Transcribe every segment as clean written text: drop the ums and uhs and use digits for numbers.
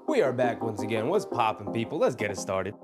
We are back once again. What's poppin', people? Let's get it started.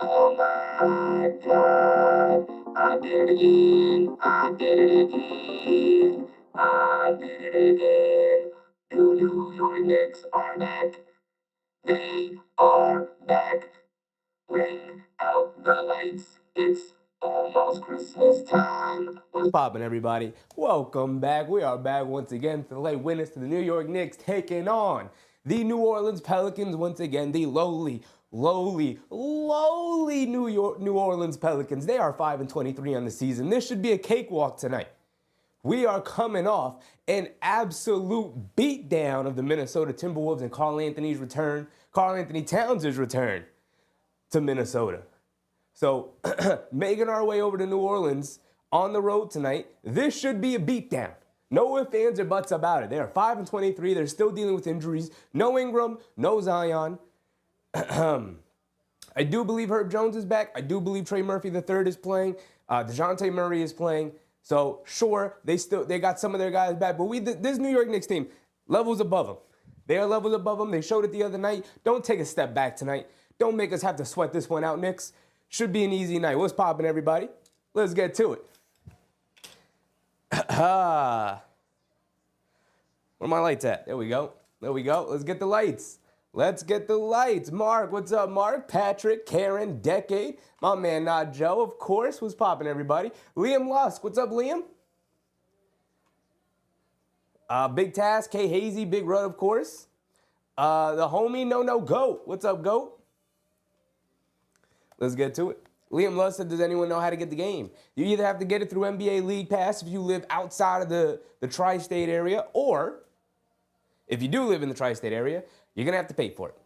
Oh my God, I did it again, I did it again, I did it again. The New York Knicks are back, they are back. Bring out the lights, it's almost Christmas time. What's poppin', everybody? Welcome back. We are back once again to the late witness to the New York Knicks taking on the New Orleans Pelicans. Once again, the lowly New Orleans Pelicans. They are 5-23 on the season. This should be a cakewalk tonight. We are coming off an absolute beatdown of the Minnesota Timberwolves and Karl Anthony Towns' return to Minnesota. So, making our way over to New Orleans on the road tonight, this should be a beatdown. No ifs, ands, or buts about it. They are 5-23. They're still dealing with injuries. No Ingram, no Zion. I do believe Herb Jones is back. I do believe Trey Murphy III is playing. DeJounte Murray is playing. So, sure, they got some of their guys back. But this New York Knicks team, levels above them. They are levels above them. They showed it the other night. Don't take a step back tonight. Don't make us have to sweat this one out, Knicks. Should be an easy night. What's poppin', everybody? Let's get to it. Where are my lights at? There we go. There we go. Let's get the lights. Let's get the lights. Mark, what's up, Mark? Patrick, Karen, Decade. My man, not Joe, of course. What's poppin', everybody? Liam Lusk. What's up, Liam? Big Task, K Hazy, Big Rud, of course. The homie, No Goat. What's up, Goat? Let's get to it. Liam Lusk said, does anyone know how to get the game? You either have to get it through NBA League Pass if you live outside of the tri-state area, or if you do live in the tri-state area, you're going to have to pay for it.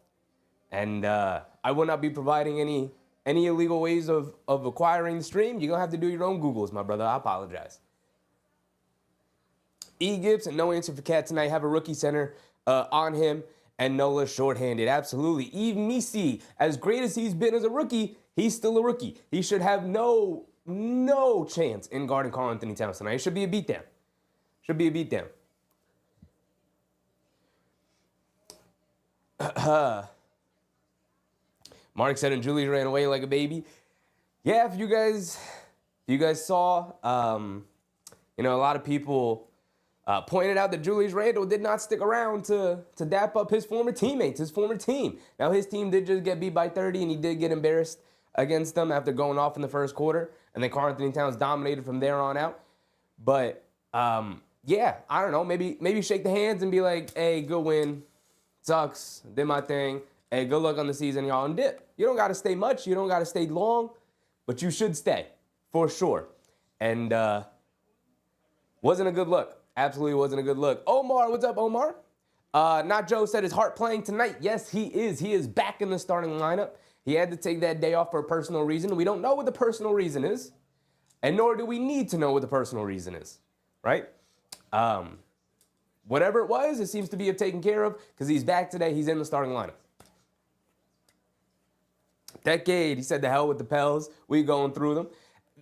And I will not be providing any illegal ways of acquiring the stream. You're going to have to do your own Googles, my brother. I apologize. E. Gibson, no answer for Cat tonight. Have a rookie center on him. And Nola shorthanded. Absolutely. Eve Misi, as great as he's been as a rookie, he's still a rookie. He should have no chance in guarding Karl Anthony Towns tonight. It should be a beatdown. Should be a beatdown. Mark said, and Julius ran away like a baby. Yeah, if you guys saw, a lot of people pointed out that Julius Randle did not stick around to dap up his former teammates, his former team. Now, his team did just get beat by 30, and he did get embarrassed against them after going off in the first quarter. And then Karl Anthony Towns dominated from there on out. But, yeah, I don't know. Maybe shake the hands and be like, hey, good win. Sucks. Did my thing. Hey, good luck on the season, y'all, and dip. You don't got to stay much. You don't got to stay long. But you should stay, for sure. And wasn't a good look. Absolutely wasn't a good look. Omar, what's up, Omar? Not Joe said his heart playing tonight. Yes, he is. He is back in the starting lineup. He had to take that day off for a personal reason. We don't know what the personal reason is, and nor do we need to know what the personal reason is, right? Whatever it was, it seems to be taken care of because he's back today. He's in the starting lineup. Decade, he said, the hell with the Pels. We going through them.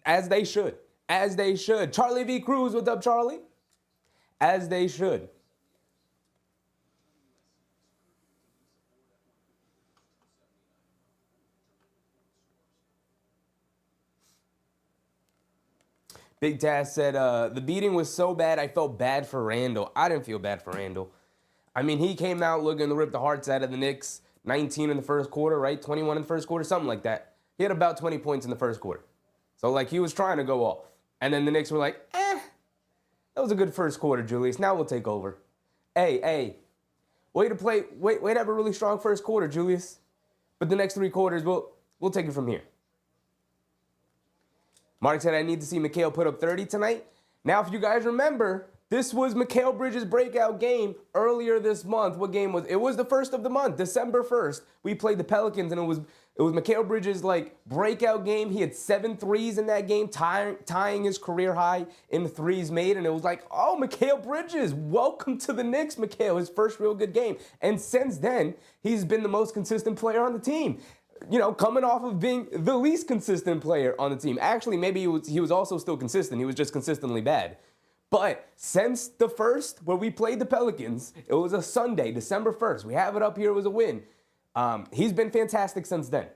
As they should. As they should. Charlie V. Cruz, what's up, Charlie? As they should. Big Task said, the beating was so bad, I felt bad for Randall. I didn't feel bad for Randall. I mean, he came out looking to rip the hearts out of the Knicks. 19 in the first quarter, right? 21 in the first quarter, something like that. He had about 20 points in the first quarter. So, he was trying to go off. And then the Knicks were like, That was a good first quarter, Julius. Now we'll take over. Hey. Way to have a really strong first quarter, Julius. But the next 3 quarters, we'll take it from here. Mark said, I need to see Mikal put up 30 tonight. Now, if you guys remember, this was Mikal Bridges' breakout game earlier this month. What game was it? It was the first of the month, December 1st. We played the Pelicans, and it was Mikal Bridges' breakout game. He had 7 threes in that game, tying his career high in threes made. And it was like, oh, Mikal Bridges, welcome to the Knicks, Mikal, his first real good game. And since then, he's been the most consistent player on the team. Coming off of being the least consistent player on the team. Actually, maybe he was also still consistent. He was just consistently bad. But since the first, where we played the Pelicans, it was a Sunday, December 1st. We have it up here. It was a win. He's been fantastic since then,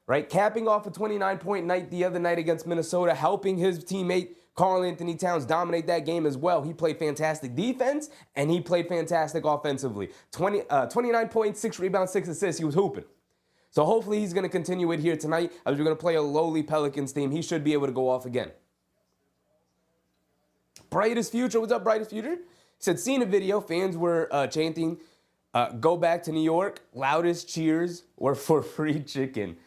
right? Capping off a 29-point night the other night against Minnesota, helping his teammate Karl-Anthony Towns dominate that game as well. He played fantastic defense, and he played fantastic offensively. 29 points, 6 rebounds, 6 assists. He was hooping. So hopefully he's going to continue it here tonight as we're going to play a lowly Pelicans team. He should be able to go off again. Brightest Future. What's up, Brightest Future? He said, seen a video. Fans were chanting, go back to New York. Loudest cheers were for free chicken.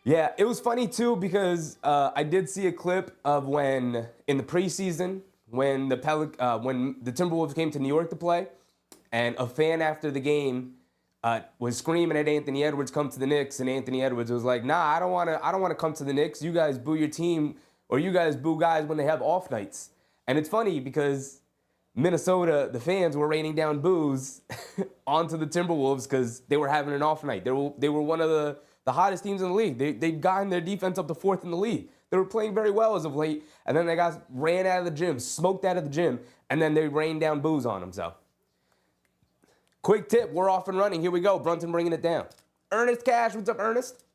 Yeah, it was funny, too, because I did see a clip of when, in the preseason, when the Timberwolves came to New York to play, and a fan after the game was screaming at Anthony Edwards, come to the Knicks, and Anthony Edwards was like, nah, I don't want to come to the Knicks. You guys boo your team, or you guys boo guys when they have off nights. And it's funny because Minnesota, the fans were raining down boos onto the Timberwolves because they were having an off night. They were one of the hottest teams in the league. They'd gotten their defense up to 4th in the league. They were playing very well as of late, and then they got ran out of the gym, smoked out of the gym, and then they rained down boos on them. So, quick tip, we're off and running. Here we go. Brunson bringing it down. Ernest Cash, what's up, Ernest?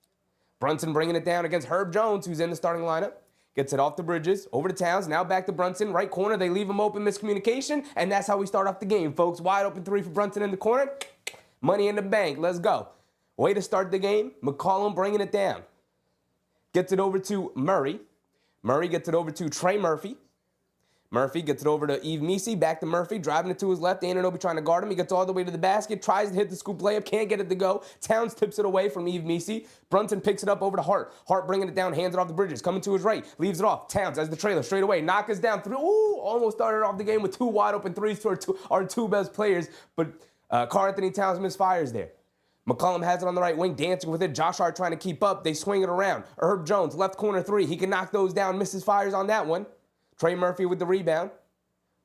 Brunson bringing it down against Herb Jones, who's in the starting lineup. Gets it off the Bridges, over to Towns, now back to Brunson, right corner. They leave him open, miscommunication, and that's how we start off the game, folks. Wide open 3 for Brunson in the corner. Money in the bank. Let's go. Way to start the game. McCollum bringing it down. Gets it over to Murray. Murray gets it over to Trey Murphy. Murphy gets it over to Yves Missi, back to Murphy, driving it to his left. Anunoby trying to guard him. He gets all the way to the basket, tries to hit the scoop layup, can't get it to go. Towns tips it away from Yves Missi. Brunson picks it up over to Hart. Hart bringing it down, hands it off the Bridges, coming to his right, leaves it off. Towns as the trailer, straight away, knock us down. Ooh, almost started off the game with 2 wide open threes to our 2 best players, but Karl-Anthony Towns misfires there. McCollum has it on the right wing, dancing with it. Josh Hart trying to keep up. They swing it around. Herb Jones, left corner 3. He can knock those down, misses fires on that one. Trey Murphy with the rebound.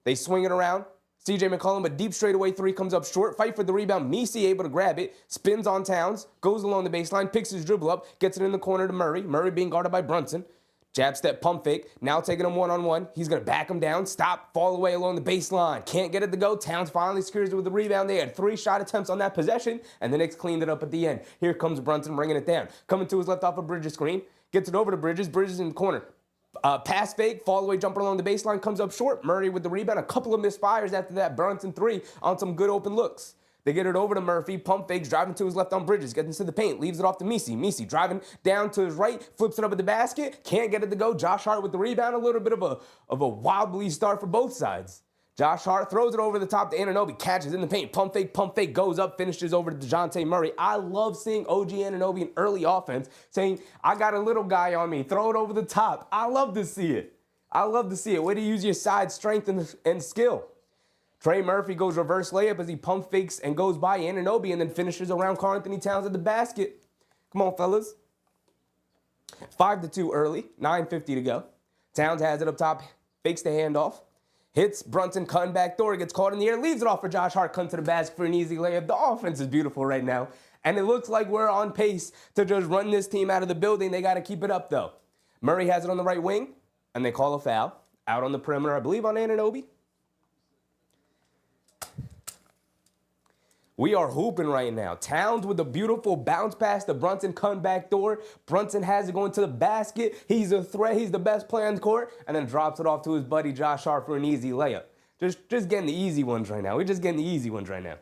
They swing it around. C.J. McCollum, a deep straightaway 3 comes up short. Fight for the rebound. Missi able to grab it. Spins on Towns. Goes along the baseline. Picks his dribble up. Gets it in the corner to Murray. Murray being guarded by Brunson. Jab step, pump fake. Now taking him one-on-one. He's going to back him down. Stop. Fall away along the baseline. Can't get it to go. Towns finally secures it with the rebound. They had 3 shot attempts on that possession, and the Knicks cleaned it up at the end. Here comes Brunson bringing it down. Coming to his left off a Bridges screen. Gets it over to Bridges. Bridges in the corner. Pass fake, fall away jumper along the baseline, comes up short. Murray with the rebound. A couple of misfires after that. Brunson 3 on some good open looks. They get it over to Murphy. Pump fakes, driving to his left on Bridges. Gets into the paint, leaves it off to Missi. Missi driving down to his right, flips it up at the basket. Can't get it to go. Josh Hart with the rebound. A little bit of a wobbly start for both sides. Josh Hart throws it over the top to Anunoby, catches in the paint, pump fake, goes up, finishes over to DeJounte Murray. I love seeing OG Anunoby in early offense saying, I got a little guy on me, throw it over the top. I love to see it. Way to use your side strength and skill. Trey Murphy goes reverse layup as he pump fakes and goes by Anunoby and then finishes around Karl-Anthony Towns at the basket. Come on, fellas. 5-2 early, 9:50 to go. Towns has it up top, fakes the handoff. Hits Brunson, cutting back door, gets caught in the air, leaves it off for Josh Hart, comes to the basket for an easy layup. The offense is beautiful right now, and it looks like we're on pace to just run this team out of the building. They got to keep it up, though. Murray has it on the right wing, and they call a foul. Out on the perimeter, I believe, on Anunoby. We are hooping right now. Towns with a beautiful bounce pass to Brunson, come back door. Brunson has it going to the basket. He's a threat. He's the best player on the court. And then drops it off to his buddy Josh Hart for an easy layup. Just getting the easy ones right now. We're just getting the easy ones right now.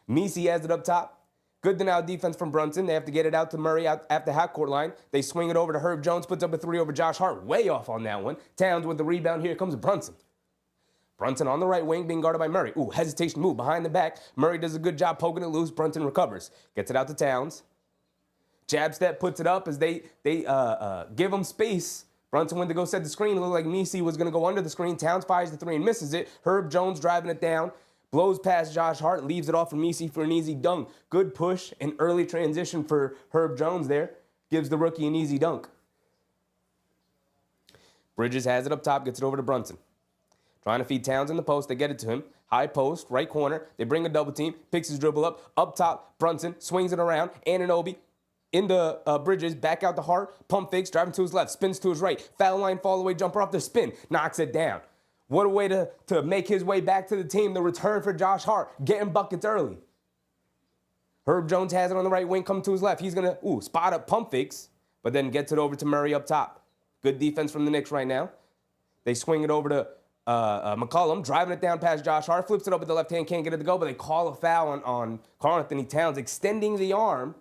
Missi has it up top. Good denial defense from Brunson. They have to get it out to Murray out at the half-court line. They swing it over to Herb Jones, puts up a 3 over Josh Hart. Way off on that one. Towns with the rebound. Here comes Brunson. Brunson on the right wing being guarded by Murray. Ooh, hesitation move behind the back. Murray does a good job poking it loose. Brunson recovers. Gets it out to Towns. Jab step, puts it up as they give him space. Brunson went to go set the screen. It looked like Messi was going to go under the screen. Towns fires the three and misses it. Herb Jones driving it down. Blows past Josh Hart. Leaves it off for Messi for an easy dunk. Good push and early transition for Herb Jones there. Gives the rookie an easy dunk. Bridges has it up top. Gets it over to Brunson. Trying to feed Towns in the post. They get it to him. High post, right corner. They bring a double team. Picks his dribble up. Up top, Brunson swings it around. Anunoby into Bridges. Back out to Hart. Pump fakes. Driving to his left. Spins to his right. Foul line, fall away, jumper off the spin. Knocks it down. What a way to make his way back to the team. The return for Josh Hart. Getting buckets early. Herb Jones has it on the right wing. Coming to his left. He's going to spot up pump fakes. But then gets it over to Murray up top. Good defense from the Knicks right now. They swing it over to McCollum, driving it down past Josh Hart, flips it up with the left hand, can't get it to go, but they call a foul on Karl-Anthony Towns, extending the arm.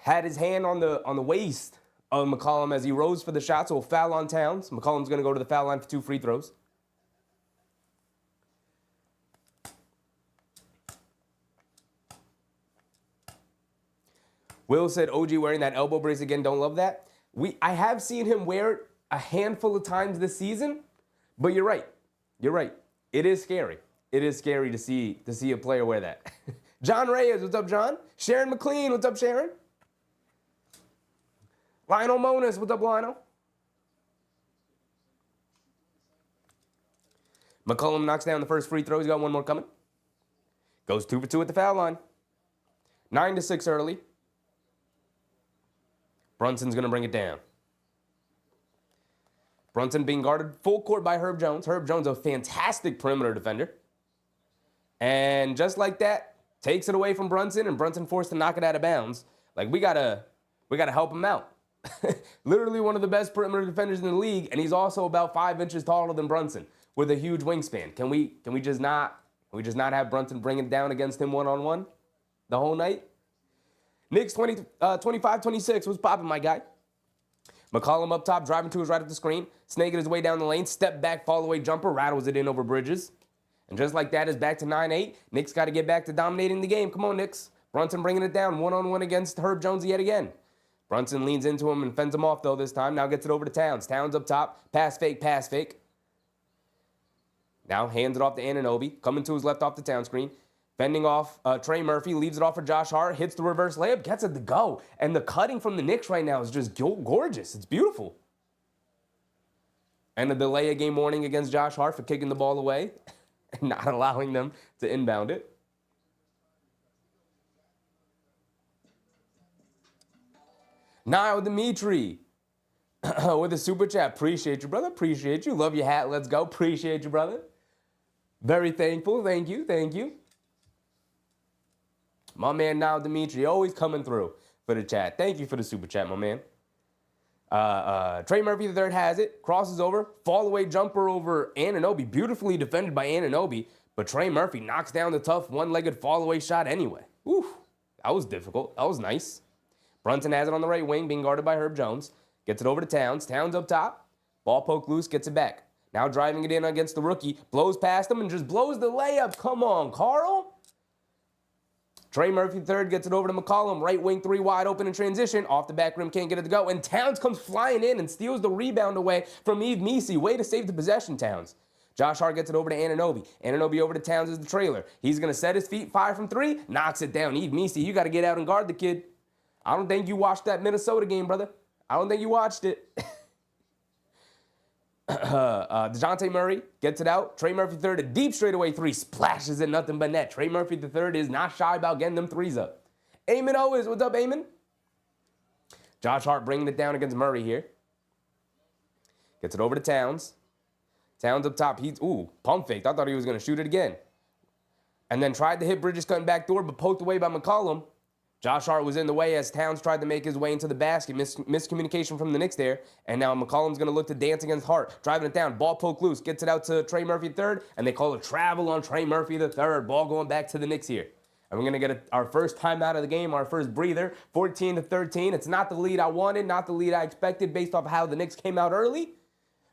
Had his hand on the waist of McCollum as he rose for the shot, so a foul on Towns. McCollum's going to go to the foul line for 2 free throws. Will said, OG wearing that elbow brace again, don't love that. I have seen him wear it a handful of times this season, but you're right. You're right. It is scary. It is scary to see a player wear that. John Reyes, what's up, John? Sharon McLean, what's up, Sharon? Lionel Monas, what's up, Lionel? McCollum knocks down the first free throw. He's got one more coming. Goes 2 for 2 at the foul line. 9-6 early. Brunson's going to bring it down. Brunson being guarded full court by Herb Jones. Herb Jones, a fantastic perimeter defender. And just like that, takes it away from Brunson, and Brunson forced to knock it out of bounds. Like, we gotta help him out. Literally one of the best perimeter defenders in the league, and he's also about 5 inches taller than Brunson with a huge wingspan. Can we just not have Brunson bring it down against him one-on-one the whole night? Knicks 25-26. What's popping, my guy? McCollum up top, driving to his right up the screen, snaking his way down the lane, step back, fall away jumper, rattles it in over Bridges. And just like that, it's back to 9-8. Knicks got to get back to dominating the game. Come on, Knicks. Brunson bringing it down, one-on-one against Herb Jones yet again. Brunson leans into him and fends him off, though, this time. Now gets it over to Towns. Towns up top, pass fake, pass fake. Now hands it off to Anunoby, coming to his left off the Towns screen. Fending off Trey Murphy, leaves it off for Josh Hart, hits the reverse layup, gets it to go. And the cutting from the Knicks right now is just gorgeous. It's beautiful. And a delay a game warning against Josh Hart for kicking the ball away and not allowing them to inbound it. Niall Dimitri with a super chat. Appreciate you, brother. Appreciate you. Love your hat. Let's go. Appreciate you, brother. Very thankful. Thank you. Thank you. My man Niall Dimitri always coming through for the chat. Thank you for the super chat, my man. Trey Murphy III has it. Crosses over. Fall away jumper over Anunoby. Beautifully defended by Anunoby. But Trey Murphy knocks down the tough one-legged fall away shot anyway. Ooh, that was difficult. That was nice. Brunson has it on the right wing, being guarded by Herb Jones. Gets it over to Towns. Towns up top. Ball poked loose, gets it back. Now driving it in against the rookie. Blows past him and just blows the layup. Come on, Carl. Trey Murphy III gets it over to McCollum. Right wing three wide open in transition. Off the back rim, can't get it to go. And Towns comes flying in and steals the rebound away from Yves Messi. Way to save the possession, Towns. Josh Hart gets it over to Anunoby. Anunoby over to Towns as the trailer. He's going to set his feet, fire from 3, knocks it down. Yves Messi, you got to get out and guard the kid. I don't think you watched that Minnesota game, brother. I don't think you watched it. DeJounte Murray gets it out. Trey Murphy III, a deep straightaway 3, splashes it, nothing but net. Trey Murphy III is not shy about getting them 3s up. Eamon Owens, what's up, Eamon? Josh Hart bringing it down against Murray here. Gets it over to Towns. Towns up top. He's, pump faked. I thought he was going to shoot it again. And then tried to hit Bridges cutting back door, but poked away by McCollum. Josh Hart was in the way as Towns tried to make his way into the basket. Miscommunication from the Knicks there. And now McCollum's going to look to dance against Hart. Driving it down. Ball poke loose. Gets it out to Trey Murphy III. And they call a travel on Trey Murphy III. Ball going back to the Knicks here. And we're going to get our first time out of the game, our first breather. 14-13. It's not the lead I wanted, not the lead I expected based off how the Knicks came out early.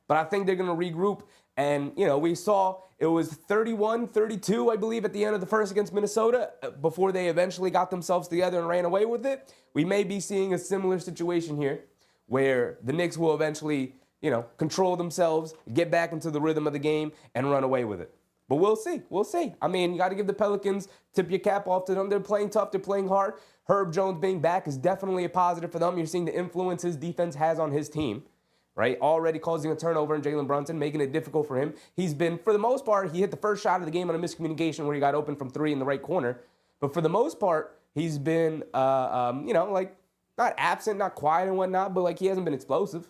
But I think they're going to regroup And, we saw it was 31-32, I believe, at the end of the first against Minnesota before they eventually got themselves together and ran away with it. We may be seeing a similar situation here where the Knicks will eventually, control themselves, get back into the rhythm of the game, and run away with it. But we'll see. We'll see. I mean, you got to give the Pelicans, tip your cap off to them. They're playing tough. They're playing hard. Herb Jones being back is definitely a positive for them. You're seeing the influence his defense has on his team, right? Already causing a turnover in Jalen Brunson, making it difficult for him. He's been, for the most part, he hit the first shot of the game on a miscommunication where he got open from three in the right corner. But for the most part, he's been, not absent, not quiet and whatnot, but he hasn't been explosive.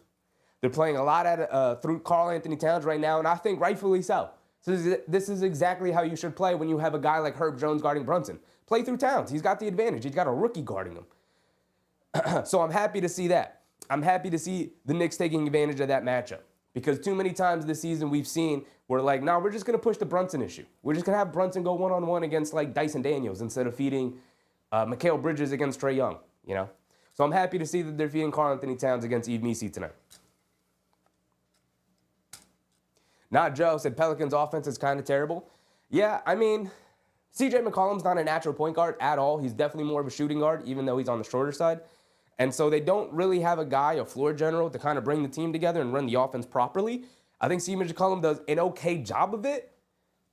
They're playing a lot through Karl Anthony Towns right now, and I think rightfully so. So this is exactly how you should play when you have a guy like Herb Jones guarding Brunson. Play through Towns. He's got the advantage. He's got a rookie guarding him. So I'm happy to see that. I'm happy to see the Knicks taking advantage of that matchup. Because too many times this season we've seen we're we're just going to push the Brunson issue. We're just going to have Brunson go one-on-one against Dyson Daniels instead of feeding Mikal Bridges against Trae Young, So I'm happy to see that they're feeding Karl Anthony Towns against Yves Missi tonight. Not Joe said Pelicans offense is kind of terrible. Yeah, I mean, CJ McCollum's not a natural point guard at all. He's definitely more of a shooting guard, even though he's on the shorter side. And so they don't really have a guy, a floor general, to kind of bring the team together and run the offense properly. I think CJ McCollum does an okay job of it,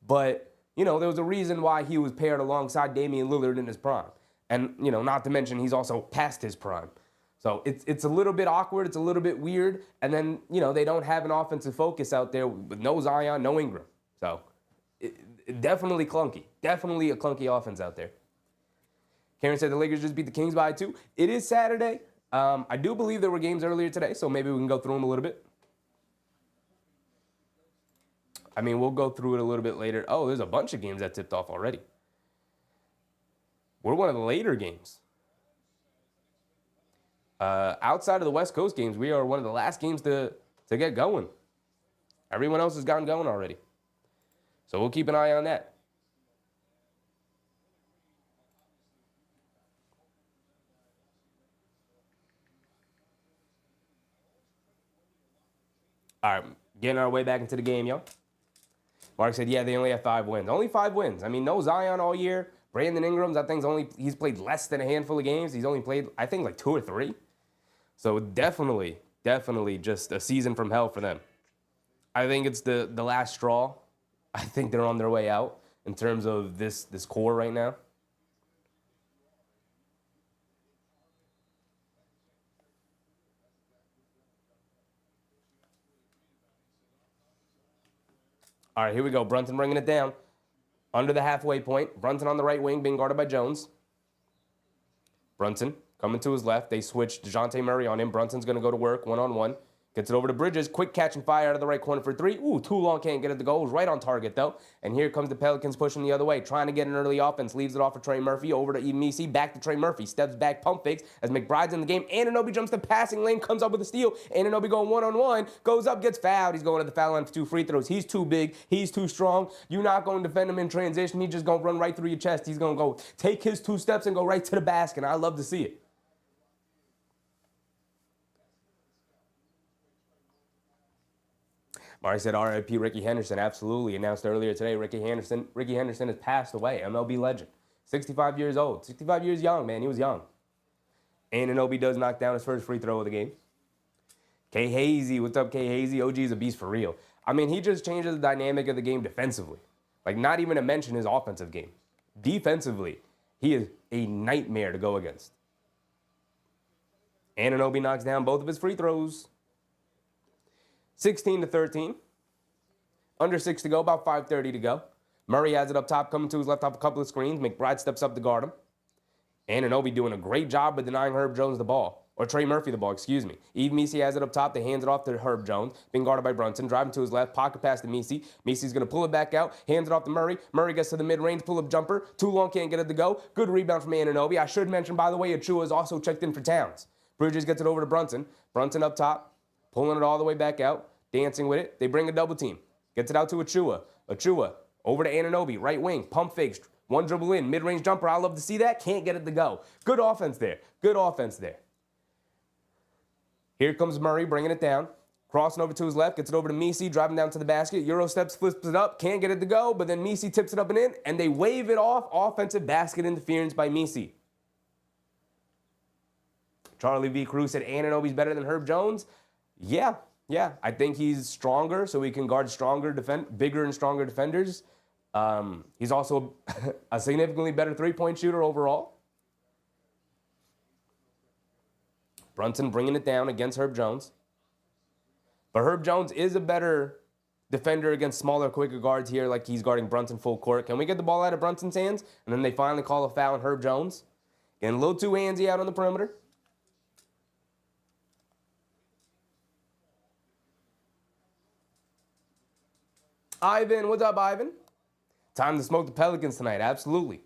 but, there was a reason why he was paired alongside Damian Lillard in his prime. And, not to mention he's also past his prime. So it's a little bit awkward. It's a little bit weird. And then, they don't have an offensive focus out there with no Zion, no Ingram. So definitely clunky. Definitely a clunky offense out there. Karen said the Lakers just beat the Kings by 2. It is Saturday. I do believe there were games earlier today, so maybe we can go through them a little bit. I mean, we'll go through it a little bit later. Oh, there's a bunch of games that tipped off already. We're one of the later games. Outside of the West Coast games, we are one of the last games to get going. Everyone else has gotten going already. So we'll keep an eye on that. All right, getting our way back into the game, yo. Mark said, yeah, they only have 5 wins. Only 5 wins. I mean, no Zion all year. Brandon Ingram's, I think, he's played less than a handful of games. He's only played, I think, 2 or 3. So definitely just a season from hell for them. I think it's the last straw. I think they're on their way out in terms of this core right now. All right, here we go. Brunson bringing it down. Under the halfway point. Brunson on the right wing being guarded by Jones. Brunson coming to his left. They switch DeJounte Murray on him. Brunson's going to go to work one-on-one. Gets it over to Bridges. Quick catch and fire out of the right corner for 3. Ooh, too long, can't get it to go. It was right on target, though. And here comes the Pelicans pushing the other way. Trying to get an early offense. Leaves it off for Trey Murphy. Over to Yves Missi. Back to Trey Murphy. Steps back, pump fakes as McBride's in the game. Anunoby jumps the passing lane. Comes up with a steal. Anunoby going one-on-one. Goes up, gets fouled. He's going to the foul line for 2 free throws. He's too big. He's too strong. You're not going to defend him in transition. He's just going to run right through your chest. He's going to go take his 2 steps and go right to the basket. I love to see it. Mari said RIP Ricky Henderson. Absolutely. Announced earlier today, Ricky Henderson has passed away. MLB legend. 65 years old. 65 years young, man. He was young. Anunoby does knock down his first free throw of the game. K Hazy. What's up, K Hazy? OG is a beast for real. I mean, he just changes the dynamic of the game defensively. Not even to mention his offensive game. Defensively, he is a nightmare to go against. Anunoby knocks down both of his free throws. 16-13. Under 6 to go, about 5:30 to go. Murray has it up top, coming to his left off a couple of screens. McBride steps up to guard him. Anunoby doing a great job of denying Herb Jones the ball. Or Trey Murphy the ball, excuse me. Yves Missi has it up top. They hands it off to Herb Jones. Being guarded by Brunson. Driving to his left. Pocket pass to Missi. Missi's going to pull it back out. Hands it off to Murray. Murray gets to the mid-range. Pull-up jumper. Too long, can't get it to go. Good rebound from Anunoby. I should mention, by the way, Achua is also checked in for Towns. Bridges gets it over to Brunson. Brunson up top. Pulling it all the way back out. Dancing with it. They bring a double team. Gets it out to Achua. Achua over to Anunoby. Right wing. Pump fakes. One dribble in. Mid-range jumper. I love to see that. Can't get it to go. Good offense there. Good offense there. Here comes Murray bringing it down. Crossing over to his left, gets it over to Messi, driving down to the basket. Euro steps, flips it up, can't get it to go, but then Messi tips it up and in, and they wave it off. Offensive basket interference by Messi. Charlie V. Cruz said Anunoby's better than Herb Jones. Yeah. I think he's stronger, so he can guard bigger and stronger defenders. He's also a significantly better three-point shooter overall. Brunson bringing it down against Herb Jones. But Herb Jones is a better defender against smaller, quicker guards here, like he's guarding Brunson full court. Can we get the ball out of Brunson's hands? And then they finally call a foul on Herb Jones. Getting a little too handsy out on the perimeter. Ivan, what's up, Ivan? Time to smoke the Pelicans tonight. Absolutely.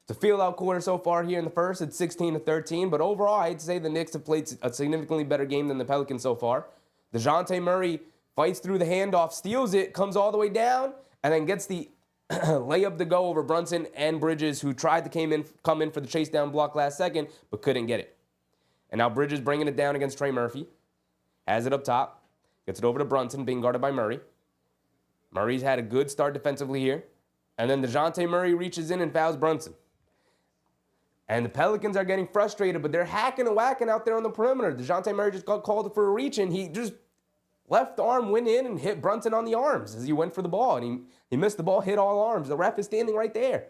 It's a feel-out quarter so far here in the first. It's 16-13, but overall, I hate to say the Knicks have played a significantly better game than the Pelicans so far. DeJounte Murray fights through the handoff, steals it, comes all the way down, and then gets the layup to go over Brunson and Bridges, who tried to come in for the chase down block last second, but couldn't get it. And now Bridges bringing it down against Trey Murphy. Has it up top. Gets it over to Brunson, being guarded by Murray. Murray's had a good start defensively here. And then DeJounte Murray reaches in and fouls Brunson. And the Pelicans are getting frustrated, but they're hacking and whacking out there on the perimeter. DeJounte Murray just got called for a reach, and he just left arm went in and hit Brunson on the arms as he went for the ball. And he missed the ball, hit all arms. The ref is standing right there.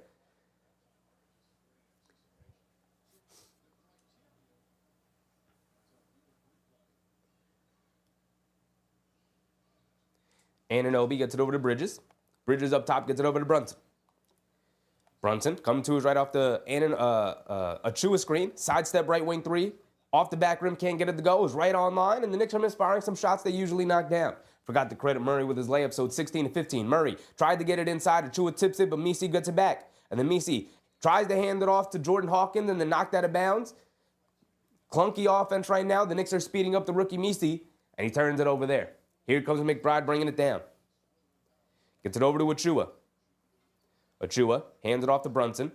Anunoby gets it over to Bridges. Bridges up top, gets it over to Brunson. Brunson coming to his right off the Achua screen. Sidestep right wing three. Off the back rim, can't get it to go. It was right on line, and the Knicks are misfiring some shots they usually knock down. Forgot to credit Murray with his layup, so it's 16-15. Murray tried to get it inside. Achua tips it, but Messi gets it back. And then Messi tries to hand it off to Jordan Hawkins and then knocked out of bounds. Clunky offense right now. The Knicks are speeding up the rookie Messi, and he turns it over there. Here comes McBride bringing it down. Gets it over to Achua. Achua hands it off to Brunson.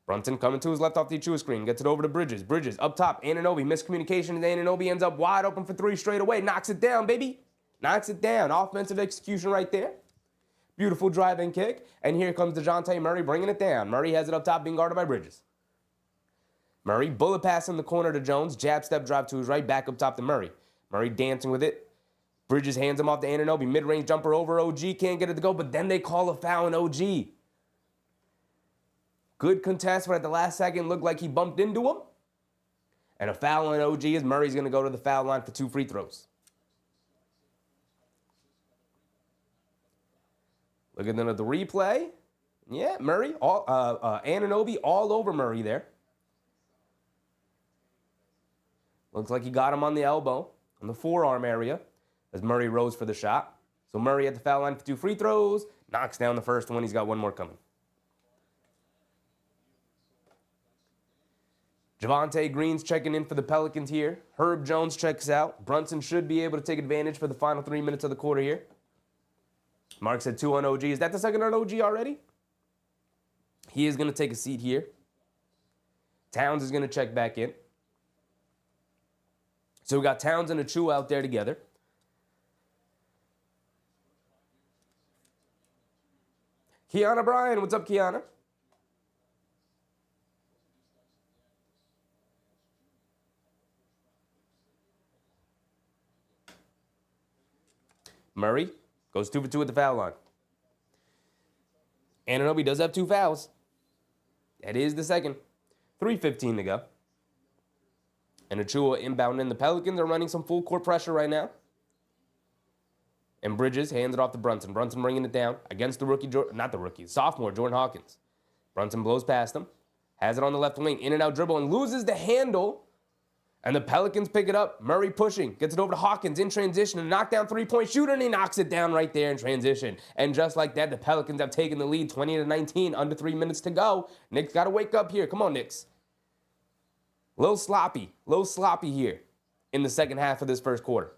Brunson coming to his left off the Achua screen. Gets it over to Bridges. Bridges up top. Anunoby. Miscommunication. And Anunoby ends up wide open for three straight away. Knocks it down, baby. Knocks it down. Offensive execution right there. Beautiful driving kick. And here comes DeJounte Murray bringing it down. Murray has it up top being guarded by Bridges. Murray bullet pass in the corner to Jones. Jab step drive to his right. Back up top to Murray. Murray dancing with it. Bridges hands him off to Anunoby. Mid-range jumper over OG. Can't get it to go, but then they call a foul on OG. Good contest, but at the last second looked like he bumped into him. And a foul on OG as Murray's going to go to the foul line for 2 free throws. Looking at the replay. Yeah, Murray, Anunoby all over Murray there. Looks like he got him on the elbow, on the forearm area, as Murray rose for the shot. So Murray at the foul line for 2 free throws, knocks down the first one. He's got one more coming. Javonte Green's checking in for the Pelicans here. Herb Jones checks out. Brunson should be able to take advantage for the final 3 minutes of the quarter here. Mark said 2 on OG. Is that the second on OG already? He is going to take a seat here. Towns is going to check back in. So we got Towns and Achua out there together. Kiana Bryan, what's up, Kiana? Murray goes 2 for 2 at the foul line. Anunoby does have 2 fouls. That is the second. 3:15 to go. And Achua inbound in. The Pelicans are running some full court pressure right now. And Bridges hands it off to Brunson. Brunson bringing it down against the rookie, sophomore, Jordan Hawkins. Brunson blows past him. Has it on the left wing. In and out dribble and loses the handle. And the Pelicans pick it up. Murray pushing. Gets it over to Hawkins in transition. A knockdown 3-point shooter, and he knocks it down right there in transition. And just like that, the Pelicans have taken the lead 20-19. Under 3 minutes to go. Knicks got to wake up here. Come on, Knicks. Little sloppy here in the second half of this first quarter.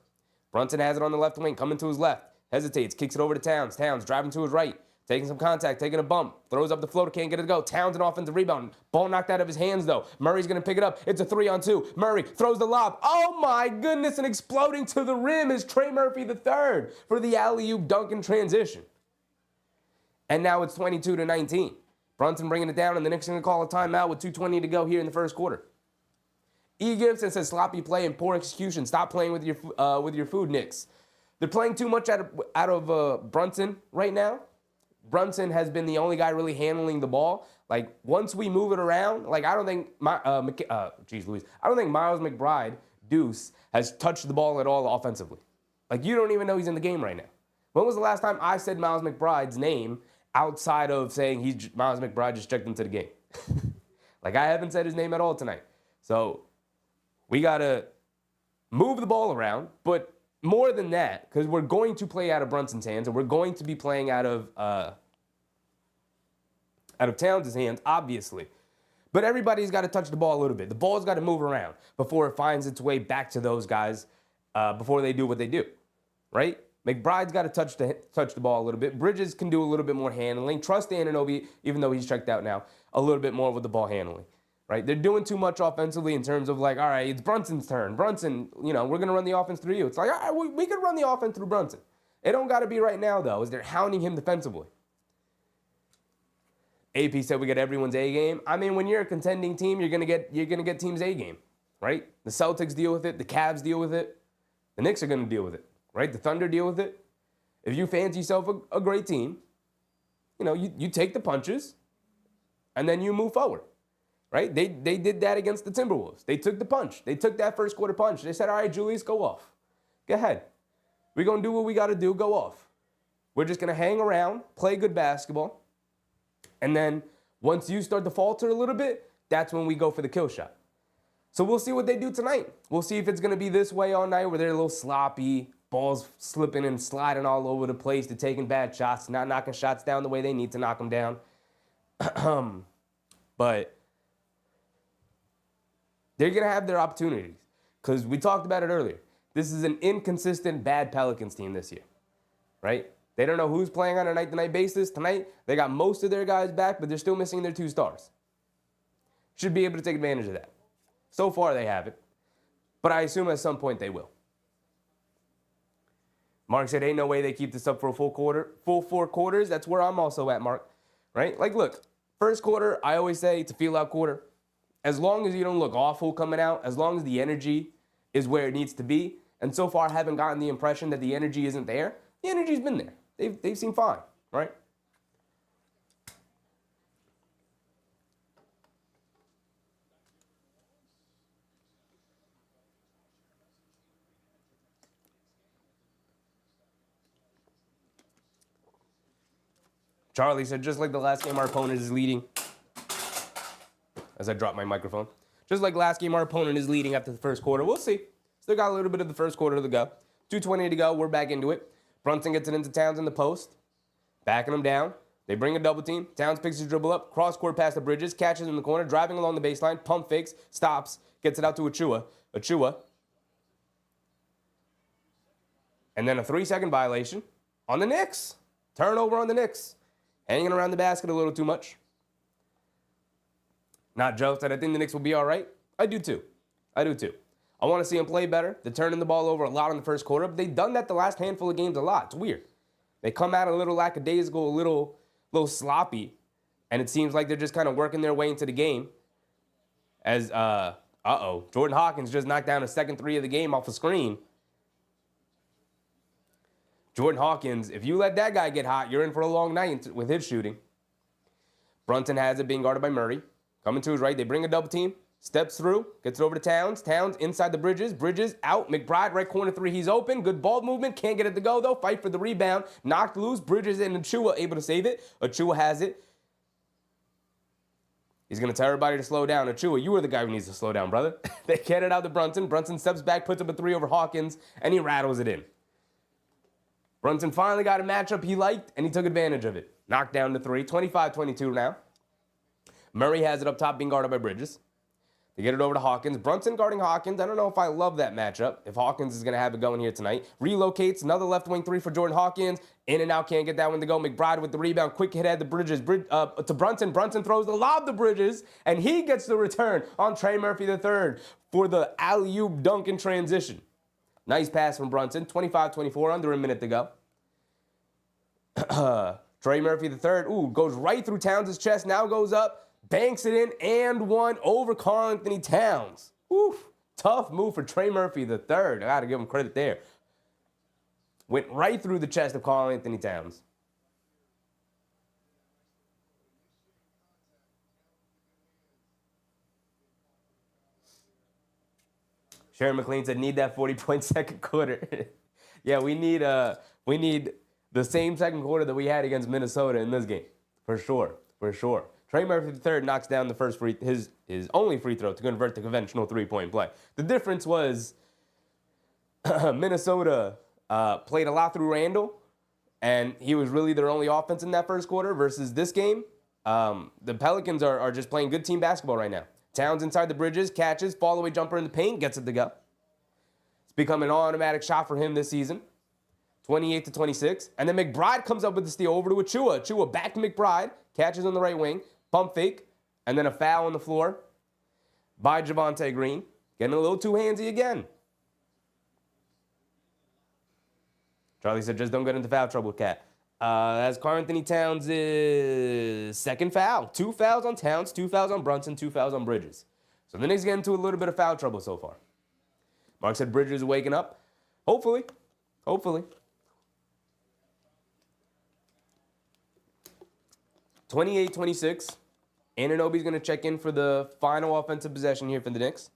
Brunson has it on the left wing. Coming to his left. Hesitates. Kicks it over to Towns. Towns driving to his right. taking some contact, taking a bump, throws up the floater, can't get it to go. Towns an offensive rebound. Ball knocked out of his hands, though. Murray's going to pick it up. It's a 3-on-2. Murray throws the lob. Oh, my goodness, and exploding to the rim is Trey Murphy III for the alley-oop dunk in transition. And now it's 22-19. Brunson bringing it down, and the Knicks are going to call a timeout with 2:20 to go here in the first quarter. E. Gibson says sloppy play and poor execution. Stop playing with your food, Knicks. They're playing too much out of Brunson right now. Brunson has been the only guy really handling the ball. Like, once we move it around, like, I don't think I don't think Miles McBride, Deuce, has touched the ball at all offensively. Like, you don't even know he's in the game right now. When was the last time I said Miles McBride's name outside of saying Miles McBride just checked into the game? Like, I haven't said his name at all tonight. So we got to move the ball around, but more than that, because we're going to play out of Brunson's hands, and we're going to be playing out of Towns' hands, obviously. But everybody's got to touch the ball a little bit. The ball's got to move around before it finds its way back to those guys before they do what they do, right? McBride's got to touch the ball a little bit. Bridges can do a little bit more handling. Trust Anunoby, even though he's checked out now, a little bit more with the ball handling, right? They're doing too much offensively in terms of like, all right, it's Brunson's turn. Brunson, we're going to run the offense through you. It's like, all right, we could run the offense through Brunson. It don't got to be right now, though, as they're hounding him defensively. AP said we get everyone's A game. I mean, when you're a contending team, you're gonna get team's A game, right? The Celtics deal with it, the Cavs deal with it, the Knicks are gonna deal with it, right? The Thunder deal with it. If you fancy yourself a great team, you take the punches, and then you move forward, right? They did that against the Timberwolves. They took the punch. They took that first quarter punch. They said, all right, Julius, go off. Go ahead. We're gonna do what we gotta do. Go off. We're just gonna hang around, play good basketball. And then once you start to falter a little bit, that's when we go for the kill shot. So we'll see what they do tonight. We'll see if it's going to be this way all night where they're a little sloppy, balls slipping and sliding all over the place, to taking bad shots, not knocking shots down the way they need to knock them down. But they're going to have their opportunities because we talked about it earlier. This is an inconsistent, bad Pelicans team this year, right? They don't know who's playing on a night-to-night basis. Tonight, they got most of their guys back, but they're still missing their 2 stars. Should be able to take advantage of that. So far, they haven't. But I assume at some point they will. Mark said, ain't no way they keep this up for a full 4 quarters. That's where I'm also at, Mark. Right? Like, look, first quarter, I always say it's a feel-out quarter. As long as you don't look awful coming out, as long as the energy is where it needs to be, and so far I haven't gotten the impression that the energy isn't there, the energy's been there. They've seemed fine, right? Charlie said, just like the last game, our opponent is leading. As I drop my microphone. Just like last game, our opponent is leading after the first quarter. We'll see. Still got a little bit of the first quarter to go. 2:20 to go. We're back into it. Brunson gets it into Towns in the post, backing him down. They bring a double team. Towns picks his dribble up, cross-court past the Bridges, catches him in the corner, driving along the baseline, pump fakes, stops, gets it out to Achua. And then a 3-second violation on the Knicks. Turnover on the Knicks. Hanging around the basket a little too much. Not Joe said, I think the Knicks will be all right. I do too. I want to see them play better. They're turning the ball over a lot in the first quarter, but they've done that the last handful of games a lot. It's weird. They come out a little lackadaisical, a little sloppy, and it seems like they're just kind of working their way into the game. As, Jordan Hawkins just knocked down a second 3 of the game off a screen. Jordan Hawkins, if you let that guy get hot, you're in for a long night with his shooting. Brunson has it being guarded by Murray. Coming to his right, they bring a double team. Steps through, gets it over to Towns. Towns inside the Bridges. Bridges out. McBride, right corner 3. He's open. Good ball movement. Can't get it to go, though. Fight for the rebound. Knocked loose. Bridges and Achua able to save it. Achua has it. He's going to tell everybody to slow down. Achua, you are the guy who needs to slow down, brother. They get it out to Brunson. Brunson steps back, puts up a 3 over Hawkins, and he rattles it in. Brunson finally got a matchup he liked, and he took advantage of it. Knocked down to 3. 25-22 now. Murray has it up top, being guarded by Bridges. They get it over to Hawkins. Brunson guarding Hawkins. I don't know if I love that matchup. If Hawkins is going to have it going here tonight. Relocates. Another left wing three for Jordan Hawkins. In and out. Can't get that one to go. McBride with the rebound. Quick hit at the Bridges. To Brunson. Brunson throws the lob to Bridges. And he gets the return on Trey Murphy III for the alley-oop dunk in transition. Nice pass from Brunson. 25-24. Under a minute to go. Trey Murphy III. Goes right through Towns' chest. Now goes up. Banks it in and one over Karl Anthony Towns. Oof. Tough move for Trey Murphy III. I got to give him credit there. Went right through the chest of Karl Anthony Towns. Sharon McLean said, need that 40-point second quarter. Yeah, we need the same second quarter that we had against Minnesota in this game. For sure. Trey Murphy III knocks down the first his only free throw to convert the conventional three-point play. The difference was Minnesota played a lot through Randall, and he was really their only offense in that first quarter versus this game. The Pelicans are just playing good team basketball right now. Towns inside the Bridges, catches, fall-away jumper in the paint, gets it to go. It's become an automatic shot for him this season. 28-26. And then McBride comes up with the steal over to Achua. Achua back to McBride, catches on the right wing. Pump fake, and then a foul on the floor by Javonte Green. Getting a little too handsy again. Charlie said, just don't get into foul trouble, Cat. That's Karl Anthony Towns' second foul. 2 fouls on Towns, 2 fouls on Brunson, 2 fouls on Bridges. So the Knicks get into a little bit of foul trouble so far. Mark said Bridges is waking up. Hopefully. 28-26. Anunoby's going to check in for the final offensive possession here for the Knicks.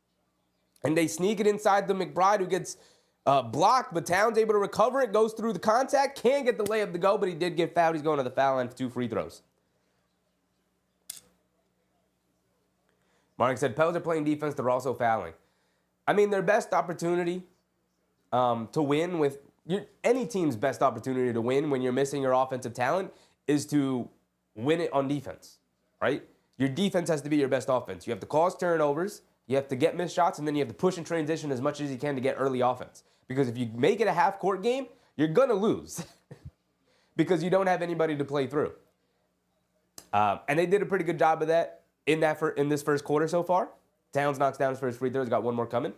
And they sneak it inside the McBride, who gets blocked, but Towns able to recover it, goes through the contact, can't get the layup to go, but he did get fouled. He's going to the foul line for 2 free throws. Mark said, Pels are playing defense, they're also fouling. I mean, their best opportunity to win with any team's best opportunity to win when you're missing your offensive talent is to win it on defense, right? Your defense has to be your best offense. You have to cause turnovers, you have to get missed shots, and then you have to push and transition as much as you can to get early offense. Because if you make it a half-court game, you're going to lose because you don't have anybody to play through. And they did a pretty good job of that in this first quarter so far. Towns knocks down his first free throw. He's got one more coming.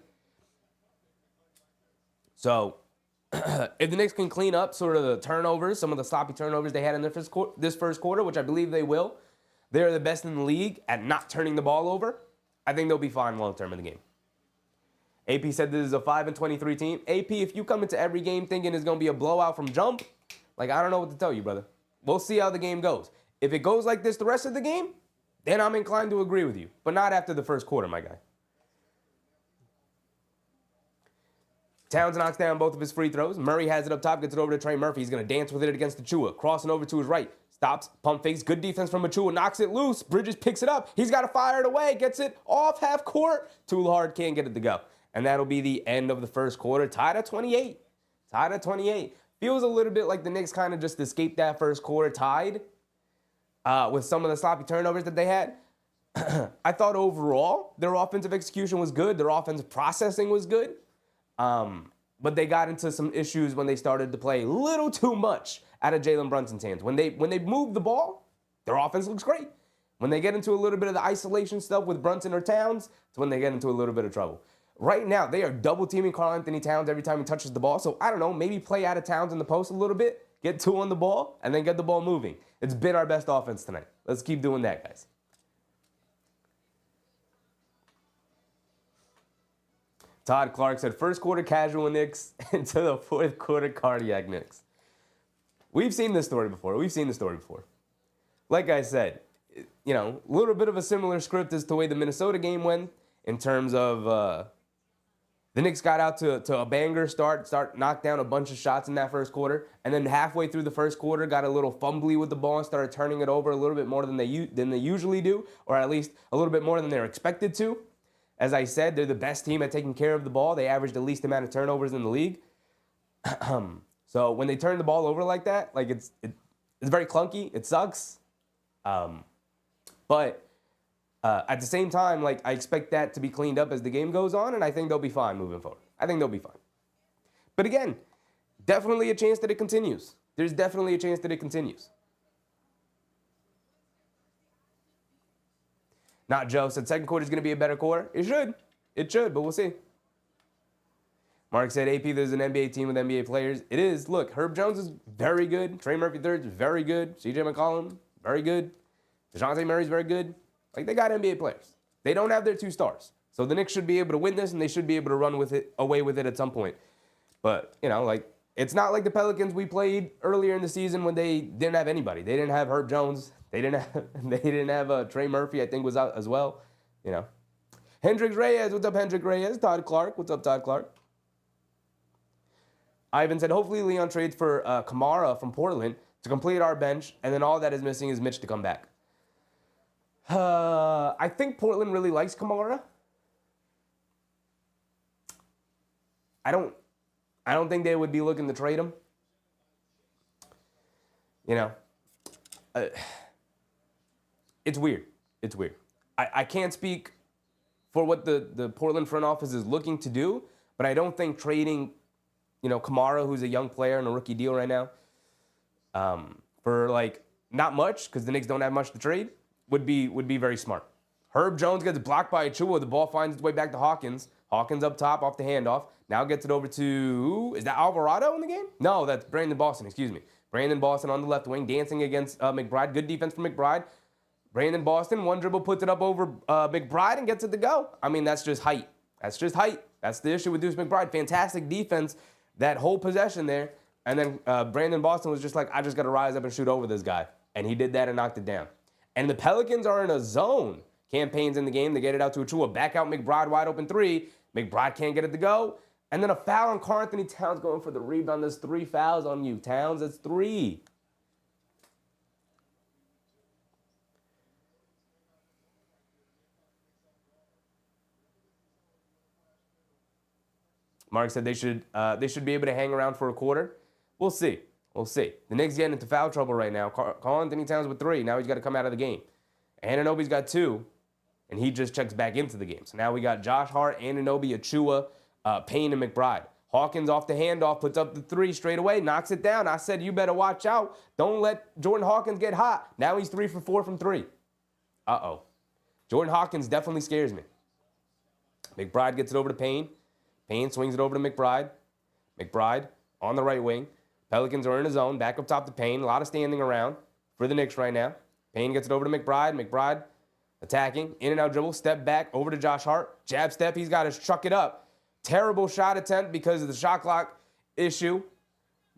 So if the Knicks can clean up sort of the turnovers, some of the sloppy turnovers they had in this first quarter, which I believe they will, they're the best in the league at not turning the ball over. I think they'll be fine long-term in the game. AP said this is a 5-23 team. AP, if you come into every game thinking it's going to be a blowout from jump, I don't know what to tell you, brother. We'll see how the game goes. If it goes like this the rest of the game, then I'm inclined to agree with you. But not after the first quarter, my guy. Towns knocks down both of his free throws. Murray has it up top, gets it over to Trey Murphy. He's going to dance with it against Achua. Crossing over to his right. Stops, pump fakes, good defense from Achua, knocks it loose. Bridges picks it up. He's got to fire it away, gets it off half court. Too hard, can't get it to go. And that'll be the end of the first quarter. Tied at 28. Feels a little bit like the Knicks kind of just escaped that first quarter tied with some of the sloppy turnovers that they had. I thought overall their offensive execution was good. Their offensive processing was good. But they got into some issues when they started to play a little too much out of Jalen Brunson's hands. When they move the ball, their offense looks great. When they get into a little bit of the isolation stuff with Brunson or Towns, it's when they get into a little bit of trouble. Right now, they are double-teaming Karl Anthony Towns every time he touches the ball. So, I don't know, maybe play out of Towns in the post a little bit, get 2 on the ball, and then get the ball moving. It's been our best offense tonight. Let's keep doing that, guys. Todd Clark said, first quarter casual Knicks into the fourth quarter cardiac Knicks. We've seen this story before. Like I said, a little bit of a similar script as to the way the Minnesota game went in terms of the Knicks got out to a banger start, knocked down a bunch of shots in that first quarter, and then halfway through the first quarter got a little fumbly with the ball and started turning it over a little bit more than they usually do, or at least a little bit more than they're expected to. As I said, they're the best team at taking care of the ball. They average the least amount of turnovers in the league. So when they turn the ball over like that, it's very clunky. It sucks. But At the same time, like, I expect that to be cleaned up as the game goes on, and I think they'll be fine moving forward. I think they'll be fine. But again, definitely a chance that it continues. There's definitely a chance that it continues. Not Joe said second quarter is going to be a better quarter. It should. It should, but we'll see. Mark said, AP, there's an NBA team with NBA players. It is. Look, Herb Jones is very good. Trey Murphy III is very good. CJ McCollum, very good. DeJounte Murray's very good. Like, they got NBA players. They don't have their two stars. So the Knicks should be able to win this, and they should be able to run with it, away with it at some point. But, you know, like, it's not like the Pelicans we played earlier in the season when they didn't have anybody. They didn't have Herb Jones. They didn't have Trey Murphy, I think, was out as well. You know. Hendricks Reyes, what's up, Hendricks Reyes? Todd Clark, what's up, Todd Clark? Ivan said, hopefully Leon trades for Kamara from Portland to complete our bench, and then all that is missing is Mitch to come back. I think Portland really likes Kamara. I don't think they would be looking to trade him. You know, it's weird. It's weird. I can't speak for what the Portland front office is looking to do, but I don't think trading, you know, Kamara, who's a young player in a rookie deal right now, for like not much, because the Knicks don't have much to trade, would be very smart. Herb Jones gets blocked by Achua. The ball finds its way back to Hawkins. Hawkins up top off the handoff. Now gets it over to, is that Alvarado in the game? No, that's Brandon Boston, excuse me. Brandon Boston on the left wing, dancing against McBride. Good defense from McBride. Brandon Boston, one dribble, puts it up over McBride and gets it to go. I mean, that's just height. That's just height. That's the issue with Deuce McBride. Fantastic defense, that whole possession there. And then Brandon Boston was just like, I just got to rise up and shoot over this guy. And he did that and knocked it down. And the Pelicans are in a zone. Campaigns in the game. They get it out to Achua. Back out McBride, wide open three. McBride can't get it to go. And then a foul on Karl Anthony Towns going for the rebound. There's 3 fouls on you, Towns. That's 3. Mark said they should be able to hang around for a quarter. We'll see. We'll see. The Knicks getting into foul trouble right now. Karl Anthony Towns with 3. Now he's got to come out of the game. Anunoby's got 2. And he just checks back into the game. So now we got Josh Hart, Anunoby, Achua, Payne, and McBride. Hawkins off the handoff, puts up the 3 straight away, knocks it down. I said, you better watch out. Don't let Jordan Hawkins get hot. Now he's 3 for 4 from 3. Uh-oh. Jordan Hawkins definitely scares me. McBride gets it over to Payne. Payne swings it over to McBride. McBride on the right wing. Pelicans are in his zone, back up top to Payne. A lot of standing around for the Knicks right now. Payne gets it over to McBride. McBride attacking, in and out dribble, step back, over to Josh Hart. Jab step, he's got to chuck it up. Terrible shot attempt because of the shot clock issue.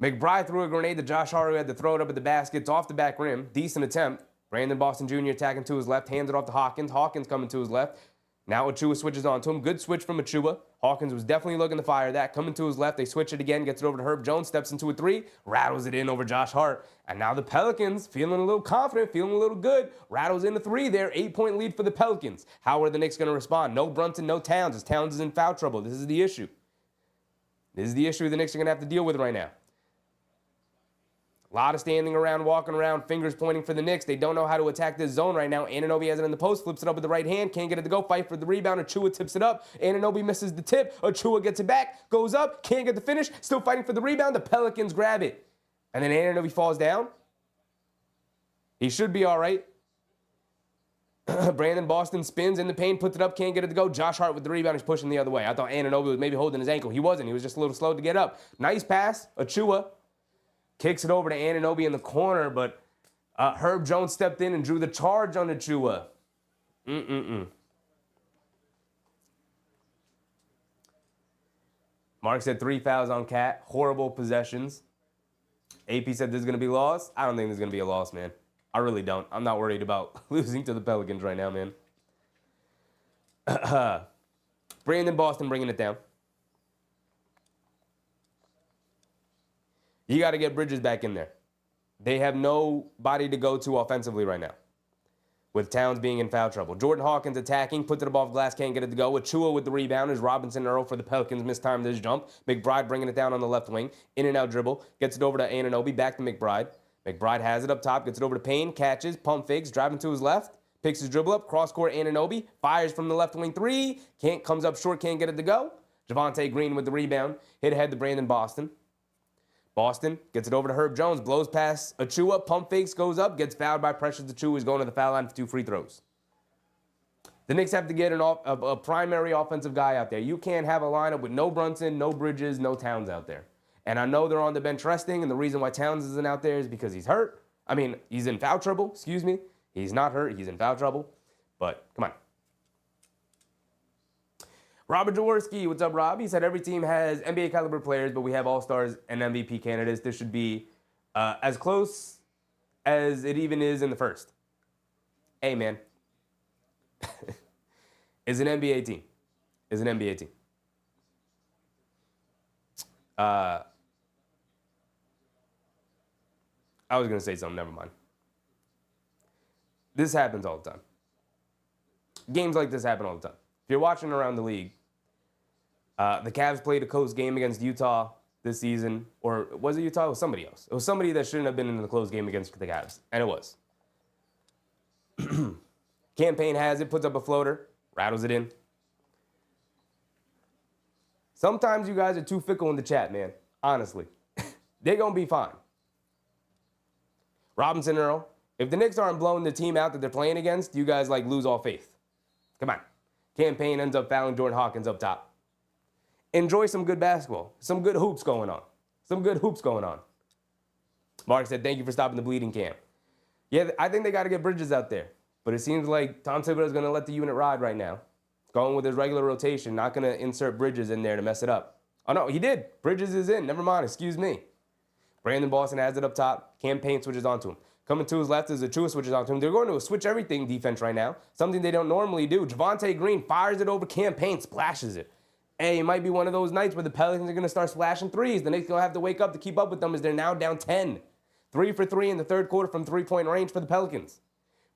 McBride threw a grenade to Josh Hart, who had to throw it up at the basket. It's off the back rim. Decent attempt. Brandon Boston Jr. attacking to his left, hands it off to Hawkins. Hawkins coming to his left. Now Achua switches on to him. Good switch from Achua. Hawkins was definitely looking to fire that. Coming to his left, they switch it again, gets it over to Herb Jones, steps into a 3, rattles it in over Josh Hart. And now the Pelicans, feeling a little confident, feeling a little good, rattles in the 3 there. 8-point lead for the Pelicans. How are the Knicks going to respond? No Brunson, no Towns, as Towns is in foul trouble. This is the issue. This is the issue the Knicks are going to have to deal with right now. A lot of standing around, walking around, fingers pointing for the Knicks. They don't know how to attack this zone right now. Anunoby has it in the post, flips it up with the right hand, can't get it to go, fight for the rebound. Achua tips it up. Anunoby misses the tip. Achua gets it back, goes up, can't get the finish, still fighting for the rebound. The Pelicans grab it. And then Anunoby falls down. He should be all right. Brandon Boston spins in the paint, puts it up, can't get it to go. Josh Hart with the rebound is pushing the other way. I thought Anunoby was maybe holding his ankle. He wasn't. He was just a little slow to get up. Nice pass. Achua kicks it over to Anunoby in the corner, but Herb Jones stepped in and drew the charge on Achua. Mark said 3 fouls on Cat. Horrible possessions. AP said this is going to be a loss. I don't think this is going to be a loss, man. I really don't. I'm not worried about losing to the Pelicans right now, man. Brandon Boston bringing it down. You got to get Bridges back in there. They have nobody to go to offensively right now, with Towns being in foul trouble. Jordan Hawkins attacking, puts it above glass, can't get it to go. Achua with the rebound is Robinson Earl for the Pelicans, mistimed his jump. McBride bringing it down on the left wing. In and out dribble, gets it over to Anunoby, back to McBride. McBride has it up top, gets it over to Payne, catches, pump fakes, driving to his left. picks his dribble up, cross-court Anunoby, fires from the left wing three, comes up short, can't get it to go. Javonte Green with the rebound, hit ahead to Brandon Boston. Boston gets it over to Herb Jones, blows past Achua, pump fakes, goes up, gets fouled by Precious Achua, who's going to the foul line for 2 free throws. The Knicks have to get a primary offensive guy out there. You can't have a lineup with no Brunson, no Bridges, no Towns out there. And I know they're on the bench resting, and the reason why Towns isn't out there is because he's hurt. I mean, he's in foul trouble, excuse me. He's not hurt, he's in foul trouble. But, come on. Robert Jaworski, what's up, Rob? He said every team has NBA caliber players, but we have all-stars and MVP candidates. This should be as close as it even is in the first. Hey, man. Is an NBA team. Is an NBA team. I was going to say something, never mind. This happens all the time. Games like this happen all the time. If you're watching around the league, the Cavs played a close game against Utah this season. Or was it Utah? It was somebody else. It was somebody that shouldn't have been in the close game against the Cavs. And it was. Campaign has it, puts up a floater, rattles it in. Sometimes you guys are too fickle in the chat, man. Honestly. They're going to be fine. Robinson Earl, if the Knicks aren't blowing the team out that they're playing against, you guys, lose all faith. Come on. Campaign ends up fouling Jordan Hawkins up top. Enjoy some good basketball. Some good hoops going on. Some good hoops going on. Mark said, thank you for stopping the bleeding, Cam. Yeah, I think they got to get Bridges out there. But it seems like Tom Thibodeau is going to let the unit ride right now. Going with his regular rotation, not going to insert Bridges in there to mess it up. Oh, no, he did. Bridges is in. Never mind. Excuse me. Brandon Boston has it up top. Campaign switches onto him. Coming to his left is Achua switches onto him. They're going to a switch everything defense right now. Something they don't normally do. Javonte Green fires it over. Campaign splashes it. Hey, it might be one of those nights where the Pelicans are going to start splashing threes. The Knicks going to have to wake up to keep up with them as they're now down 10. 3 for 3 in the third quarter from three-point range for the Pelicans.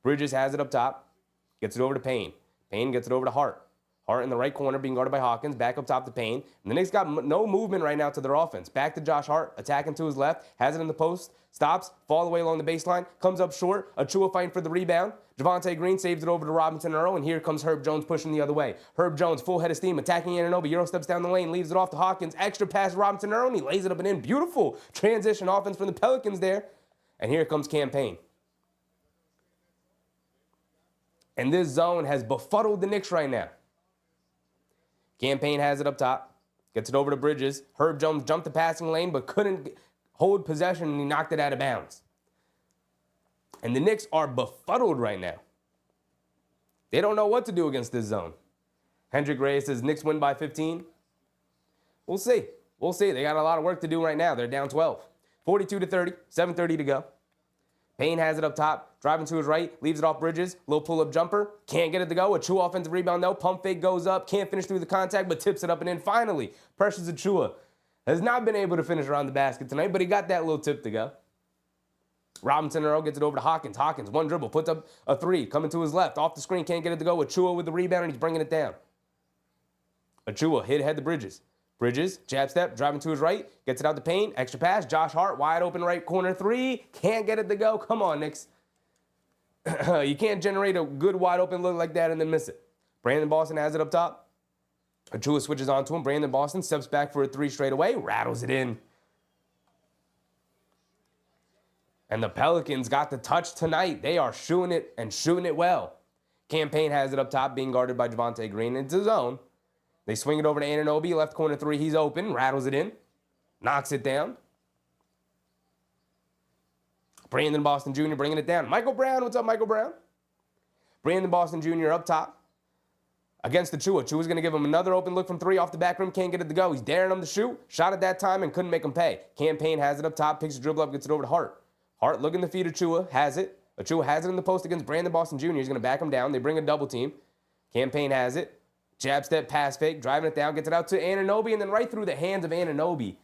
Bridges has it up top. Gets it over to Payne. Payne gets it over to Hart. Hart in the right corner being guarded by Hawkins. Back up top to Payne. And the Knicks got no movement right now to their offense. Back to Josh Hart. Attacking to his left. Has it in the post. Stops. Fall away along the baseline. Comes up short. Achua fighting for the rebound. Javonte Green saves it over to Robinson Earl. And here comes Herb Jones pushing the other way. Herb Jones, full head of steam. Attacking Anunoby. Euro steps down the lane. Leaves it off to Hawkins. Extra pass Robinson Earl. And he lays it up and in. Beautiful transition offense from the Pelicans there. And here comes Campaign. And this zone has befuddled the Knicks right now. Campaign has it up top. Gets it over to Bridges. Herb Jones jumped the passing lane but couldn't hold possession and he knocked it out of bounds. And the Knicks are befuddled right now. They don't know what to do against this zone. Hendrick Reyes says Knicks win by 15. We'll see. We'll see. They got a lot of work to do right now. They're down 12. 42-30, 7:30 to go. Payne has it up top, driving to his right, leaves it off Bridges, little pull-up jumper, can't get it to go. A true offensive rebound, though. Pump fake goes up, can't finish through the contact, but tips it up and in. Finally, Precious Achua has not been able to finish around the basket tonight, but he got that little tip to go. Robinson Earl gets it over to Hawkins. Hawkins, one dribble, puts up a three, coming to his left, off the screen, can't get it to go. Achua with the rebound, and he's bringing it down. Achua hit ahead to Bridges. Bridges, jab step, driving to his right, gets it out to Payne, extra pass, Josh Hart, wide open right corner three, can't get it to go. Come on, Knicks. You can't generate a good wide open look like that and then miss it. Brandon Boston has it up top. Achua switches onto him. Brandon Boston steps back for a three straight away, rattles it in. And the Pelicans got the touch tonight. They are shooting it and shooting it well. Campaign has it up top, being guarded by Javonte Green into zone. They swing it over to Anunoby, left corner three. He's open, rattles it in, knocks it down. Brandon Boston Jr. bringing it down. Michael Brown, what's up, Michael Brown? Brandon Boston Jr. up top against Achua. Achua's going to give him another open look from three off the back rim. Can't get it to go. He's daring him to shoot. Shot at that time and couldn't make him pay. Campaign has it up top, picks a dribble up, gets it over to Hart. Hart looking to feed Achua, has it. Achua has it in the post against Brandon Boston Jr. He's going to back him down. They bring a double team. Campaign has it. Jab step, pass fake, driving it down, gets it out to Anunoby, and then right through the hands of Anunoby.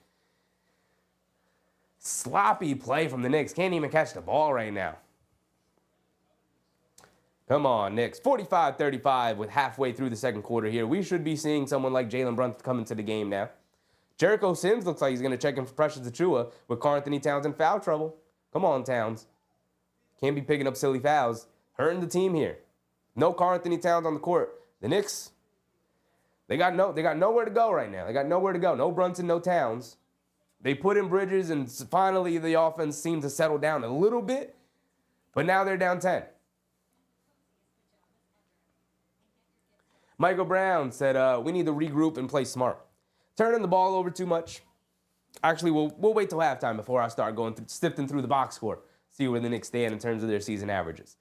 Sloppy play from the Knicks. Can't even catch the ball right now. Come on, Knicks. 45-35 with halfway through the second quarter here. We should be seeing someone like Jalen Brunson come into the game now. Jericho Sims looks like he's going to check in for Precious Achua with Karl-Anthony Towns in foul trouble. Come on, Towns. Can't be picking up silly fouls. Hurting the team here. No Karl Anthony Towns on the court. The Knicks, they got nowhere to go right now. They got nowhere to go. No Brunson, no Towns. They put in Bridges, and finally the offense seemed to settle down a little bit, but now they're down 10. Michael Brown said, we need to regroup and play smart. Turning the ball over too much. Actually, we'll wait till halftime before I start sifting through the box score, see where the Knicks stand in terms of their season averages.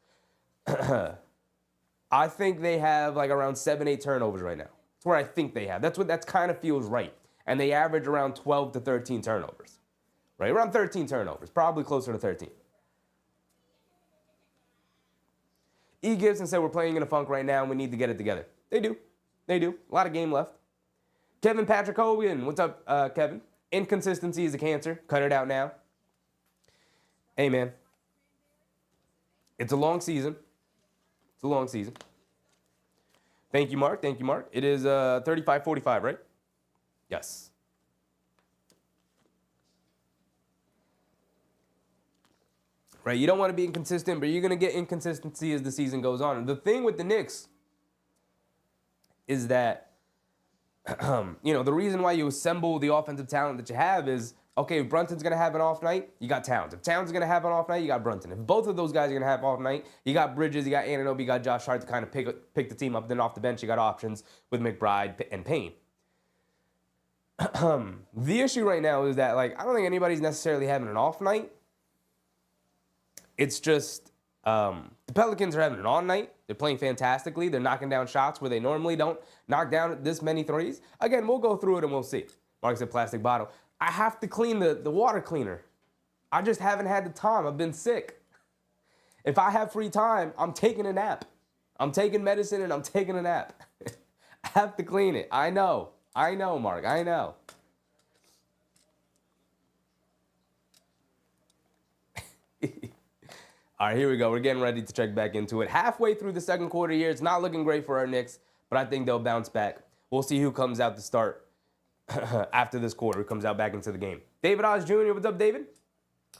I think they have like around 7-8 turnovers right now. That's where I think they have. That kind of feels right. And they average around 12 to 13 turnovers. Right? Around 13 turnovers. Probably closer to 13. E. Gibson said we're playing in a funk right now and we need to get it together. They do. They do. A lot of game left. Kevin Patrick Hogan. What's up, Kevin? Inconsistency is a cancer. Cut it out now. Hey, man. It's a long season. It's a long season. Thank you, Mark. Thank you, Mark. It is 35-45, right? Yes. Right, you don't want to be inconsistent, but you're going to get inconsistency as the season goes on. And the thing with the Knicks is that, the reason why you assemble the offensive talent that you have is, okay, if Brunson's going to have an off night, you got Towns. If Towns is going to have an off night, you got Brunson. If both of those guys are going to have off night, you got Bridges, you got Anunoby, you got Josh Hart to kind of pick the team up. Then off the bench, you got options with McBride and Payne. The issue right now is that, I don't think anybody's necessarily having an off night. It's just the Pelicans are having an on night. They're playing fantastically. They're knocking down shots where they normally don't knock down this many threes. Again, we'll go through it and we'll see. Mark said plastic bottle. I have to clean the water cleaner. I just haven't had the time. I've been sick. If I have free time, I'm taking a nap. I'm taking medicine and I'm taking a nap. I have to clean it. I know, Mark. I know. All right, here we go. We're getting ready to check back into it. Halfway through the second quarter here, it's not looking great for our Knicks, but I think they'll bounce back. We'll see who comes out to start after this quarter, who comes out back into the game. David Oz Jr., what's up, David?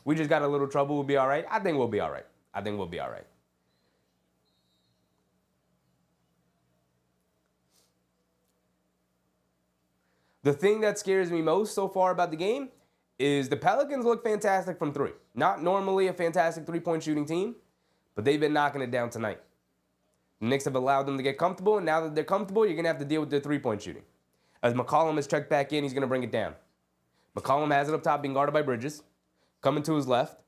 We just got a little trouble. We'll be all right. I think we'll be all right. The thing that scares me most so far about the game is the Pelicans look fantastic from three. Not normally a fantastic three-point shooting team, but they've been knocking it down tonight. The Knicks have allowed them to get comfortable, and now that they're comfortable, you're going to have to deal with their three-point shooting. As McCollum is checked back in, he's going to bring it down. McCollum has it up top, being guarded by Bridges. Coming to his left,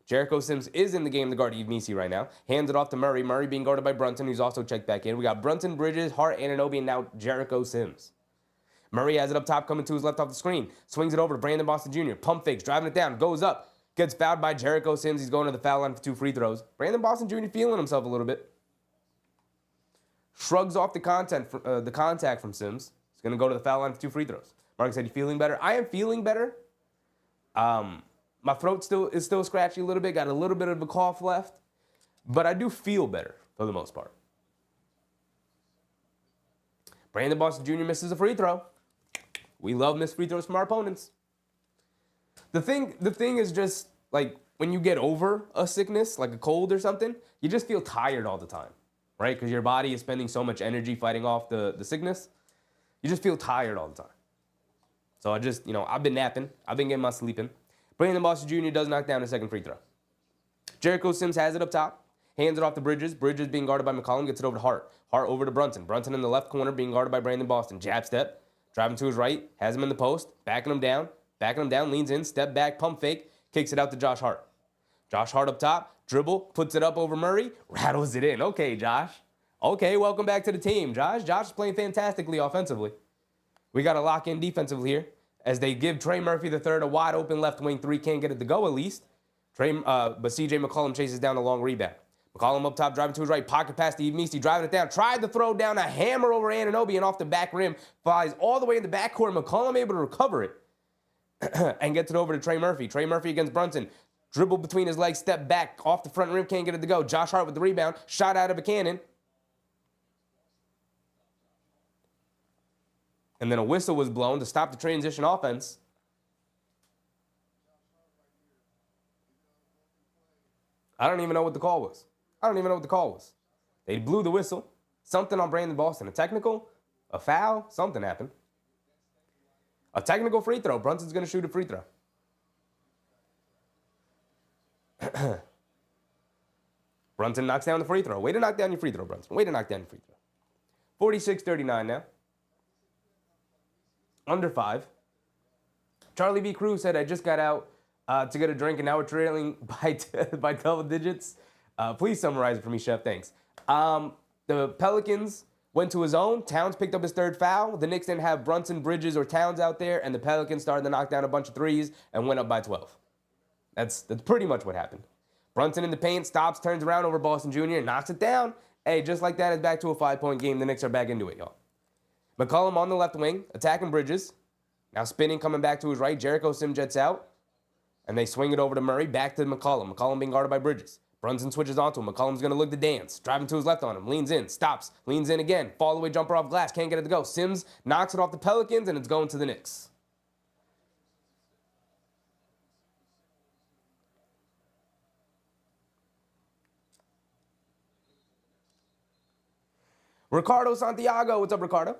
Jericho Sims is in the game to guard Yves Missi right now. Hands it off to Murray. Murray being guarded by Brunson, who's also checked back in. We got Brunson, Bridges, Hart, Anunoby, and now Jericho Sims. Murray has it up top, coming to his left off the screen. Swings it over to Brandon Boston Jr. Pump fakes, driving it down, goes up. Gets fouled by Jericho Sims. He's going to the foul line for 2 free throws. Brandon Boston Jr. feeling himself a little bit. Shrugs off the contact from Sims. He's going to go to the foul line for 2 free throws. Mark said, you feeling better? I am feeling better. My throat is still scratchy a little bit. Got a little bit of a cough left. But I do feel better for the most part. Brandon Boston Jr. misses a free throw. We love missed free throws from our opponents. The thing is just, when you get over a sickness, like a cold or something, you just feel tired all the time, right? Because your body is spending so much energy fighting off the sickness. You just feel tired all the time. So I just, I've been napping. I've been getting my sleep in. Brandon Boston Jr. does knock down a second free throw. Jericho Sims has it up top. Hands it off to Bridges. Bridges being guarded by McCollum. Gets it over to Hart. Hart over to Brunson. Brunson in the left corner being guarded by Brandon Boston. Jab step. Driving to his right. Has him in the post. Backing him down. Leans in. Step back. Pump fake. Kicks it out to Josh Hart. Josh Hart up top. Dribble. Puts it up over Murray. Rattles it in. Okay, Josh. Okay, welcome back to the team, Josh. Josh is playing fantastically offensively. We got to lock in defensively here as they give Trey Murphy III a wide open left wing 3. Can't get it to go at least. But C.J. McCollum chases down a long rebound. McCollum up top, driving to his right, pocket pass to Yves Missi, driving it down, tried to throw down a hammer over Anunoby and off the back rim, flies all the way in the backcourt. McCollum able to recover it and gets it over to Trey Murphy. Trey Murphy against Brunson. Dribble between his legs, step back, off the front rim, can't get it to go. Josh Hart with the rebound, shot out of a cannon. And then a whistle was blown to stop the transition offense. I don't even know what the call was. They blew the whistle. Something on Brandon Boston. A technical? A foul? Something happened. A technical free throw. Brunson's going to shoot a free throw. Brunson knocks down the free throw. Way to knock down your free throw, Brunson. Way to knock down your free throw. 46-39 now. Under 5. Charlie B. Cruz said, I just got out to get a drink and now we're trailing by double digits. Please summarize it for me, Chef. Thanks. The Pelicans went to his own. Towns picked up his third foul. The Knicks didn't have Brunson, Bridges, or Towns out there, and the Pelicans started to knock down a bunch of threes and went up by 12. That's pretty much what happened. Brunson in the paint, stops, turns around over Boston Jr., knocks it down. Hey, just like that, it's back to a 5-point game. The Knicks are back into it, y'all. McCollum on the left wing, attacking Bridges. Now spinning, coming back to his right. Jericho Sims jets out, and they swing it over to Murray, back to McCollum. McCollum being guarded by Bridges. Brunson switches onto him. McCollum's going to look to dance. Driving to his left on him. Leans in. Stops. Leans in again. Fall away jumper off glass. Can't get it to go. Sims knocks it off the Pelicans, and it's going to the Knicks. Ricardo Santiago. What's up, Ricardo?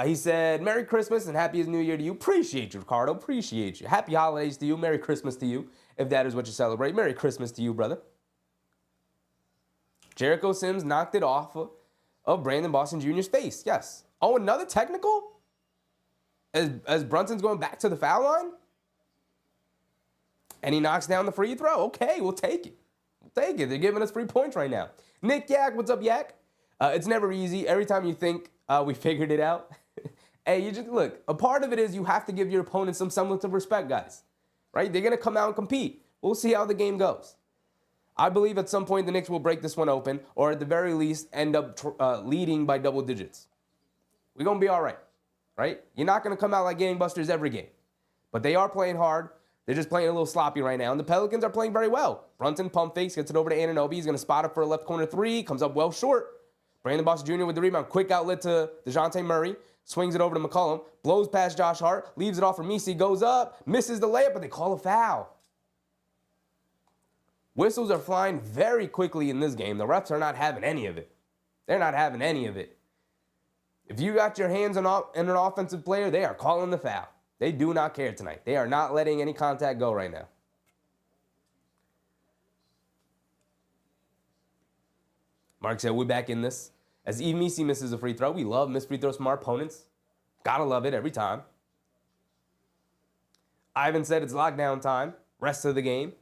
He said, Merry Christmas and Happy New Year to you. Appreciate you, Ricardo. Appreciate you. Happy holidays to you. Merry Christmas to you, if that is what you celebrate. Merry Christmas to you, brother. Jericho Sims knocked it off of Brandon Boston Jr.'s face. Yes. Oh, another technical? As Brunson's going back to the foul line? And he knocks down the free throw? Okay, we'll take it. We'll take it. They're giving us 3 points right now. Nick Yak, what's up, Yak? It's never easy. Every time you think we figured it out, hey, you just look. A part of it is you have to give your opponent some semblance of respect, guys. Right? They're going to come out and compete. We'll see how the game goes. I believe at some point the Knicks will break this one open, or at the very least end up leading by double digits. We're going to be all right. Right? You're not going to come out like gangbusters every game. But they are playing hard. They're just playing a little sloppy right now. And the Pelicans are playing very well. Brunson pump fakes, gets it over to Anunoby. He's going to spot it for a left corner three. Comes up well short. Brandon Boston Jr. with the rebound. Quick outlet to DeJounte Murray. Swings it over to McCollum. Blows past Josh Hart. Leaves it off for Misi. Goes up. Misses the layup, but they call a foul. Whistles are flying very quickly in this game. The refs are not having any of it. They're not having any of it. If you got your hands on an offensive player, they are calling the foul. They do not care tonight. They are not letting any contact go right now. Mark said, we're back in this. As Eve Misi misses a free throw, we love missed free throws from our opponents. Gotta love it every time. Ivan said it's lockdown time. Rest of the game.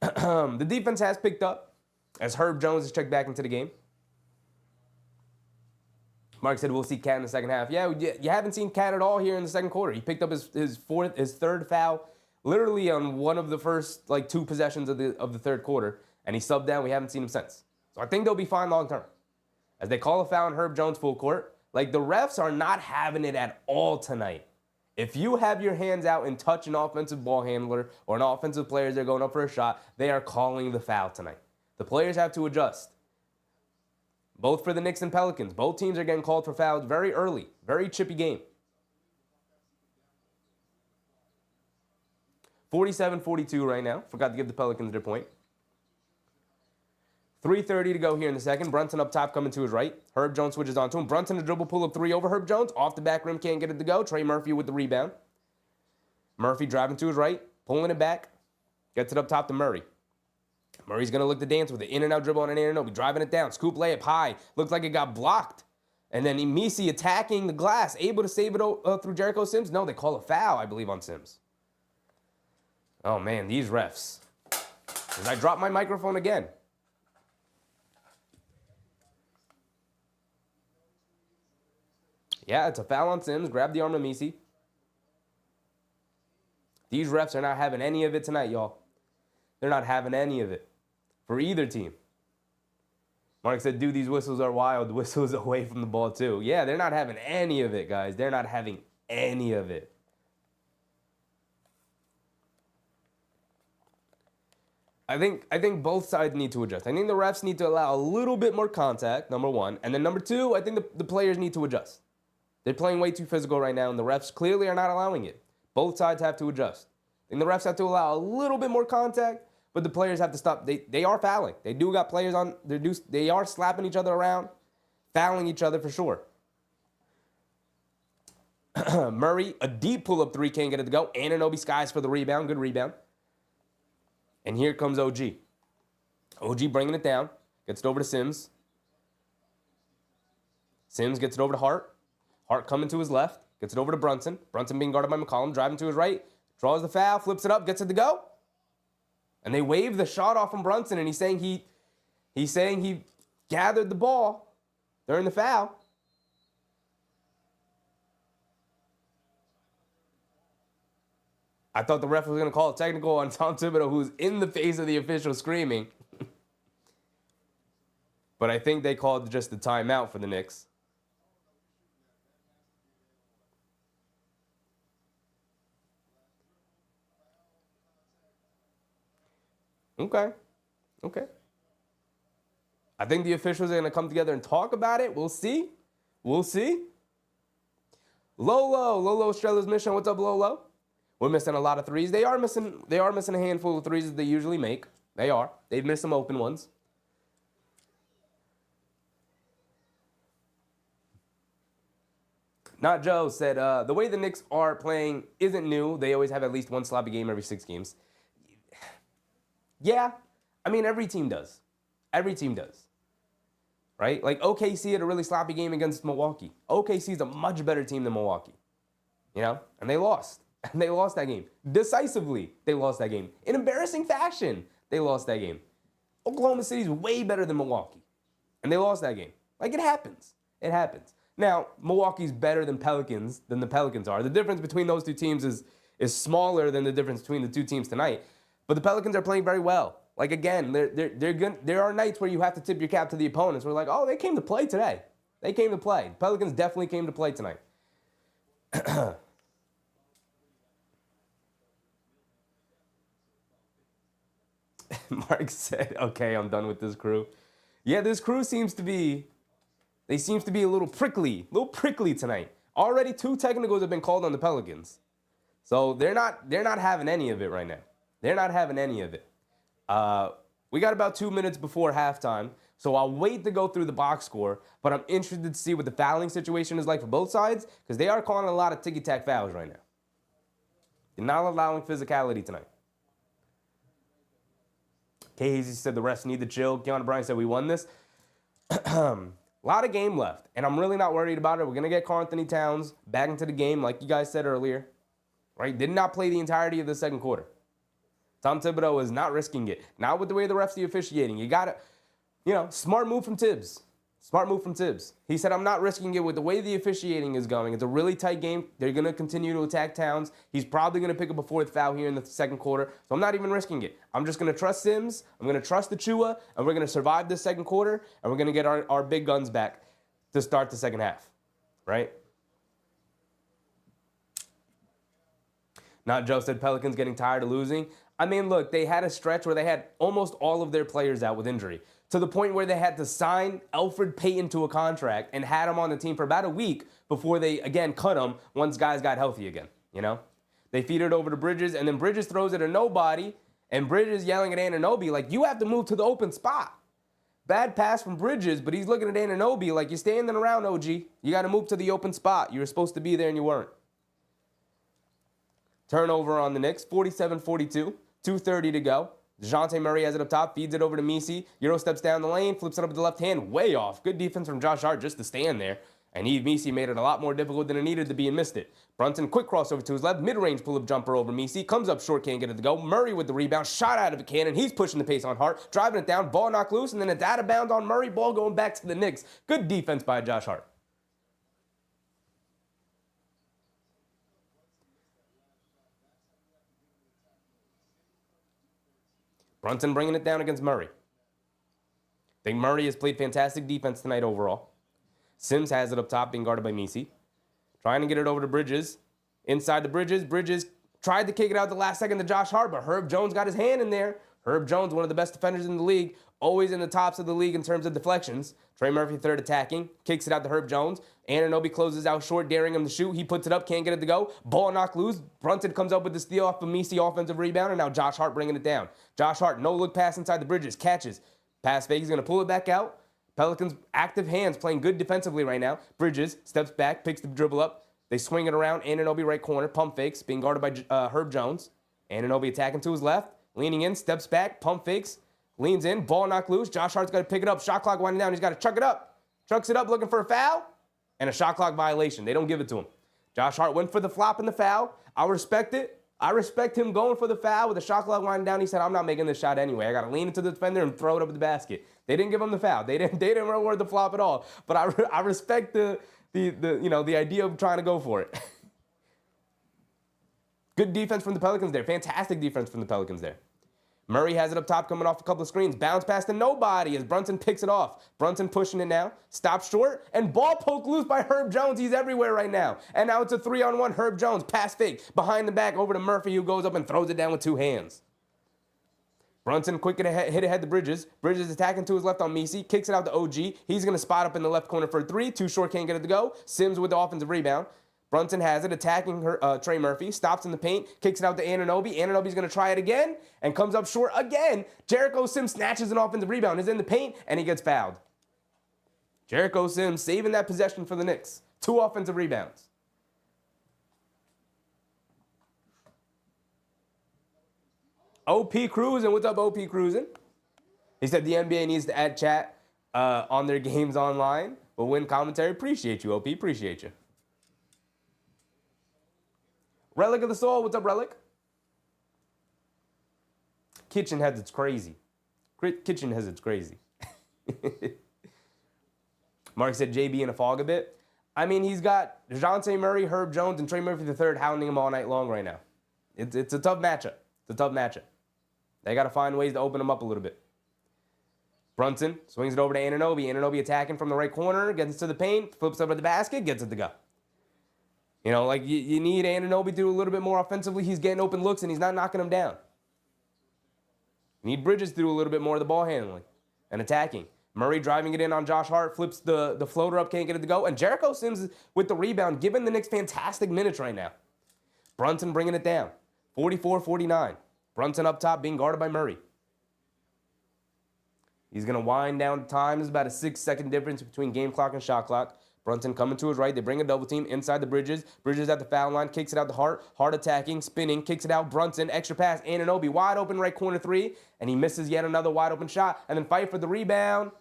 The defense has picked up as Herb Jones is checked back into the game. Mark said we'll see Cat in the second half. Yeah, you haven't seen Cat at all here in the second quarter. He picked up his third foul literally on one of the first 2 possessions of the third quarter, and he subbed down. We haven't seen him since. So I think they'll be fine long term. As they call a foul on Herb Jones full court, the refs are not having it at all tonight. If you have your hands out and touch an offensive ball handler or an offensive player as they're going up for a shot, they are calling the foul tonight. The players have to adjust. Both for the Knicks and Pelicans. Both teams are getting called for fouls very early. Very chippy game. 47-42 right now. Forgot to give the Pelicans their point. 3:30 to go here in the second. Brunson up top coming to his right. Herb Jones switches onto him. Brunson a dribble pull-up 3 over Herb Jones. Off the back rim, can't get it to go. Trey Murphy with the rebound. Murphy driving to his right. Pulling it back. Gets it up top to Murray. Murray's going to look to dance with it. In and out dribble on an Anunoby. Driving it down. Scoop layup high. Looked like it got blocked. And then Misi attacking the glass. Able to save it through Jericho Sims. No, they call a foul, I believe, on Sims. Oh, man, these refs. As I drop my microphone again. Yeah, it's a foul on Sims. Grab the arm of Misi. These refs are not having any of it tonight, y'all. They're not having any of it for either team. Mark said, dude, these whistles are wild. Whistles away from the ball, too. Yeah, they're not having any of it, guys. They're not having any of it. I think both sides need to adjust. I think the refs need to allow a little bit more contact, number one. And then number two, I think the players need to adjust. They're playing way too physical right now, and the refs clearly are not allowing it. Both sides have to adjust. I think the refs have to allow a little bit more contact, but the players have to stop. They are fouling. They do got players on. They are slapping each other around, fouling each other for sure. Murray, a deep pull-up three, can't get it to go. Anunoby skies for the rebound. Good rebound. And here comes OG. OG bringing it down. Gets it over to Sims. Sims gets it over to Hart. Hart coming to his left. Gets it over to Brunson. Brunson being guarded by McCollum. Driving to his right. Draws the foul. Flips it up. Gets it to go. And they wave the shot off from Brunson. And he's saying he gathered the ball during the foul. I thought the ref was going to call a technical on Tom Thibodeau, who's in the face of the official screaming. But I think they called just the timeout for the Knicks. Okay. I think the officials are going to come together and talk about it. We'll see. Lolo Strella's mission. What's up, Lolo? We're missing a lot of threes. They are missing a handful of threes that they usually make. They are. They've missed some open ones. Not Joe said, the way the Knicks are playing isn't new. They always have at least one sloppy game every 6 games. Yeah, I mean, every team does. Right? Like OKC had a really sloppy game against Milwaukee. OKC is a much better team than Milwaukee. And they lost. And they lost that game. Decisively, they lost that game. In embarrassing fashion, they lost that game. Oklahoma City's way better than Milwaukee. And they lost that game. Like, it happens. Now, Milwaukee's better than the Pelicans are. The difference between those two teams is smaller than the difference between the two teams tonight. But the Pelicans are playing very well. Like, again, they're good. There are nights where you have to tip your cap to the opponents. We're like, oh, they came to play today. They came to play. Pelicans definitely came to play tonight. Mark said, okay, I'm done with this crew. Yeah, this crew seems to be a little prickly tonight. Already 2 technicals have been called on the Pelicans. So they're not having any of it right now. They're not having any of it. We got about 2 minutes before halftime, so I'll wait to go through the box score, but I'm interested to see what the fouling situation is like for both sides, because they are calling a lot of ticky-tack fouls right now. They're not allowing physicality tonight. Kay Hazy said the refs need to chill. Keanu Bryan said we won this. A lot of game left, and I'm really not worried about it. We're going to get Karl Anthony Towns back into the game, like you guys said earlier. Right? Did not play the entirety of the second quarter. Tom Thibodeau is not risking it. Not with the way the refs are officiating. You got to, smart move from Tibbs. He said, I'm not risking it with the way the officiating is going. It's a really tight game. They're going to continue to attack Towns. He's probably going to pick up a 4th foul here in the second quarter. So I'm not even risking it. I'm just going to trust Sims. I'm going to trust Achua. And we're going to survive this second quarter. And we're going to get our big guns back to start the second half. Right? Not Joe said Pelicans getting tired of losing. I mean, look, they had a stretch where they had almost all of their players out with injury, to the point where they had to sign Elfrid Payton to a contract and had him on the team for about a week before they, again, cut him once guys got healthy again, They feed it over to Bridges, and then Bridges throws it to nobody, and Bridges yelling at Anunoby like, you have to move to the open spot. Bad pass from Bridges, but he's looking at Anunoby like, you're standing around, OG. You got to move to the open spot. You were supposed to be there, and you weren't. Turnover on the Knicks, 47-42. 2:30 to go. DeJounte Murray has it up top, feeds it over to Misi. Euro steps down the lane, flips it up with the left hand, way off. Good defense from Josh Hart just to stand there. And Misi made it a lot more difficult than it needed to be and missed it. Brunson, quick crossover to his left, mid-range pull-up jumper over Misi. Comes up short, can't get it to go. Murray with the rebound, shot out of a cannon. He's pushing the pace on Hart, driving it down, ball knocked loose, and then it's out of bounds on Murray, ball going back to the Knicks. Good defense by Josh Hart. Brunson bringing it down against Murray. I think Murray has played fantastic defense tonight overall. Sims has it up top, being guarded by Misi. Trying to get it over to Bridges. Inside the Bridges. Bridges tried to kick it out the last second to Josh Hart, but Herb Jones got his hand in there. Herb Jones, one of the best defenders in the league, always in the tops of the league in terms of deflections. Trey Murphy, third attacking, kicks it out to Herb Jones. Anunoby closes out short, daring him to shoot. He puts it up, can't get it to go. Ball knocked loose. Brunson comes up with the steal off of Misi, offensive rebound, and now Josh Hart bringing it down. Josh Hart, no look pass inside the Bridges, catches. Pass fake, he's going to pull it back out. Pelicans, active hands, playing good defensively right now. Bridges steps back, picks the dribble up. They swing it around. Anunoby right corner, pump fakes, being guarded by Herb Jones. Anunoby attacking to his left, leaning in, steps back, pump fakes, leans in, ball knocked loose. Josh Hart's got to pick it up. Shot clock winding down. He's got to chuck it up. Chucks it up looking for a foul and a shot clock violation. They don't give it to him. Josh Hart went for the flop and the foul. I respect it. I respect him going for the foul with the shot clock winding down. He said, I'm not making this shot anyway. I got to lean into the defender and throw it up at the basket. They didn't give him the foul. They didn't reward the flop at all. But I respect the idea of trying to go for it. Good defense from the Pelicans there. Fantastic defense from the Pelicans there. Murray has it up top coming off a couple of screens. Bounce pass to nobody as Brunson picks it off. Brunson pushing it now. Stops short. And ball poked loose by Herb Jones. He's everywhere right now. And now it's a 3-on-1. Herb Jones. Pass fake. Behind the back over to Murphy, who goes up and throws it down with two hands. Brunson quick hit ahead to Bridges. Bridges attacking to his left on Misi. Kicks it out to OG. He's going to spot up in the left corner for a three. Too short, can't get it to go. Sims with the offensive rebound. Brunson has it, attacking Trey Murphy, stops in the paint, kicks it out to Anunoby. Anunoby's going to try it again and comes up short again. Jericho Sims snatches an offensive rebound, is in the paint, and he gets fouled. Jericho Sims saving that possession for the Knicks. 2 offensive rebounds. OP Cruising, what's up, OP Cruising? He said the NBA needs to add chat on their games online. But win commentary, appreciate you, OP, appreciate you. Relic of the Soul, what's up, Relic? Kitchen heads, it's crazy. Kitchen heads, it's crazy. Mark said JB in a fog a bit. I mean, he's got DeJounte Murray, Herb Jones, and Trey Murphy III hounding him all night long right now. It's a tough matchup. It's a tough matchup. They got to find ways to open him up a little bit. Brunson swings it over to Anunoby. Anunoby attacking from the right corner, gets to the paint, flips up at the basket, gets it to go. You know, like you need Anunoby to do a little bit more offensively. He's getting open looks and he's not knocking them down. You need Bridges to do a little bit more of the ball handling and attacking. Murray driving it in on Josh Hart, flips the floater up, can't get it to go. And Jericho Sims with the rebound, giving the Knicks fantastic minutes right now. Brunson bringing it down, 44-49. Brunson up top being guarded by Murray. He's going to wind down time. There's about a 6-second difference between game clock and shot clock. Brunson coming to his right. They bring a double team inside the Bridges. Bridges at the foul line. Kicks it out to Hart. Hart attacking, spinning, kicks it out. Brunson, extra pass. Anunoby, wide open right corner three. And he misses yet another wide open shot. And then fight for the rebound.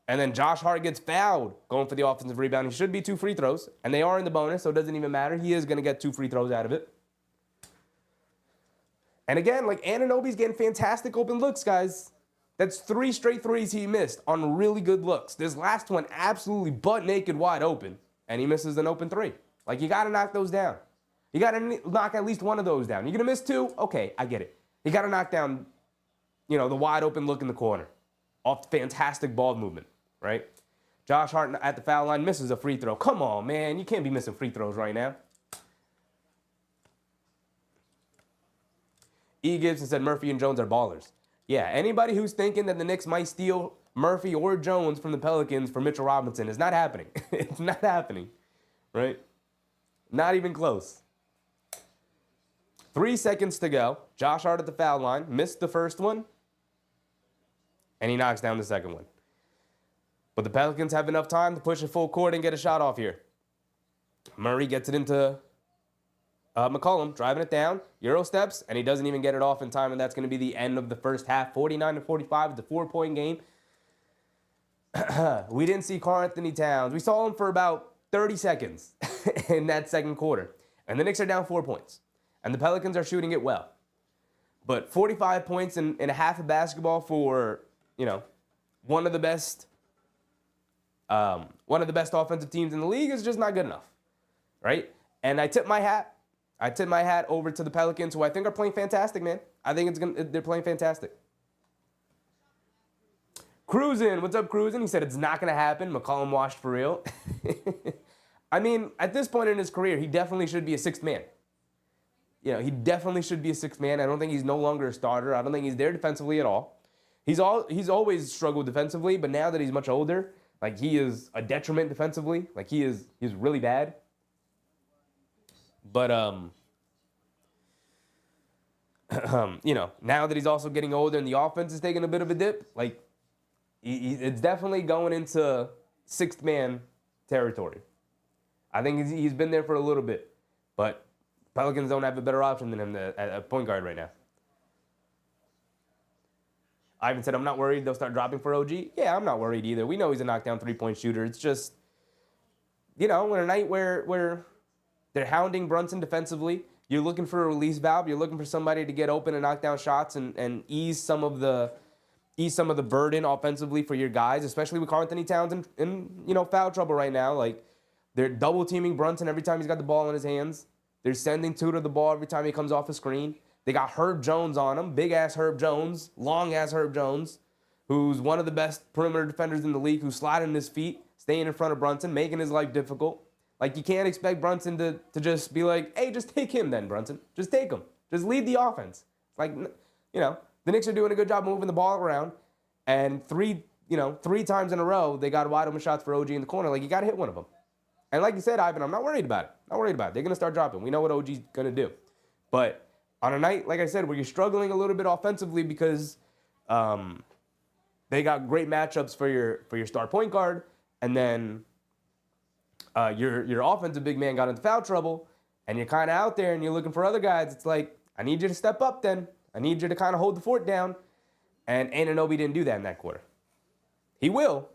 And then Josh Hart gets fouled going for the offensive rebound. He should be 2 free throws. And they are in the bonus, so it doesn't even matter. He is going to get 2 free throws out of it. And again, like Anunoby's getting fantastic open looks, guys. That's 3 straight threes he missed on really good looks. This last one absolutely butt naked wide open, and he misses an open 3. Like, you got to knock those down. You got to knock at least one of those down. You're going to miss 2? Okay, I get it. You got to knock down, the wide open look in the corner off fantastic ball movement, right? Josh Hart at the foul line misses a free throw. Come on, man. You can't be missing free throws right now. E. Gibson said Murphy and Jones are ballers. Yeah, anybody who's thinking that the Knicks might steal Murphy or Jones from the Pelicans for Mitchell Robinson is not happening. It's not happening, right? Not even close. 3 seconds to go. Josh Hart at the foul line. Missed the first one. And he knocks down the second one. But the Pelicans have enough time to push it full court and get a shot off here. Murray gets it into McCollum, driving it down, Euro steps, and he doesn't even get it off in time, and that's going to be the end of the first half. 49-45, it's a 4-point game. We didn't see Karl Anthony Towns. We saw him for about 30 seconds in that second quarter, and the Knicks are down 4 points, and the Pelicans are shooting it well. But 45 points in a half of basketball for, one of the best offensive teams in the league is just not good enough, right? And I tip my hat over to the Pelicans, who I think are playing fantastic, man. I think they're playing fantastic. Cruisin', what's up, Cruisin'? He said it's not going to happen. McCollum washed for real. I mean, at this point in his career, he definitely should be a 6th man. he definitely should be a sixth man. I don't think he's no longer a starter. I don't think he's there defensively at all. He's always struggled defensively, but now that he's much older, like he is a detriment defensively. Like he's really bad. But now that he's also getting older and the offense is taking a bit of a dip, like it's definitely going into sixth man territory. I think he's been there for a little bit, but Pelicans don't have a better option than him at point guard right now. Ivan said, I'm not worried they'll start dropping for OG. Yeah, I'm not worried either. We know he's a knockdown three-point shooter. It's just, in a night where they're hounding Brunson defensively, you're looking for a release valve. You're looking for somebody to get open and knock down shots and ease some of the burden offensively for your guys, especially with Karl-Anthony Towns in foul trouble right now. Like, they're double-teaming Brunson every time he's got the ball in his hands. They're sending Tudor the ball every time he comes off a screen. They got Herb Jones on him, big-ass Herb Jones, long-ass Herb Jones, who's one of the best perimeter defenders in the league, who's sliding his feet, staying in front of Brunson, making his life difficult. Like, you can't expect Brunson to just be like, hey, just take him then, Brunson. Just take him. Just lead the offense. Like, the Knicks are doing a good job moving the ball around, and three times in a row, they got wide open shots for OG in the corner. Like, you got to hit one of them. And like you said, Ivan, I'm not worried about it. Not worried about it. They're going to start dropping. We know what OG's going to do. But on a night, like I said, where you're struggling a little bit offensively because they got great matchups for your star point guard, and then your offensive big man got into foul trouble, and you're kind of out there and you're looking for other guys. It's like, I need you to step up then. I need you to kind of hold the fort down. And Anunoby didn't do that in that quarter. He will,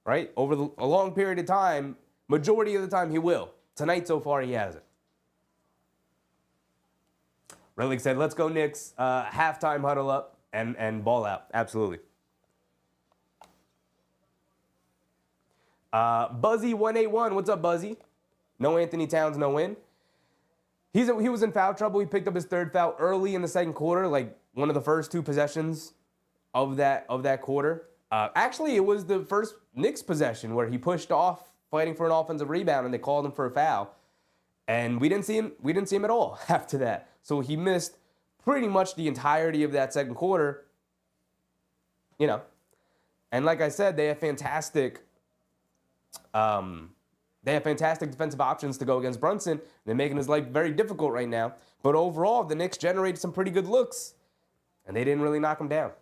right? Over a long period of time, majority of the time he will. Tonight so far he hasn't. Relic said, let's go Knicks. Halftime huddle up and ball out. Absolutely. Buzzy181, what's up, Buzzy? No Anthony Towns, no win. He was in foul trouble. He picked up his third foul early in the second quarter, like one of the first two possessions of that quarter. Actually, it was the first Knicks possession where he pushed off, fighting for an offensive rebound, and they called him for a foul. And we didn't see him at all after that. So he missed pretty much the entirety of that second quarter. And like I said, they have fantastic defensive options to go against Brunson. They're making his life very difficult right now. But overall, the Knicks generated some pretty good looks, and they didn't really knock him down.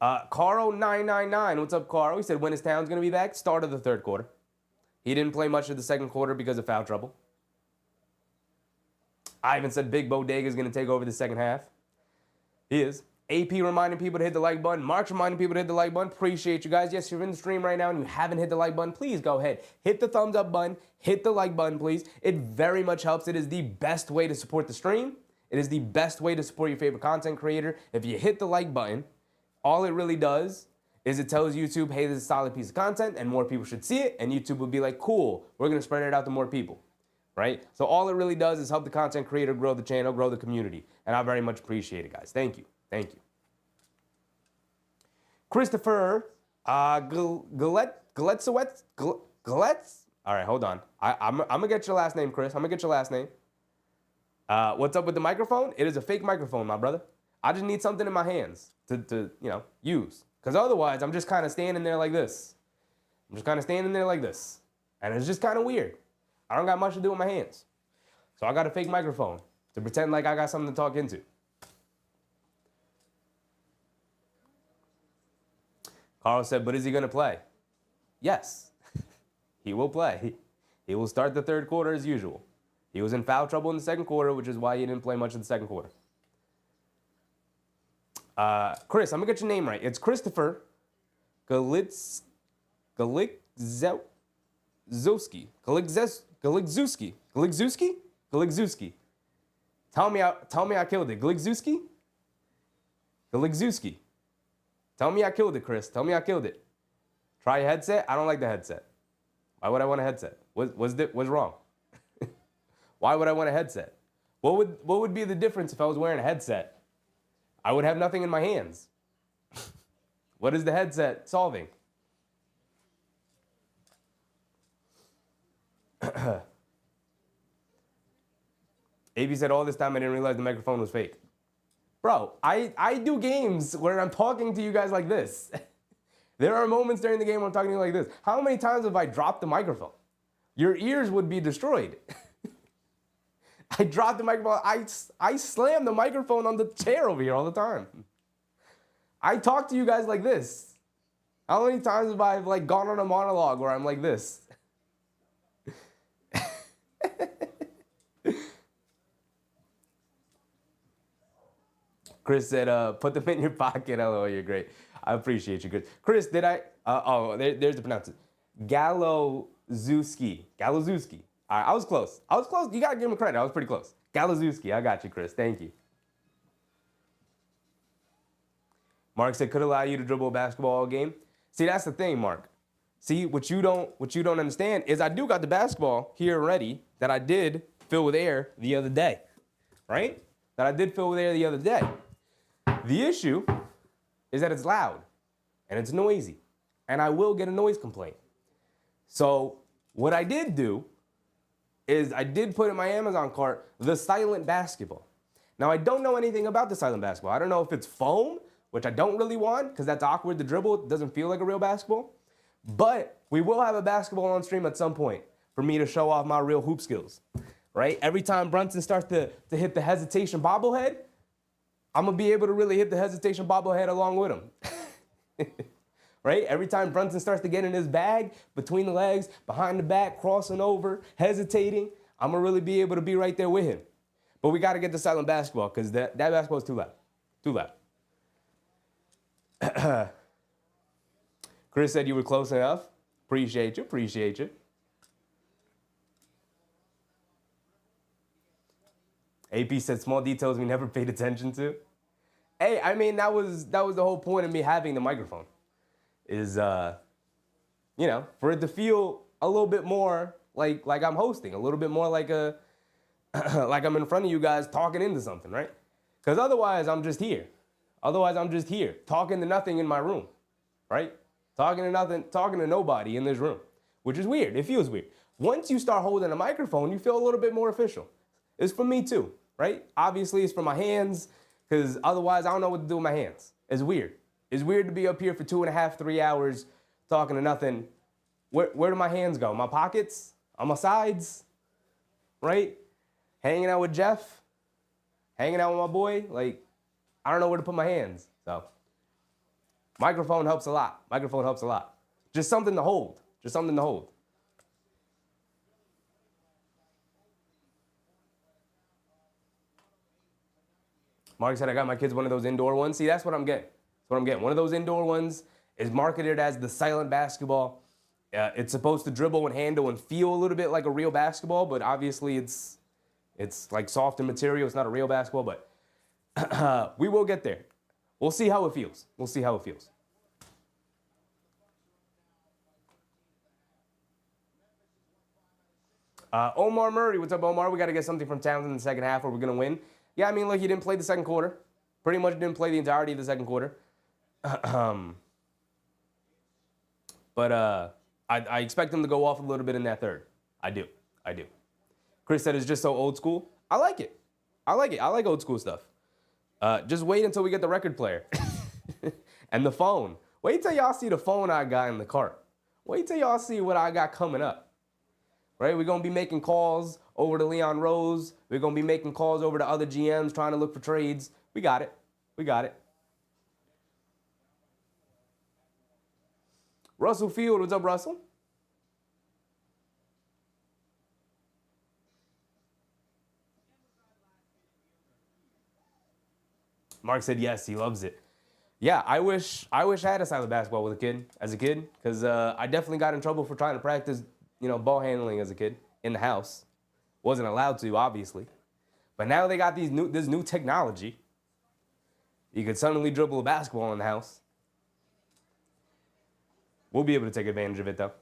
Caro999, what's up, Caro? He said, when is Towns going to be back? Start of the third quarter. He didn't play much of the second quarter because of foul trouble. Ivan said Big Bodega is going to take over the second half. He is. AP reminding people to hit the like button. Mark's reminding people to hit the like button. Appreciate you guys. Yes, you're in the stream right now and you haven't hit the like button. Please go ahead. Hit the thumbs up button. Hit the like button, please. It very much helps. It is the best way to support the stream. It is the best way to support your favorite content creator. If you hit the like button, all it really does is it tells YouTube, hey, this is a solid piece of content and more people should see it. And YouTube will be like, cool, we're going to spread it out to more people. Right? So all it really does is help the content creator grow the channel, grow the community. And I very much appreciate it, guys. Thank you. Thank you. Christopher Galetsowetz. All right, hold on. I'm going to get your last name, Chris. I'm going to get your last name. What's up with the microphone? It is a fake microphone, my brother. I just need something in my hands to use. Because otherwise, I'm just kind of standing there like this. And it's just kind of weird. I don't got much to do with my hands. So I got a fake microphone to pretend like I got something to talk into. Carl said, but is he going to play? Yes, he will play. He will start the third quarter as usual. He was in foul trouble in the second quarter, which is why he didn't play much in the second quarter. Chris, I'm going to get your name right. It's Christopher Galigzewski. Tell me I killed it. Galigzewski? Tell me I killed it, Chris. Tell me I killed it. Try a headset? I don't like the headset. Why would I want a headset? What's wrong? Why would I want a headset? What would be the difference if I was wearing a headset? I would have nothing in my hands. What is the headset solving? AB said, all this time I didn't realize the microphone was fake. Bro, I do games where I'm talking to you guys like this. There are moments during the game where I'm talking to you like this. How many times have I dropped the microphone? Your ears would be destroyed. I dropped the microphone. I slam the microphone on the chair over here all the time. I talk to you guys like this. How many times have I like gone on a monologue where I'm like this? Chris said, put them in your pocket. LOL, you're great. I appreciate you, Chris. Chris, did I? There's the pronunciation. Galozewski. Galozewski. All right, I was close. I was close. You got to give him credit. I was pretty close. Galozewski. I got you, Chris. Thank you. Mark said, could allow you to dribble a basketball all game. See, that's the thing, Mark. See, what you don't understand is I do got the basketball here ready that I did fill with air the other day, right? That I did fill with air the other day. The issue is that it's loud and it's noisy, and I will get a noise complaint. So what I did do is I did put in my Amazon cart the silent basketball. Now, I don't know anything about the silent basketball. I don't know if it's foam, which I don't really want because that's awkward to dribble. It doesn't feel like a real basketball. But we will have a basketball on stream at some point for me to show off my real hoop skills, right? Every time Brunson starts to hit the hesitation bobblehead, I'm going to be able to really hit the hesitation bobblehead along with him. Right? Every time Brunson starts to get in his bag, between the legs, behind the back, crossing over, hesitating, I'm going to really be able to be right there with him. But we got to get the silent basketball because that basketball is too loud. Too loud. Chris said you were close enough. Appreciate you. Appreciate you. AP said small details we never paid attention to. Hey, I mean, that was the whole point of me having the microphone. Is, for it to feel a little bit more like I'm hosting, a little bit more like like I'm in front of you guys talking into something, right? Because otherwise I'm just here. Otherwise I'm just here talking to nothing in my room, right? Talking to nothing, talking to nobody in this room, which is weird. It feels weird. Once you start holding a microphone, you feel a little bit more official. It's for me too, right? Obviously it's for my hands because otherwise I don't know what to do with my hands. It's weird. It's weird to be up here for 2.5, 3 hours talking to nothing. Where do my hands go? My pockets? On my sides? Right? Hanging out with Jeff? Hanging out with my boy? Like, I don't know where to put my hands. So, microphone helps a lot. Microphone helps a lot. Just something to hold. Just something to hold. Mark said, I got my kids one of those indoor ones. See, that's what I'm getting. That's what I'm getting. One of those indoor ones is marketed as the silent basketball. It's supposed to dribble and handle and feel a little bit like a real basketball, but obviously it's like softer material. It's not a real basketball, but we will get there. We'll see how it feels. We'll see how it feels. Omar Murray, what's up, Omar? We got to get something from Towns in the second half or we're going to win. Yeah, I mean, look, he didn't play the second quarter. Pretty much didn't play the entirety of the second quarter. But I expect him to go off a little bit in that third. I do. Chris said it's just so old school. I like it. I like old school stuff. Just wait until we get the record player. And the phone. Wait till y'all see the phone I got in the cart. Wait till y'all see what I got coming up. Right? We're going to be making calls over to Leon Rose. We're going to be making calls over to other GMs trying to look for trades. We got it. Russell Field, what's up, Russell? Mark said yes, he loves it. Yeah, I wish I had a silent basketball as a kid, because I definitely got in trouble for trying to practice, ball handling as a kid in the house. Wasn't allowed to, obviously. But now they got this new technology. You could suddenly dribble a basketball in the house. We'll be able to take advantage of it, though.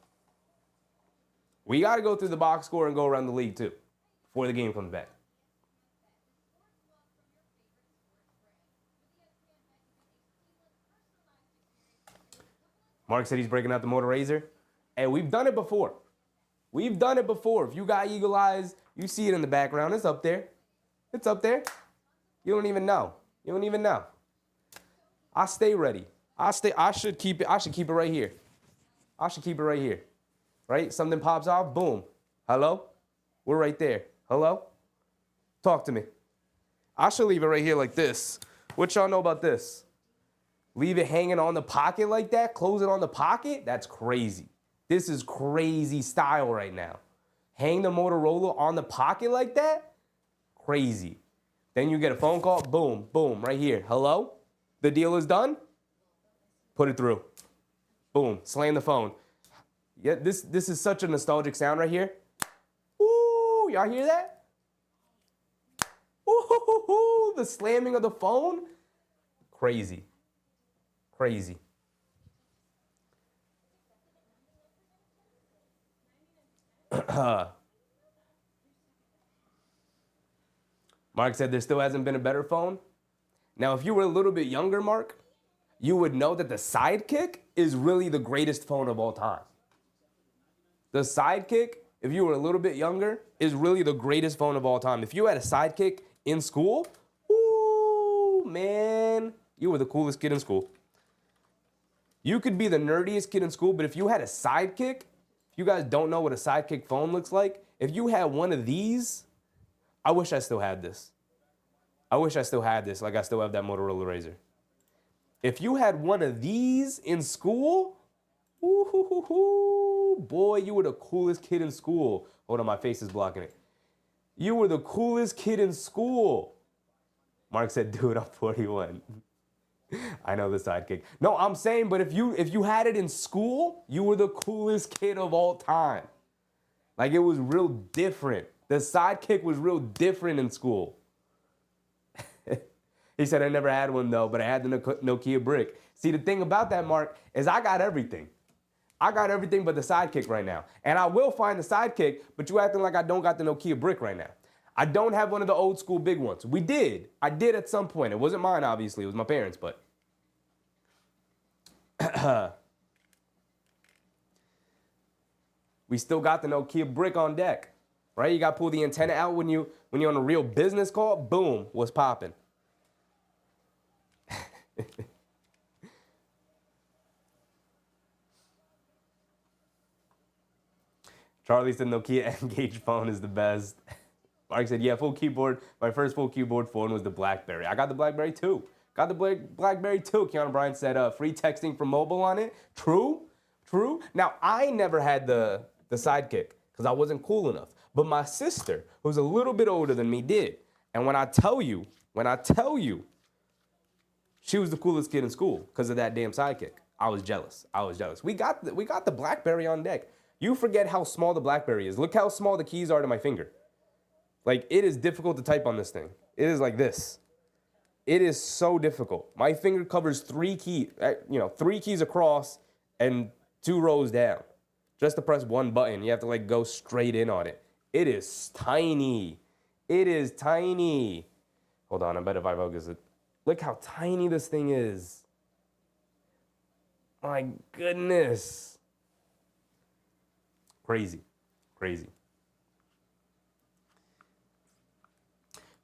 We got to go through the box score and go around the league, too, before the game comes back. Mark said he's breaking out the Motor Razor. Hey, we've done it before. If you got eagle eyes, you see it in the background. It's up there. It's up there. You don't even know. You don't even know. I stay ready. I should keep it. I should keep it right here. I should keep it right here. Right? Something pops off. Boom. Hello? We're right there. Hello? Talk to me. I should leave it right here like this. What y'all know about this? Leave it hanging on the pocket like that? Close it on the pocket? That's crazy. This is crazy style right now. Hang the Motorola on the pocket like that? Crazy. Then you get a phone call. Boom, boom, right here. Hello? The deal is done? Put it through. Boom, slam the phone. Yeah, this is such a nostalgic sound right here. Ooh, y'all hear that? Ooh, the slamming of the phone. Crazy. Crazy. Mark said there still hasn't been a better phone. Now, if you were a little bit younger, Mark, you would know that the Sidekick is really the greatest phone of all time. The Sidekick, if you were a little bit younger, is really the greatest phone of all time. If you had a Sidekick in school, ooh, man, you were the coolest kid in school. You could be the nerdiest kid in school, but if you had a Sidekick, if you guys don't know what a Sidekick phone looks like, if you had one of these, I wish I still had this. I wish I still had this, like I still have that Motorola Razr. If you had one of these in school, ooh, boy, you were the coolest kid in school. Hold on, my face is blocking it. You were the coolest kid in school. Mark said, dude, I'm 41. I know the Sidekick. No, I'm saying, but if you had it in school, you were the coolest kid of all time. Like, it was real different. The Sidekick was real different in school. He said, I never had one, though, but I had the Nokia brick. See, the thing about that, Mark, is I got everything. I got everything but the Sidekick right now. And I will find the Sidekick, but you acting like I don't got the Nokia brick right now. I don't have one of the old school big ones. We did. I did at some point. It wasn't mine, obviously. It was my parents', but... we still got the Nokia brick on deck, right? You got to pull the antenna out when you're on a real business call. Boom, what's popping? Charlie said Nokia Engage phone is the best. Mark said, yeah, full keyboard. My first full keyboard phone was the BlackBerry. I got the BlackBerry too. Got the BlackBerry too. Keanu Bryan said free texting from mobile on it. True, true. Now, I never had the Sidekick because I wasn't cool enough. But my sister, who's a little bit older than me, did. And when I tell you, she was the coolest kid in school because of that damn Sidekick. I was jealous. We got the BlackBerry on deck. You forget how small the BlackBerry is. Look how small the keys are to my finger. Like, it is difficult to type on this thing. It is like this. It is so difficult. My finger covers 3 keys, 3 keys across and 2 rows down. Just to press one button, you have to like go straight in on it. It is tiny. It is tiny. Hold on, I bet if I focus it. Look how tiny this thing is. My goodness. Crazy. Crazy.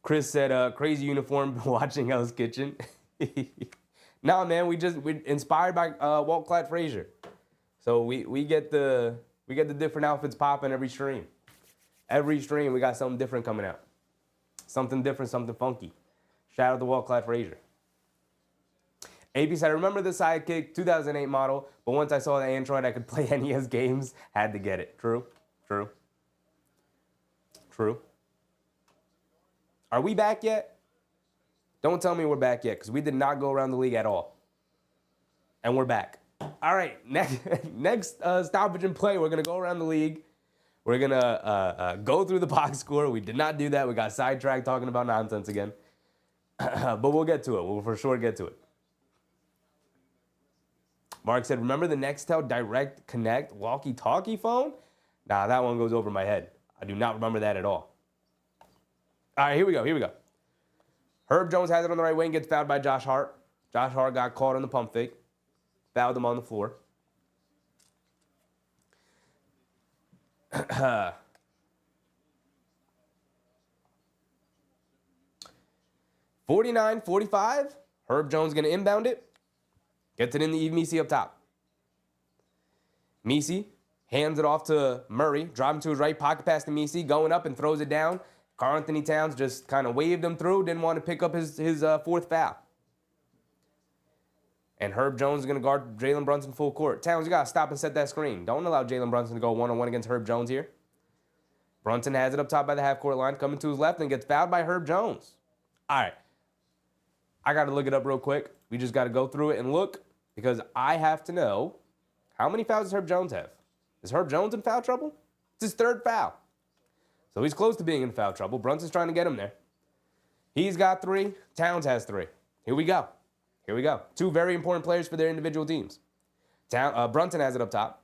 Chris said, crazy uniform watching Hell's Kitchen. Nah, man, we're inspired by Walt Clyde Frazier. So we get the different outfits popping every stream. Every stream we got something different coming out. Something different, something funky. Shout out to Walt Clyde Frazier. AP said, I remember the Sidekick, 2008 model, but once I saw the Android, I could play NES games. Had to get it. True. True. True. Are we back yet? Don't tell me we're back yet, because we did not go around the league at all. And we're back. All right, next stoppage and play, we're going to go around the league. We're going to go through the box score. We did not do that. We got sidetracked talking about nonsense again. But we'll get to it. We'll for sure get to it. Mark said, remember the Nextel Direct Connect walkie-talkie phone? Nah, that one goes over my head. I do not remember that at all. All right, here we go. Herb Jones has it on the right wing, gets fouled by Josh Hart. Josh Hart got caught on the pump fake. Fouled him on the floor. 49-45. Herb Jones going to inbound it. Gets it in the Eve Messi up top. Messi hands it off to Murray. Driving to his right, pocket pass to Messi. Going up and throws it down. Karl-Anthony Towns just kind of waved him through. Didn't want to pick up his fourth foul. And Herb Jones is going to guard Jalen Brunson full court. Towns, you got to stop and set that screen. Don't allow Jalen Brunson to go one-on-one against Herb Jones here. Brunson has it up top by the half-court line, coming to his left, and gets fouled by Herb Jones. All right. I got to look it up real quick. We just got to go through it and look, because I have to know how many fouls does Herb Jones have? Is Herb Jones in foul trouble? It's his third foul. So he's close to being in foul trouble. Brunson's trying to get him there. He's got 3. Towns has 3. Here we go. Here we go. 2 very important players for their individual teams. Brunson has it up top.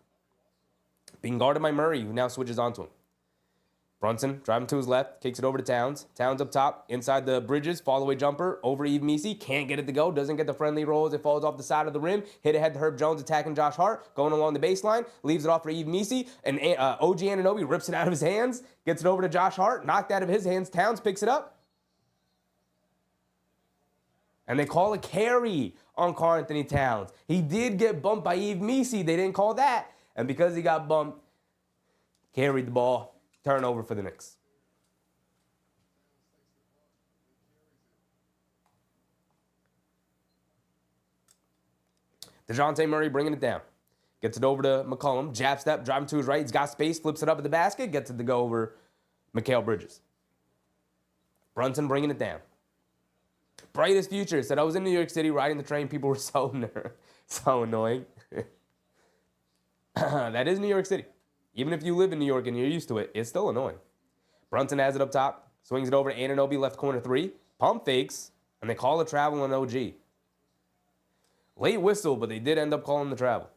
Being guarded by Murray, who now switches onto him. Brunson driving to his left, kicks it over to Towns. Towns up top, inside the Bridges, fall-away jumper, over Eve Messi. Can't get it to go, doesn't get the friendly roll as it falls off the side of the rim. Hit ahead to Herb Jones, attacking Josh Hart, going along the baseline, leaves it off for Eve Messi, and OG Anunoby rips it out of his hands, gets it over to Josh Hart, knocked out of his hands. Towns picks it up. And they call a carry on Karl-Anthony Towns. He did get bumped by Eve Messi. They didn't call that. And because he got bumped, carried the ball. Turnover for the Knicks. DeJounte Murray bringing it down. Gets it over to McCollum. Jab step, driving to his right. He's got space, flips it up at the basket. Gets it to go over Mikal Bridges. Brunson bringing it down. Brightest future. Said I was in New York City riding the train. People were so annoying. That is New York City. Even if you live in New York and you're used to it, it's still annoying. Brunson has it up top. Swings it over to Anunoby, left corner 3. Pump fakes, and they call a travel on OG. Late whistle, but they did end up calling the travel.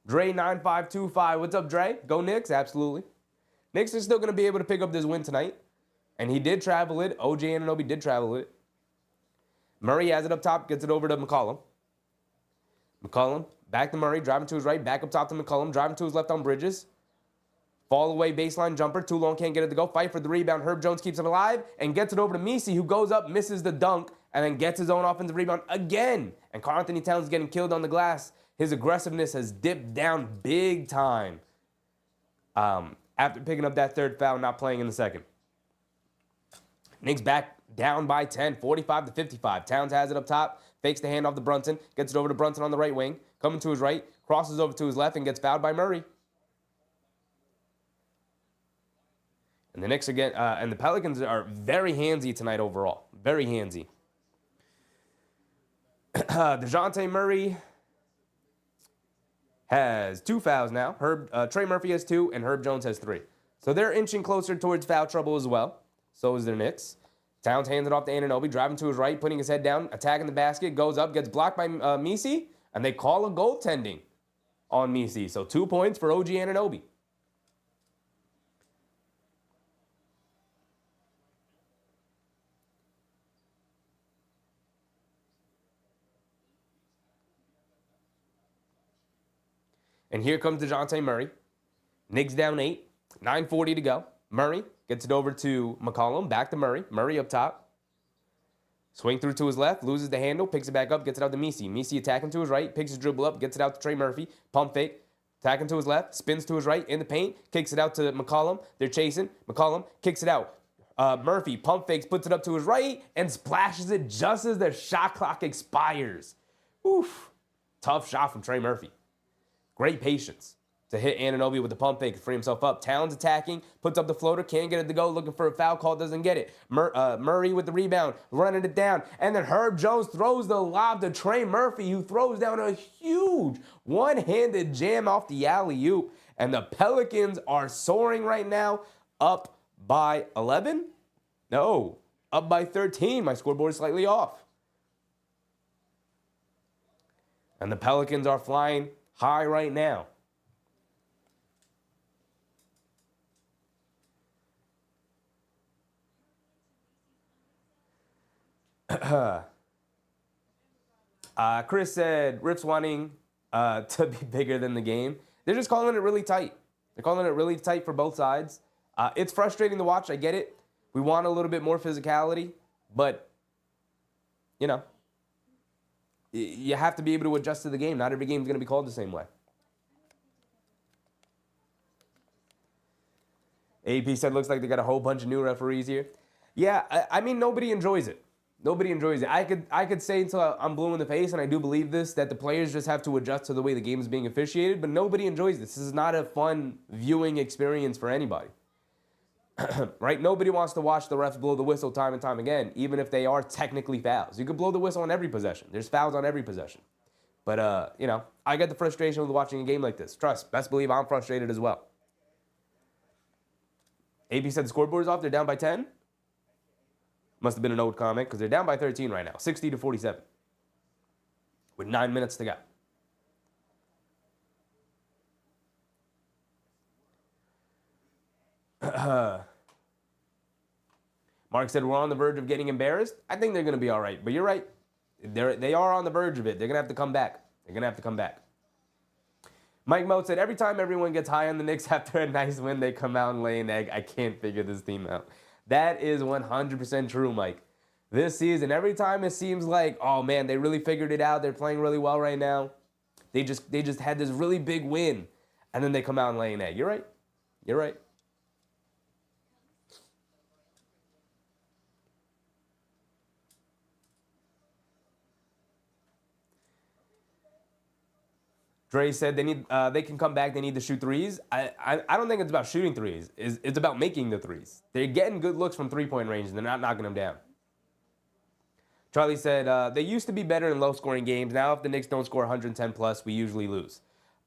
Dre 9525. What's up, Dre? Go Knicks? Absolutely. Knicks are still going to be able to pick up this win tonight. And he did travel it. OG Anunoby did travel it. Murray has it up top, gets it over to McCollum. McCollum, back to Murray, driving to his right, back up top to McCollum, driving to his left on Bridges. Fall away baseline jumper, too long, can't get it to go. Fight for the rebound. Herb Jones keeps it alive and gets it over to Messi, who goes up, misses the dunk, and then gets his own offensive rebound again. And Karl-Anthony Towns is getting killed on the glass. His aggressiveness has dipped down big time after picking up that third foul, not playing in the second. Knicks back down by 10, 45-55. Towns has it up top, fakes the handoff to Brunson, gets it over to Brunson on the right wing, coming to his right, crosses over to his left, and gets fouled by Murray. And the Knicks again, and the Pelicans are very handsy tonight overall. Very handsy. DeJounte Murray has 2 fouls now. Trey Murphy has 2, and Herb Jones has 3. So they're inching closer towards foul trouble as well. So is their Knicks. Towns hands it off to Anunoby, driving to his right, putting his head down, attacking the basket, goes up, gets blocked by Messi, and they call a goaltending on Messi. So 2 points for OG Anunoby. And here comes DeJounte Murray. Knicks down 8, 9:40 to go. Murray gets it over to McCollum, back to Murray. Murray up top. Swing through to his left, loses the handle, picks it back up, gets it out to Messi. Messi attacking to his right, picks his dribble up, gets it out to Trey Murphy. Pump fake, attacking to his left, spins to his right, in the paint, kicks it out to McCollum. They're chasing. McCollum kicks it out. Murphy pump fakes, puts it up to his right, and splashes it just as their shot clock expires. Oof. Tough shot from Trey Murphy. Great patience to hit Anunoby with the pump fake to free himself up. Towns attacking, puts up the floater, can't get it to go, looking for a foul call, doesn't get it. Murray with the rebound, running it down. And then Herb Jones throws the lob to Trey Murphy, who throws down a huge one-handed jam off the alley-oop. And the Pelicans are soaring right now, up by 11? No, up by 13. My scoreboard is slightly off. And the Pelicans are flying high right now. Chris said Rips wanting to be bigger than the game. They're just calling it really tight. They're calling it really tight for both sides. It's frustrating to watch. I get it. We want a little bit more physicality, but, you know, you have to be able to adjust to the game. Not every game is going to be called the same way. AP said, looks like they got a whole bunch of new referees here. Yeah, I mean, nobody enjoys it. Nobody enjoys it. I could say until I'm blue in the face, and I do believe this, that the players just have to adjust to the way the game is being officiated, but nobody enjoys this. This is not a fun viewing experience for anybody. Right? Nobody wants to watch the refs blow the whistle time and time again, even if they are technically fouls. You could blow the whistle on every possession. There's fouls on every possession. But, you know, I get the frustration with watching a game like this. Trust, best believe I'm frustrated as well. AP said the scoreboard is off. They're down by 10. Must have been an old comment because they're down by 13 right now, 60-47, with 9 minutes to go. Mark said we're on the verge of getting embarrassed. I think they're going to be all right, but you're right. They are on the verge of it. They're going to have to come back. They're going to have to come back. Mike Moat said, every time everyone gets high on the Knicks after a nice win, they come out and lay an egg. I can't figure this team out. That is 100% true, Mike. This season, every time it seems like, oh man, they really figured it out. They're playing really well right now. They just had this really big win, and then they come out and lay an egg. You're right. You're right. Dre said they can come back. They need to shoot threes. I don't think it's about shooting threes. It's about making the threes. They're getting good looks from three-point range, and they're not knocking them down. Charlie said, they used to be better in low-scoring games. Now if the Knicks don't score 110+, we usually lose.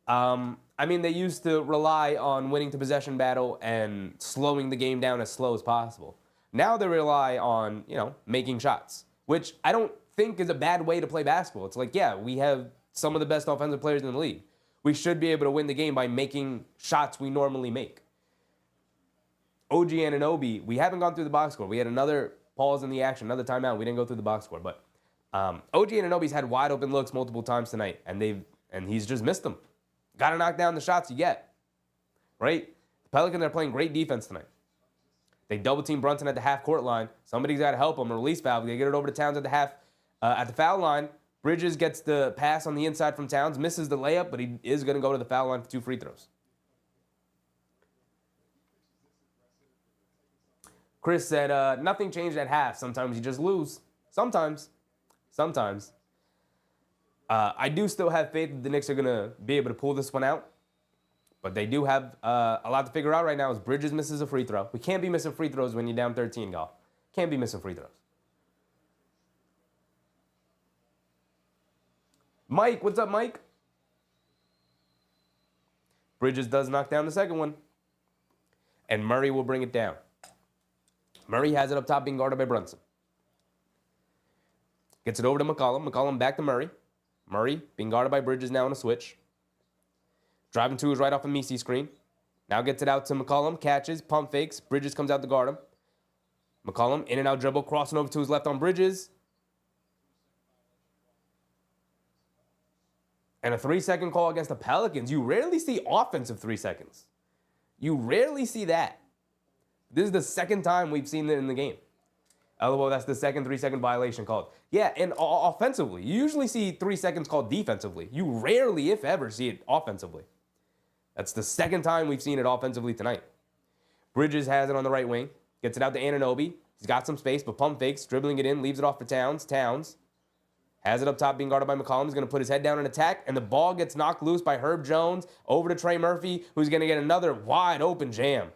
I mean, they used to rely on winning the possession battle and slowing the game down as slow as possible. Now they rely on, you know, making shots, which I don't think is a bad way to play basketball. It's like, yeah, we have some of the best offensive players in the league. We should be able to win the game by making shots we normally make. OG Anunoby, we haven't gone through the box score. We had another pause in the action, another timeout. We didn't go through the box score, but OG Anunoby's had wide open looks multiple times tonight, and he's just missed them. Got to knock down the shots you get, right? The Pelicans are playing great defense tonight. They double team Brunson at the half court line. Somebody's got to help him. A release valve. They get it over to Towns at the foul line. Bridges gets the pass on the inside from Towns, misses the layup, but he is going to go to the foul line for 2 free throws. Chris said, nothing changed at half. Sometimes you just lose. Sometimes. I do still have faith that the Knicks are going to be able to pull this one out. But they do have a lot to figure out right now as Bridges misses a free throw. We can't be missing free throws when you're down 13, y'all. Can't be missing free throws. Mike, what's up, Mike? Bridges does knock down the second one. And Murray will bring it down. Murray has it up top being guarded by Brunson. Gets it over to McCollum. McCollum back to Murray. Murray being guarded by Bridges now on a switch. Driving to is right off a Messi screen. Now gets it out to McCollum. Catches, pump fakes. Bridges comes out to guard him. McCollum in and out dribble. Crossing over to his left on Bridges. And a 3-second call against the Pelicans. You rarely see offensive 3 seconds. You rarely see that. This is the second time we've seen it in the game. LOL, that's the second 3-second violation called. Yeah, and offensively. You usually see 3 seconds called defensively. You rarely, if ever, see it offensively. That's the second time we've seen it offensively tonight. Bridges has it on the right wing. Gets it out to Anunoby. He's got some space, but pump fakes. Dribbling it in. Leaves it off for Towns. Towns has it up top being guarded by McCollum. He's going to put his head down and attack. And the ball gets knocked loose by Herb Jones over to Trey Murphy, who's going to get another wide open jam.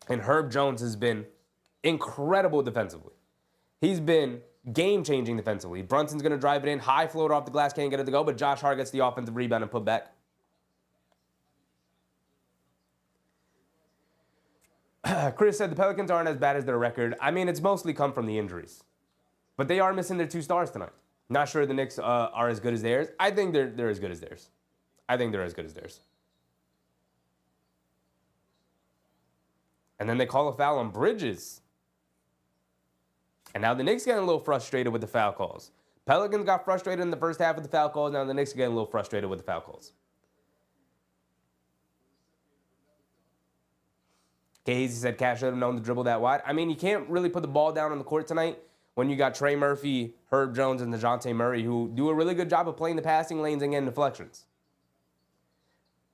And Herb Jones has been incredible defensively. He's been game-changing defensively. Brunson's going to drive it in. High floater off the glass. Can't get it to go, but Josh Hart gets the offensive rebound and put back. Chris said the Pelicans aren't as bad as their record. I mean, it's mostly come from the injuries. But they are missing their 2 stars tonight. Not sure the Knicks are as good as theirs. I think they're as good as theirs. And then they call a foul on Bridges. And now the Knicks getting a little frustrated with the foul calls. Pelicans got frustrated in the first half with the foul calls. Now the Knicks are getting a little frustrated with the foul calls. Casey said Cash should have known to dribble that wide. I mean, you can't really put the ball down on the court tonight when you got Trey Murphy, Herb Jones, and DeJounte Murray, who do a really good job of playing the passing lanes and getting deflections.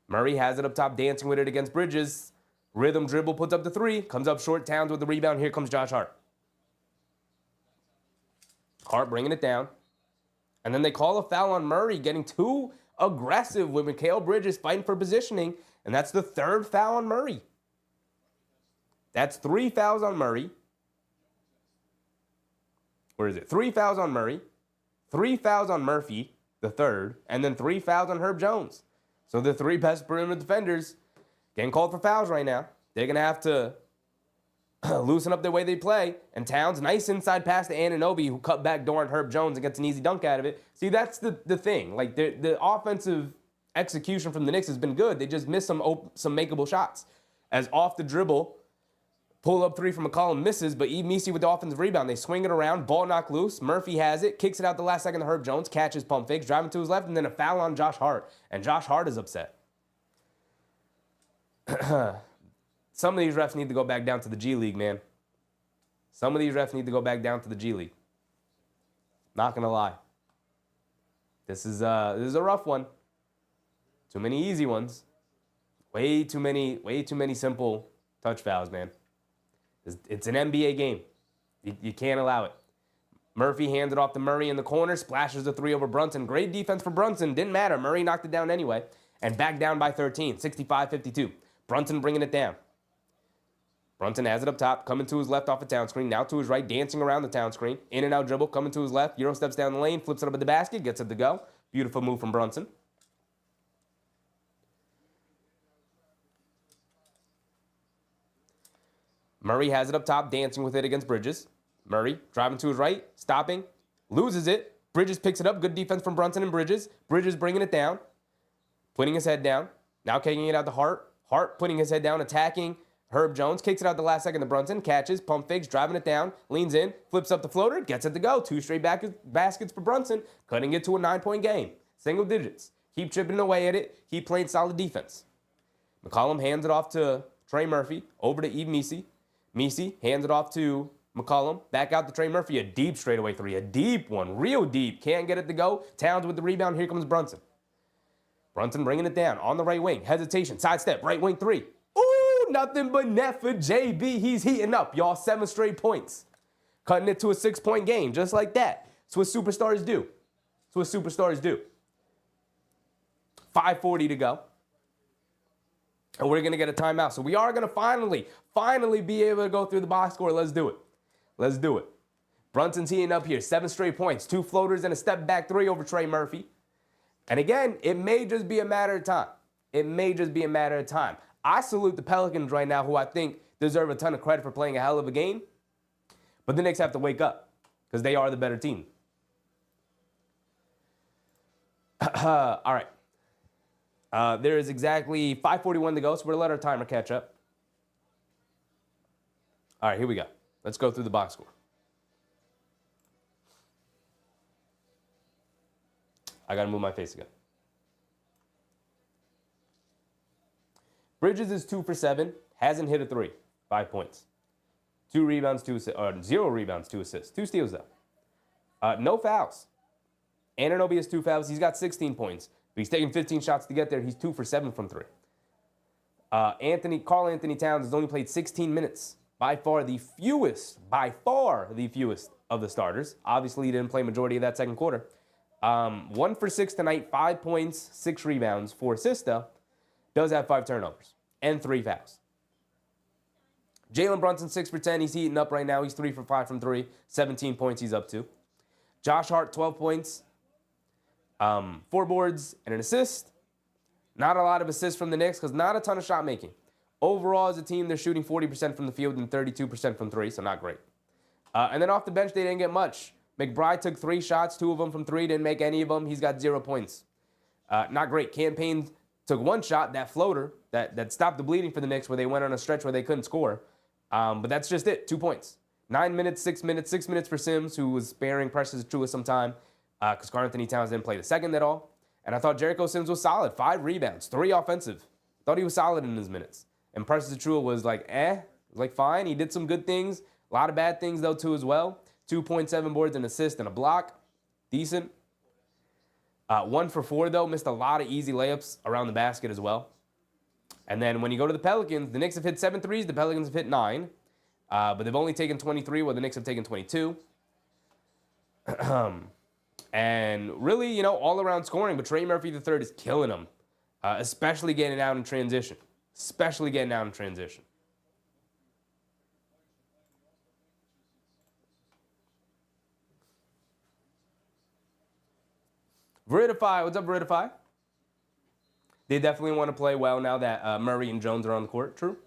Murray has it up top, dancing with it against Bridges. Rhythm dribble, puts up the three, comes up short, Towns with the rebound. Here comes Josh Hart. Hart bringing it down. And then they call a foul on Murray, getting too aggressive with Mikal Bridges fighting for positioning. And that's the third foul on Murray. That's 3 fouls on Murray. Where is it? 3 fouls on Murray, 3 fouls on Murphy, the third, and then 3 fouls on Herb Jones. So the 3 best perimeter defenders getting called for fouls right now. They're going to have to loosen up the way they play. And Towns, nice inside pass to Anunoby, who cut back door on Herb Jones and gets an easy dunk out of it. See, that's the thing. Like, the offensive execution from the Knicks has been good. They just missed some makeable shots. As off the dribble, pull-up three from McCollum misses, but Misi with the offensive rebound. They swing it around, ball knocked loose. Murphy has it, kicks it out the last second to Herb Jones, catches pump fakes, driving to his left, and then a foul on Josh Hart. And Josh Hart is upset. Some of these refs need to go back down to the G League, man. Some of these refs need to go back down to the G League. Not gonna lie. This is a rough one. Too many easy ones. Way too many simple touch fouls, man. It's an NBA game. You can't allow it. Murphy hands it off to Murray in the corner, splashes the three over Brunson. Great defense for Brunson. Didn't matter. Murray knocked it down anyway. And back down by 13, 65-52. Brunson bringing it down. Brunson has it up top, coming to his left off a town screen. Now to his right, dancing around the town screen. In and out dribble, coming to his left. Euro steps down the lane, flips it up at the basket, gets it to go. Beautiful move from Brunson. Murray has it up top, dancing with it against Bridges. Murray driving to his right, stopping, loses it. Bridges picks it up. Good defense from Brunson and Bridges. Bridges bringing it down, putting his head down. Now kicking it out to Hart. Hart putting his head down, attacking Herb Jones. Kicks it out the last second to Brunson. Catches, pump fakes, driving it down. Leans in, flips up the floater, gets it to go. 2 straight baskets for Brunson, cutting it to a 9-point game. Single digits. Keep chipping away at it. Keep playing solid defense. McCollum hands it off to Trey Murphy. Over to Misi. Misi hands it off to McCollum. Back out to Trey Murphy. A deep straightaway three. A deep one. Real deep. Can't get it to go. Towns with the rebound. Here comes Brunson. Brunson bringing it down on the right wing. Hesitation. Sidestep. Right wing three. Ooh, nothing but net for JB. He's heating up, y'all. 7 straight points. Cutting it to a 6-point game. Just like that. That's what superstars do. That's what superstars do. 5:40 to go. And we're going to get a timeout. So we are going to finally be able to go through the box score. Let's do it. Let's do it. Brunson's heating up here. 7 straight points. 2 floaters and a step back 3 over Trey Murphy. And again, it may just be a matter of time. It may just be a matter of time. I salute the Pelicans right now, who I think deserve a ton of credit for playing a hell of a game. But the Knicks have to wake up because they are the better team. All right. There is exactly 5:41 to go, so we're going to let our timer catch up. All right, here we go. Let's go through the box score. I got to move my face again. Bridges is 2 for 7, hasn't hit a 3, 5 points. 2 rebounds, 2 assists, or 0 rebounds, 2 assists. 2 steals, though. No fouls. Anunoby has 2 fouls. He's got 16 points. But he's taking 15 shots to get there. He's 2 for 7 from 3. Karl Anthony Towns has only played 16 minutes. By far the fewest of the starters. Obviously, he didn't play majority of that second quarter. 1 for 6 tonight, 5 points, 6 rebounds, 4 assists, though. Does have 5 turnovers and 3 fouls. Jalen Brunson, 6 for 10. He's heating up right now. He's 3 for 5 from 3. 17 points he's up to. Josh Hart, 12 points. 4 boards and an assist. Not a lot of assists from the Knicks because not a ton of shot making. Overall, as a team, they're shooting 40% from the field and 32% from 3, so not great. And then off the bench, they didn't get much. McBride took 3 shots, 2 of them from 3, didn't make any of them. He's got 0 points. Not great. Campaign took 1 shot, that floater, that stopped the bleeding for the Knicks where they went on a stretch where they couldn't score. But that's just it, 2 points. 9 minutes, 6 minutes, 6 minutes for Sims, who was sparing Precious Achiuwa some time because Karl Anthony Towns didn't play the second at all. And I thought Jericho Sims was solid. 5 rebounds, 3 offensive. Thought he was solid in his minutes. And Precious Achiuwa was like fine. He did some good things. A lot of bad things, though, too, as well. 2.7 boards, an assist, and a block. Decent. 1 for 4, though. Missed a lot of easy layups around the basket as well. And then when you go to the Pelicans, the Knicks have hit 7 threes. The Pelicans have hit 9. But they've only taken 23, while the Knicks have taken 22. And really, all around scoring. But Trey Murphy III is killing them, especially getting out in transition. Veridify, what's up, Veridify? They definitely want to play well now that Murray and Jones are on the court. True.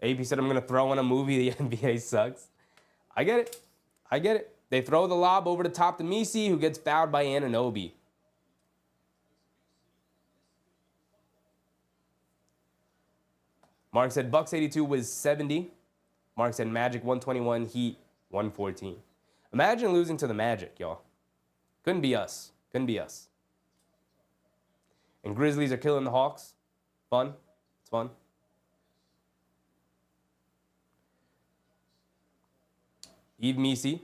AP said, I'm going to throw in a movie. The NBA sucks. I get it. They throw the lob over the top to Misi, who gets fouled by Anunoby. Mark said Bucks 82 was 70. Mark said Magic 121, Heat 114. Imagine losing to the Magic, y'all. Couldn't be us. And Grizzlies are killing the Hawks. Fun. It's fun. Yves Misi.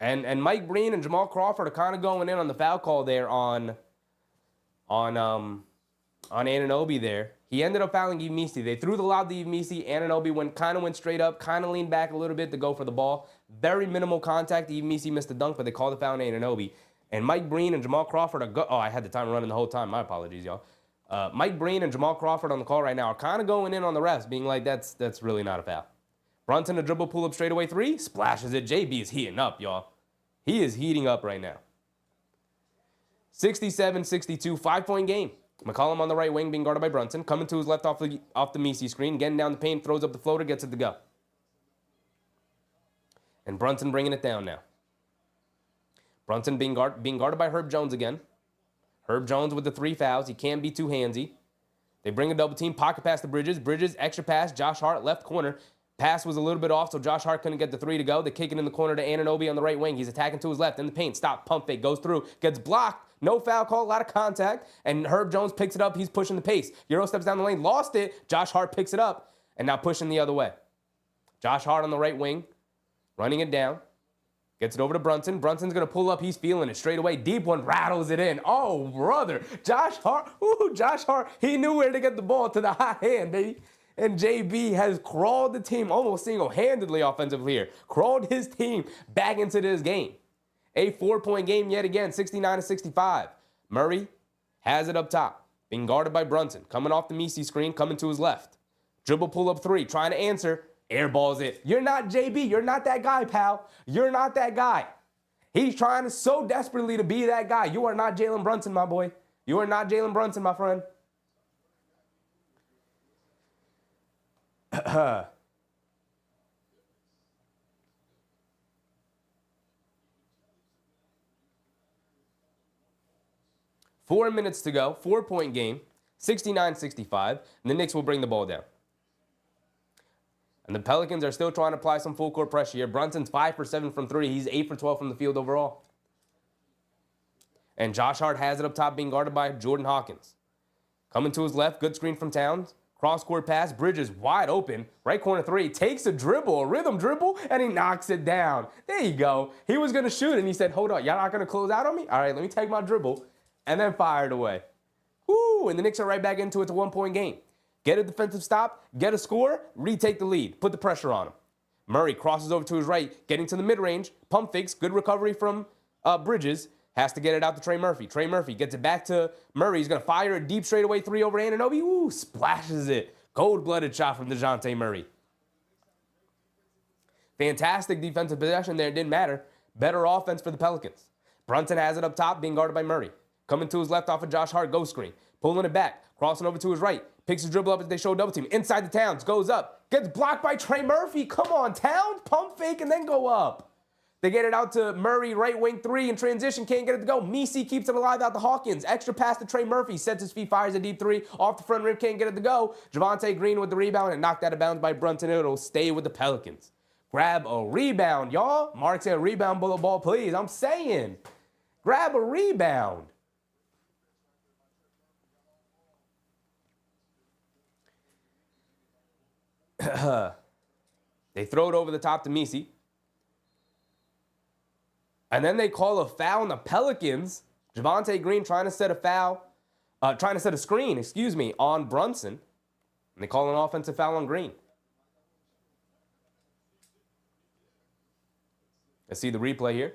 And Mike Breen and Jamal Crawford are kind of going in on the foul call there on Anunoby there. He ended up fouling Yves Misi. They threw the lob to Yves Misi. Anunoby kind of went straight up, kind of leaned back a little bit to go for the ball. Very minimal contact. Yves Misi missed the dunk, but they called the foul on Anunoby. And Mike Breen and Jamal Crawford are I had the time running the whole time. My apologies, y'all. Mike Breen and Jamal Crawford on the call right now are kind of going in on the refs, being like, that's really not a foul. Brunson, a dribble pull-up straightaway 3, splashes it. JB is heating up, y'all. He is heating up right now. 67-62, 5-point game. McCollum on the right wing being guarded by Brunson. Coming to his left off the Misi screen. Getting down the paint, throws up the floater, gets it to go. And Brunson bringing it down now. Brunson being guarded by Herb Jones again. Herb Jones with the 3 fouls. He can't be too handsy. They bring a double team. Pocket pass to Bridges. Bridges, extra pass. Josh Hart, left corner. Pass was a little bit off, so Josh Hart couldn't get the 3 to go. They kick it in the corner to Anunoby on the right wing. He's attacking to his left in the paint. Stop, pump fake, goes through, gets blocked. No foul call, a lot of contact. And Herb Jones picks it up. He's pushing the pace. Euro steps down the lane, lost it. Josh Hart picks it up and now pushing the other way. Josh Hart on the right wing, running it down. Gets it over to Brunson. Brunson's going to pull up. He's feeling it straight away. Deep one, rattles it in. Oh, brother. Josh Hart. He knew where to get the ball to the hot hand, baby. And JB has crawled the team almost single-handedly offensively here. Crawled his team back into this game. A 4-point game yet again, 69-65. Murray has it up top, being guarded by Brunson. Coming off the Misi screen, coming to his left. Dribble pull-up 3, trying to answer. Airballs it. You're not JB. You're not that guy, pal. You're not that guy. He's trying so desperately to be that guy. You are not Jalen Brunson, my boy. You are not Jalen Brunson, my friend. 4 minutes to go, 4-point game, 69-65, and the Knicks will bring the ball down. And the Pelicans are still trying to apply some full court pressure here. Brunson's 5 for 7 from 3. He's 8 for 12 from the field overall. And Josh Hart has it up top, being guarded by Jordan Hawkins. Coming to his left, good screen from Towns. Cross-court pass, Bridges wide open. Right corner 3, takes a dribble, a rhythm dribble, and he knocks it down. There you go. He was going to shoot, and he said, hold on, y'all not going to close out on me? All right, let me take my dribble, and then fire it away. Woo, and the Knicks are right back into it. It's a 1-point game. Get a defensive stop, get a score, retake the lead, put the pressure on him. Murray crosses over to his right, getting to the mid-range, pump fakes, good recovery from Bridges. Has to get it out to Trey Murphy. Trey Murphy gets it back to Murray. He's going to fire a deep straightaway 3 over Anunoby. Ooh, splashes it. Cold-blooded shot from DeJounte Murray. Fantastic defensive possession there. It didn't matter. Better offense for the Pelicans. Brunson has it up top, being guarded by Murray. Coming to his left off of Josh Hart, ghost screen. Pulling it back, crossing over to his right. Picks his dribble up as they show double team. Inside the Towns, goes up. Gets blocked by Trey Murphy. Come on, Towns. Pump fake and then go up. They get it out to Murray, right wing 3 in transition. Can't get it to go. Misi keeps it alive out to Hawkins. Extra pass to Trey Murphy. Sets his feet, fires a deep 3. Off the front rim, can't get it to go. Javonte Green with the rebound and knocked out of bounds by Brunson. It'll stay with the Pelicans. Grab a rebound, y'all. Mark said rebound bullet ball, please. I'm saying. Grab a rebound. They throw it over the top to Misi. And then they call a foul on the Pelicans. Javonte Green trying to set a screen, on Brunson. And they call an offensive foul on Green. Let's see the replay here.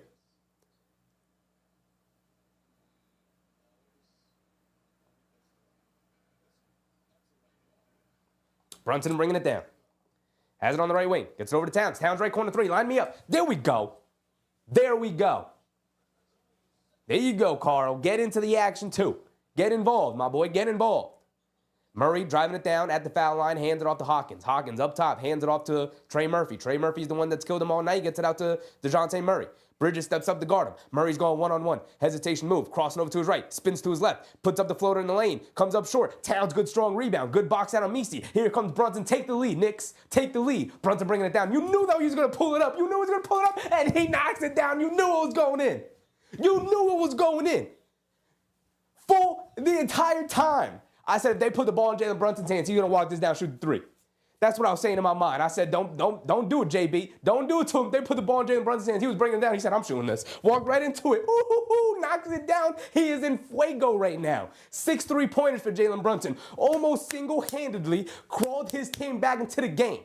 Brunson bringing it down. Has it on the right wing. Gets it over to Towns. Towns right corner three. Line me up. There we go. There we go. There you go, Carl. Get into the action, too. Get involved, my boy. Get involved. Murray driving it down at the foul line. Hands it off to Hawkins. Hawkins up top. Hands it off to Trey Murphy. Trey Murphy's the one that's killed him all night. Gets it out to DeJounte Murray. Bridges steps up to guard him. Murray's going one-on-one. Hesitation move. Crossing over to his right. Spins to his left. Puts up the floater in the lane. Comes up short. Towns, good strong rebound. Good box out on Misi. Here comes Brunson. Take the lead, Knicks. Take the lead. Brunson bringing it down. You knew that he was going to pull it up. You knew he was going to pull it up. And he knocks it down. You knew it was going in. You knew it was going in. Full the entire time. I said, if they put the ball in Jalen Brunson's hands, he's going to walk this down, shoot the three. That's what I was saying in my mind. I said, don't do it, JB. Don't do it to him. They put the ball in Jalen Brunson's hands. He was bringing it down. He said, I'm shooting this. Walked right into it. Ooh, knocks it down. He is in fuego right now. 6 3-pointers for Jalen Brunson. Almost single-handedly crawled his team back into the game.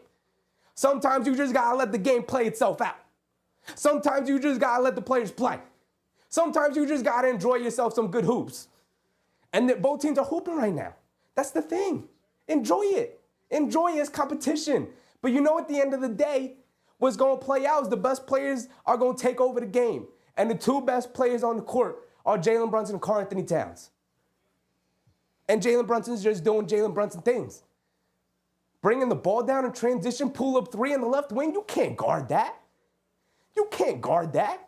Sometimes you just got to let the game play itself out. Sometimes you just got to let the players play. Sometimes you just got to enjoy yourself some good hoops. And both teams are hooping right now. That's the thing. Enjoy it. Enjoy his competition. But you know, at the end of the day, what's going to play out is the best players are going to take over the game. And the two best players on the court are Jalen Brunson and Karl Anthony Towns. And Jalen Brunson's just doing Jalen Brunson things. Bringing the ball down in transition, pull up three on the left wing. You can't guard that. You can't guard that.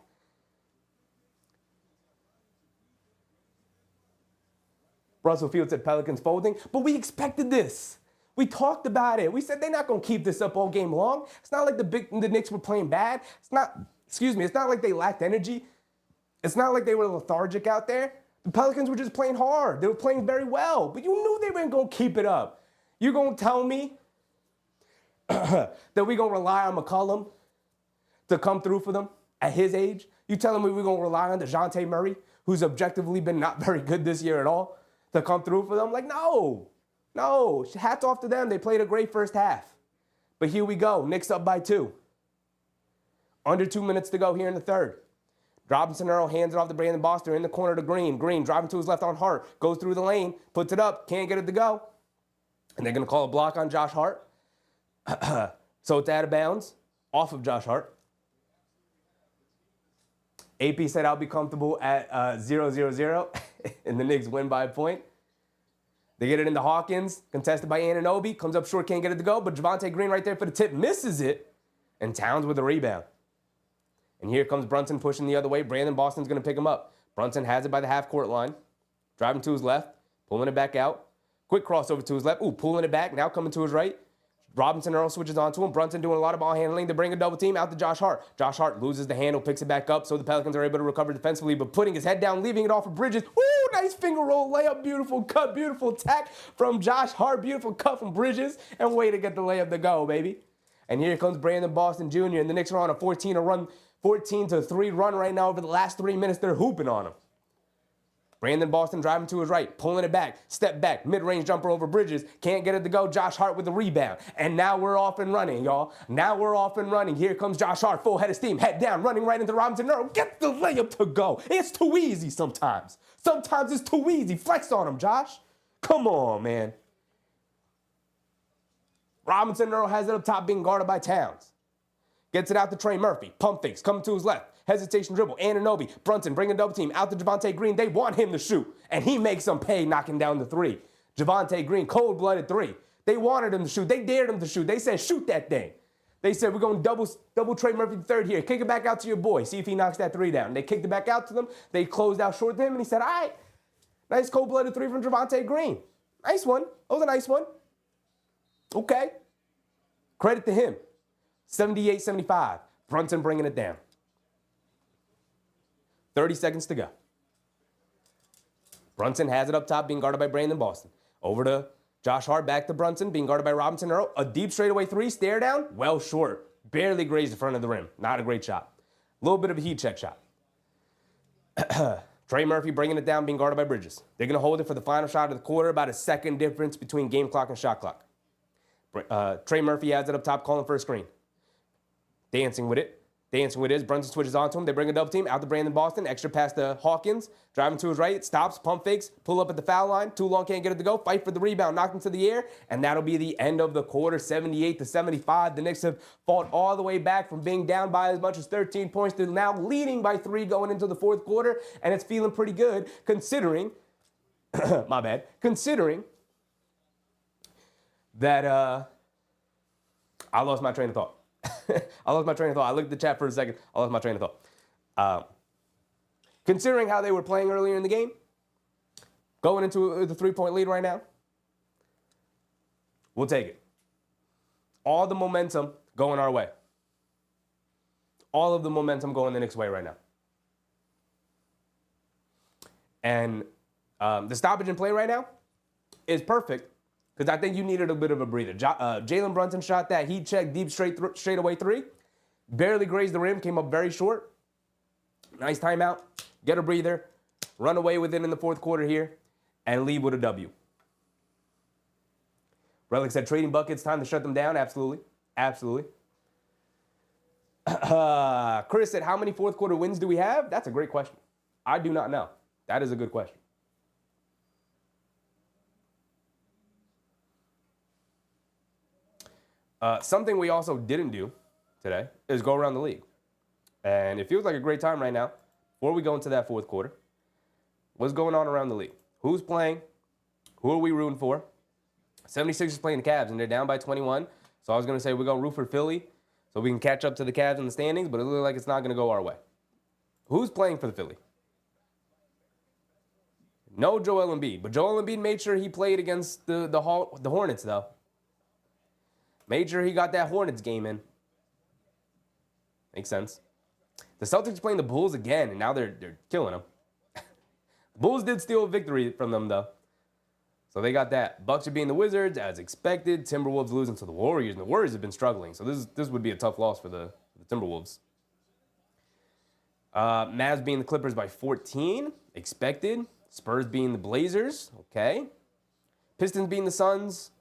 Russell Field said Pelicans folding, but we expected this. We talked about it. We said they're not going to keep this up all game long. It's not like the Knicks were playing bad. It's not like they lacked energy. It's not like they were lethargic out there. The Pelicans were just playing hard. They were playing very well, but you knew they weren't going to keep it up. You're going to tell me that we're going to rely on McCollum to come through for them at his age? You telling me we're going to rely on DeJounte Murray, who's objectively been not very good this year at all, to come through for them? Like, no. Hats off to them. They played a great first half. But here we go. Knicks up by 2. Under 2 minutes to go here in the third. Robinson Earl hands it off to Brandon Boston in the corner to Green. Green driving to his left on Hart. Goes through the lane. Puts it up. Can't get it to go. And they're going to call a block on Josh Hart. So it's out of bounds. Off of Josh Hart. AP said I'll be comfortable at 0-0-0. And the Knicks win by a point. They get it into Hawkins, contested by Anunoby. Comes up short, can't get it to go. But Javonte Green right there for the tip, misses it. And Towns with a rebound. And here comes Brunson pushing the other way. Brandon Boston's going to pick him up. Brunson has it by the half-court line. Driving to his left, pulling it back out. Quick crossover to his left. Ooh, pulling it back, now coming to his right. Robinson Earl switches onto him. Brunson doing a lot of ball handling to bring a double team out to Josh Hart. Josh Hart loses the handle, picks it back up, so the Pelicans are able to recover defensively, but putting his head down, leaving it off of Bridges. Ooh, nice finger roll layup, beautiful cut, beautiful tack from Josh Hart, beautiful cut from Bridges, and way to get the layup to go, baby. And here comes Brandon Boston Jr., and the Knicks are on a 14-3 run right now. Over the last 3 minutes, they're hooping on him. Brandon Boston driving to his right, pulling it back, step back, mid-range jumper over Bridges, can't get it to go. Josh Hart with the rebound. And now we're off and running, y'all. Now we're off and running. Here comes Josh Hart, full head of steam, head down, running right into Robinson Earl. Get the layup to go. It's too easy sometimes. Sometimes it's too easy. Flex on him, Josh. Come on, man. Robinson Earl has it up top, being guarded by Towns. Gets it out to Trey Murphy. Pump fakes, coming to his left. Hesitation dribble. Anunoby. Brunson bringing a double team out to Javonte Green. They want him to shoot. And he makes them pay, knocking down the three. Javonte Green, cold-blooded three. They wanted him to shoot. They dared him to shoot. They said, shoot that thing. They said, we're going to double Trey Murphy the third here. Kick it back out to your boy. See if he knocks that three down. They kicked it back out to them. They closed out short to him, and he said, all right. Nice cold-blooded three from Javonte Green. Nice one. That was a nice one. Okay. Credit to him. 78-75. Brunson bringing it down. 30 seconds to go. Brunson has it up top, being guarded by Brandon Boston. Over to Josh Hart back to Brunson, being guarded by Robinson Earl. A deep straightaway three, stare down, well short. Barely grazed the front of the rim. Not a great shot. A little bit of a heat check shot. Trey Murphy bringing it down, being guarded by Bridges. They're going to hold it for the final shot of the quarter, about a second difference between game clock and shot clock. Trey Murphy has it up top, calling for a screen. Dancing with it. Dancing with his. Brunson switches onto him. They bring a double team out to Brandon Boston. Extra pass to Hawkins. Driving to his right. Stops. Pump fakes. Pull up at the foul line. Too long. Can't get it to go. Fight for the rebound. Knocked into the air. And that'll be the end of the quarter. 78-75. The Knicks have fought all the way back from being down by as much as 13 points to now leading by 3 going into the fourth quarter. And it's feeling pretty good considering, my bad, considering that I lost my train of thought. I lost my train of thought. I looked at the chat for a second. I lost my train of thought. Considering how they were playing earlier in the game, going into the 3-point lead right now, we'll take it. All the momentum going our way. All of the momentum going the Knicks' way right now. And the stoppage in play right now is perfect, because I think you needed a bit of a breather. Jalen Brunson shot that heat check deep straightaway three. Barely grazed the rim, came up very short. Nice timeout. Get a breather. Run away with it in the fourth quarter here and leave with a W. Relic said trading buckets, time to shut them down. Absolutely. Absolutely. Chris said, how many fourth quarter wins do we have? That's a great question. I do not know. That is a good question. Something we also didn't do today is go around the league. And it feels like a great time right now, before we go into that fourth quarter. What's going on around the league? Who's playing? Who are we rooting for? 76ers playing the Cavs, and they're down by 21. So I was going to say we're going to root for Philly so we can catch up to the Cavs in the standings, but it looks like it's not going to go our way. Who's playing for the Philly? No Joel Embiid, but Joel Embiid made sure he played against the Hornets, though. Made sure he got that Hornets game in. Makes sense. The Celtics playing the Bulls again, and now they're killing them. The Bulls did steal a victory from them, though. So they got that. Bucks are beating the Wizards, as expected. Timberwolves losing to the Warriors, and the Warriors have been struggling. So this would be a tough loss for the Timberwolves. Mavs beating the Clippers by 14, expected. Spurs beating the Blazers, okay. Pistons beating the Suns.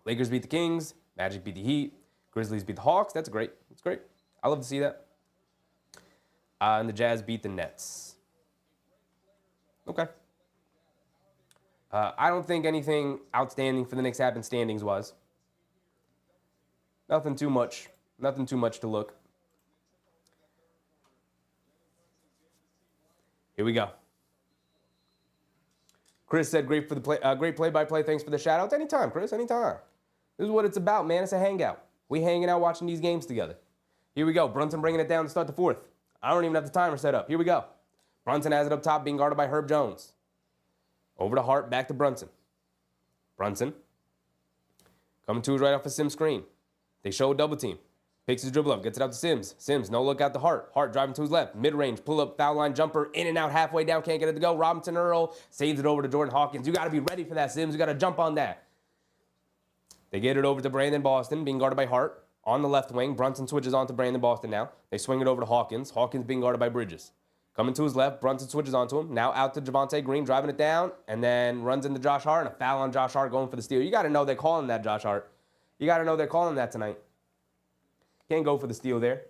Lakers beat the Kings. Magic beat the Heat. Grizzlies beat the Hawks. That's great. That's great. I love to see that. And the Jazz beat the Nets. Okay. I don't think anything outstanding for the Knicks happened standings-wise. Nothing too much. Nothing too much to look. Here we go. Chris said, great play-by-play. Thanks for the shout-outs. Anytime, Chris. Anytime. This is what it's about, man. It's a hangout. We hanging out watching these games together. Here we go. Brunson bringing it down to start the fourth. I don't even have the timer set up. Here we go. Brunson has it up top, being guarded by Herb Jones. Over to Hart, back to Brunson. Brunson. Coming to his right off a Sims screen. They show a double team. Picks his dribble up, gets it out to Sims. Sims, no look out to Hart. Hart driving to his left. Mid-range, pull up, foul line jumper, in and out, halfway down, can't get it to go. Robinson Earl saves it over to Jordan Hawkins. You got to be ready for that, Sims. You got to jump on that. They get it over to Brandon Boston, being guarded by Hart. On the left wing, Brunson switches on to Brandon Boston now. They swing it over to Hawkins. Hawkins being guarded by Bridges. Coming to his left, Brunson switches onto him. Now out to Javonte Green, driving it down, and then runs into Josh Hart, and a foul on Josh Hart going for the steal. You got to know they're calling that, Josh Hart. You got to know they're calling that tonight. Can't go for the steal there.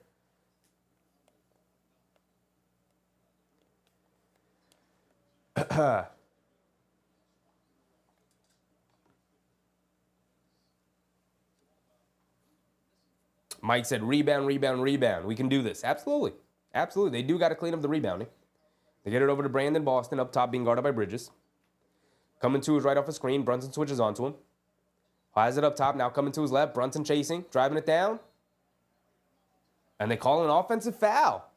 Mike said, rebound, rebound, rebound. We can do this. Absolutely. Absolutely. They do got to clean up the rebounding. They get it over to Brandon Boston, up top, being guarded by Bridges. Coming to his right off a screen. Brunson switches onto him. Has it up top. Now coming to his left. Brunson chasing, driving it down. And they call an offensive foul.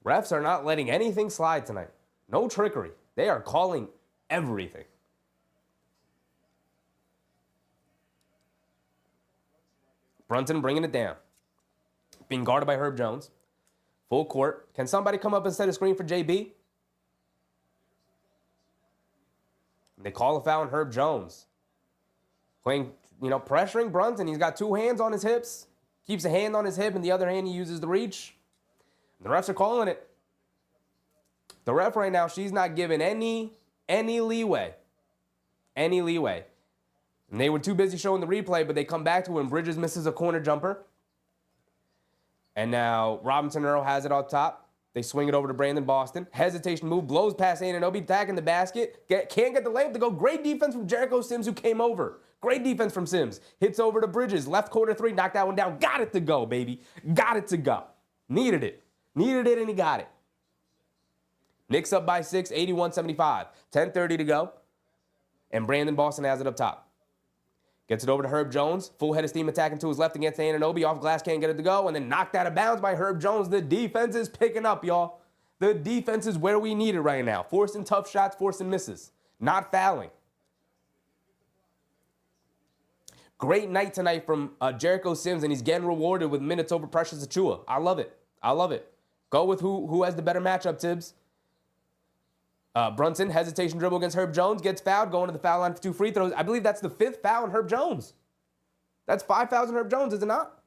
Refs are not letting anything slide tonight. No trickery. They are calling everything. Brunson bringing it down. Being guarded by Herb Jones. Full court. Can somebody come up and set a screen for JB? They call a foul on Herb Jones. Playing, pressuring Brunson. He's got two hands on his hips. Keeps a hand on his hip, and the other hand he uses to reach. The refs are calling it. The ref right now, she's not giving any leeway. Any leeway. And they were too busy showing the replay, but they come back to when Bridges misses a corner jumper. And now Robinson Earl has it up top. They swing it over to Brandon Boston. Hesitation move, blows past Anunoby, back in the basket. Can't get the layup to go. Great defense from Jericho Sims, who came over. Great defense from Sims. Hits over to Bridges. Left corner three, knocked that one down. Got it to go, baby. Got it to go. Needed it, and he got it. Knicks up by 6, 81-75. 10:30 to go. And Brandon Boston has it up top. Gets it over to Herb Jones. Full head of steam attacking to his left against Anunoby. Off glass, can't get it to go. And then knocked out of bounds by Herb Jones. The defense is picking up, y'all. The defense is where we need it right now. Forcing tough shots, forcing misses. Not fouling. Great night tonight from Jericho Sims, and he's getting rewarded with minutes over Precious Achiuwa. I love it. I love it. Go with who has the better matchup, Tibbs. Brunson, hesitation dribble against Herb Jones, gets fouled, going to the foul line for 2 free throws. I believe that's the 5th foul on Herb Jones. That's 5 fouls on Herb Jones, is it not?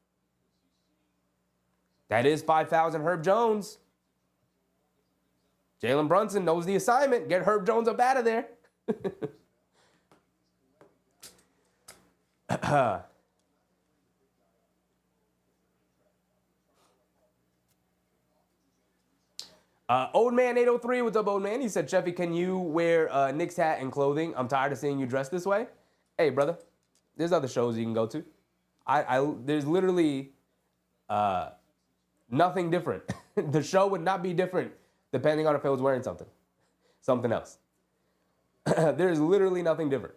That is 5 fouls on Herb Jones. Jalen Brunson knows the assignment. Get Herb Jones up out of there. Old Man 803, what's up, old man? He said, Cheffy, can you wear Knicks hat and clothing? I'm tired of seeing you dressed this way. Hey, brother, there's other shows you can go to. There's literally nothing different. The show would not be different depending on if I was wearing something else. There's literally nothing different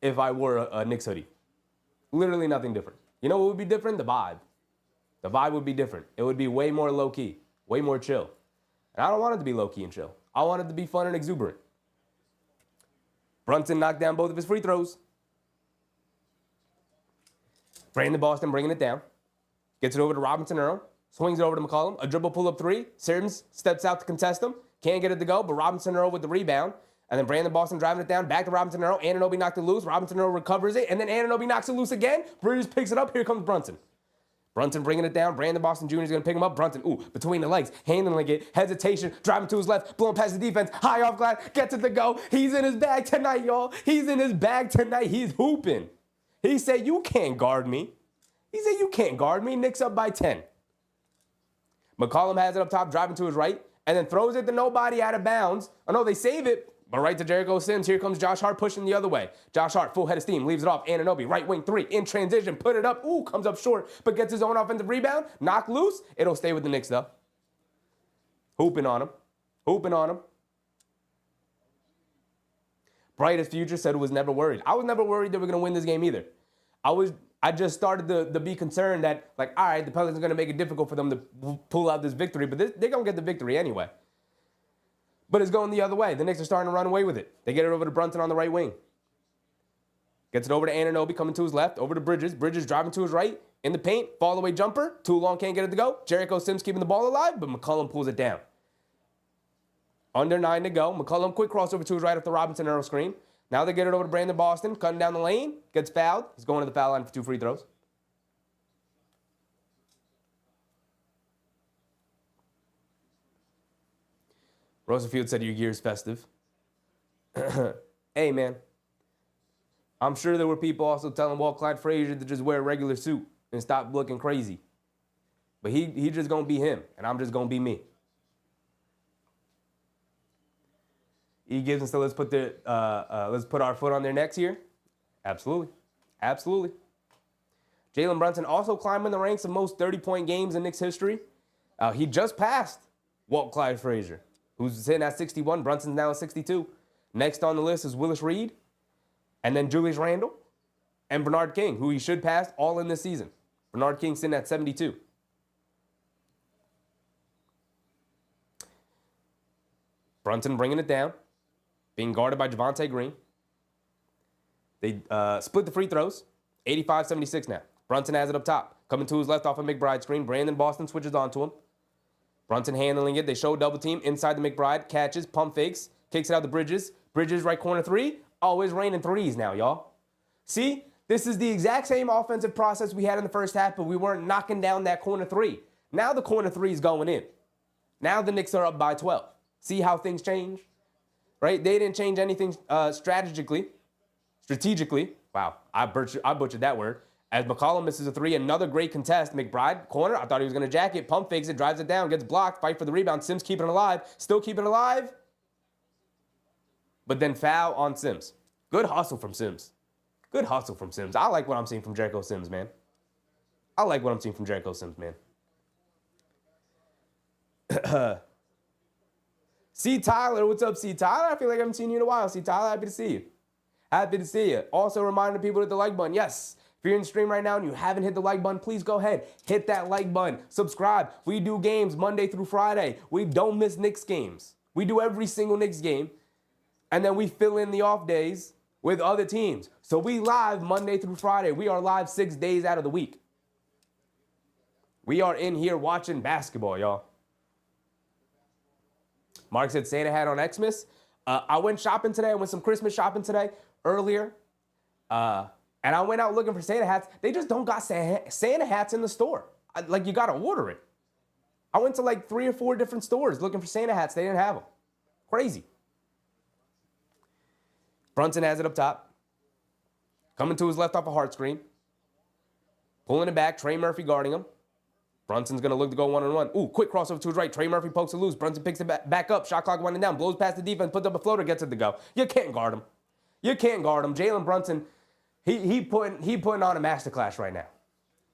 if I wore a Knicks hoodie. Literally nothing different. You know what would be different? The vibe. The vibe would be different. It would be way more low-key, way more chill. And I don't want it to be low-key and chill. I want it to be fun and exuberant. Brunson knocked down both of his free throws. Brandon Boston bringing it down. Gets it over to Robinson Earl. Swings it over to McCollum. A dribble pull-up three. Sims steps out to contest him. Can't get it to go, but Robinson Earl with the rebound. And then Brandon Boston driving it down. Back to Robinson Earl. Anunoby knocked it loose. Robinson Earl recovers it. And then Anunoby knocks it loose again. Bridges picks it up. Here comes Brunson. Brunson bringing it down. Brandon Boston Jr. is going to pick him up. Brunson, between the legs, handling it. Hesitation, driving to his left, blowing past the defense. High off glass, gets it to go. He's in his bag tonight, y'all. He's in his bag tonight. He's hooping. He said, you can't guard me. Knicks up by 10. McCollum has it up top, driving to his right, and then throws it to nobody out of bounds. Oh, no, they save it. But right to Jericho Sims. Here comes Josh Hart pushing the other way. Josh Hart, full head of steam, leaves it off. Anunoby, right wing three, in transition, put it up. Comes up short, but gets his own offensive rebound. Knock loose. It'll stay with the Knicks, though. Hooping on him. Brightest Future said was never worried. I was never worried that we're going to win this game either. I just started to be concerned that, all right, the Pelicans are going to make it difficult for them to pull out this victory, but they're going to get the victory anyway. But it's going the other way. The Knicks are starting to run away with it. They get it over to Brunson on the right wing. Gets it over to Anunoby, coming to his left, over to Bridges. Bridges driving to his right, in the paint, fall away jumper. Too long, can't get it to go. Jericho Sims keeping the ball alive, but McCollum pulls it down. Under 9 to go. McCollum, quick crossover to his right after Robinson Earl screen. Now they get it over to Brandon Boston, cutting down the lane. Gets fouled. He's going to the foul line for 2 free throws. Rosenfield said your gear's festive. Hey, man. I'm sure there were people also telling Walt Clyde Frazier to just wear a regular suit and stop looking crazy. But he just going to be him, and I'm just going to be me. E. Gibson said, let's put our foot on their necks here. Absolutely. Jalen Brunson also climbing the ranks of most 30-point games in Knicks history. He just passed Walt Clyde Frazier, who's sitting at 61. Brunson's now at 62. Next on the list is Willis Reed, and then Julius Randle, and Bernard King, who he should pass all in this season. Bernard King sitting at 72. Brunson bringing it down, being guarded by Javonte Green. They split the free throws, 85-76 now. Brunson has it up top, coming to his left off a McBride screen. Brandon Boston switches onto him. Brunson handling it. They show double team inside the McBride. Catches, pump fakes. Kicks it out to Bridges. Bridges, right corner three. Oh, it's raining threes now, y'all. See, this is the exact same offensive process we had in the first half, but we weren't knocking down that corner three. Now the corner three is going in. Now the Knicks are up by 12. See how things change? Right? They didn't change anything strategically. Wow, I butchered that word. As McCollum misses a three, another great contest. McBride, corner. I thought he was going to jack it. Pump fakes it, drives it down, gets blocked. Fight for the rebound. Sims keeping it alive. Still keeping it alive. But then foul on Sims. Good hustle from Sims. Good hustle from Sims. I like what I'm seeing from Jericho Sims, man. I like what I'm seeing from Jericho Sims, man. C. Tyler, what's up, C. Tyler? I feel like I haven't seen you in a while. C. Tyler, happy to see you. Happy to see you. Also reminding people to hit the like button. Yes, if you're in the stream right now and you haven't hit the like button, please go ahead. Hit that like button. Subscribe. We do games Monday through Friday. We don't miss Knicks games. We do every single Knicks game. And then we fill in the off days with other teams. So we live Monday through Friday. We are live 6 days out of the week. We are in here watching basketball, y'all. Mark said Santa hat on Xmas. I went shopping today. I went some Christmas shopping today earlier. And I went out looking for Santa hats. They just don't got Santa hats in the store. Like, you got to order it. I went to like 3 or 4 different stores looking for Santa hats. They didn't have them. Crazy. Brunson has it up top. Coming to his left off a hard screen. Pulling it back. Trey Murphy guarding him. Brunson's going to look to go one-on-one. Ooh, quick crossover to his right. Trey Murphy pokes it loose. Brunson picks it back up. Shot clock winding down. Blows past the defense. Puts up a floater. Gets it to go. You can't guard him. You can't guard him. Jalen Brunson, he putting on a masterclass right now.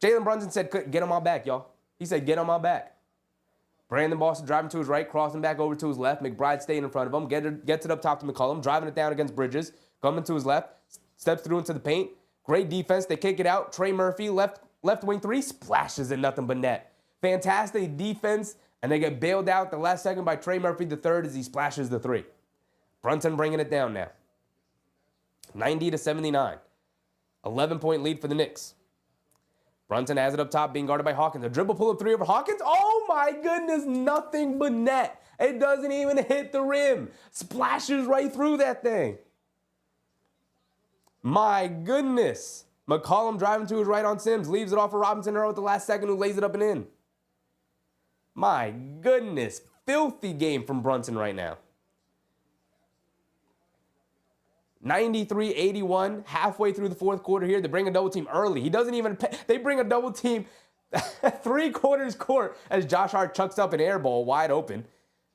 Jalen Brunson said, get on my back, y'all. He said, get on my back. Brandon Boston driving to his right. Crossing back over to his left. McBride staying in front of him. Gets it up top to McCollum. Driving it down against Bridges. Coming to his left. Steps through into the paint. Great defense. They kick it out. Trey Murphy, left wing three. Splashes in nothing but net. Fantastic defense, and they get bailed out the last second by Trey Murphy the third as he splashes the three. Brunson bringing it down now. 90-79. 11-point lead for the Knicks. Brunson has it up top, being guarded by Hawkins. A dribble pull-up three over Hawkins. Oh my goodness, nothing but net. It doesn't even hit the rim. Splashes right through that thing. My goodness. McCollum driving to his right on Sims. Leaves it off for Robinson Earl at the last second, who lays it up and in. My goodness. Filthy game from Brunson right now. 93-81, halfway through the fourth quarter here. They bring a double team early. He doesn't even pay. They bring a double team 3/4 court as Josh Hart chucks up an air ball wide open.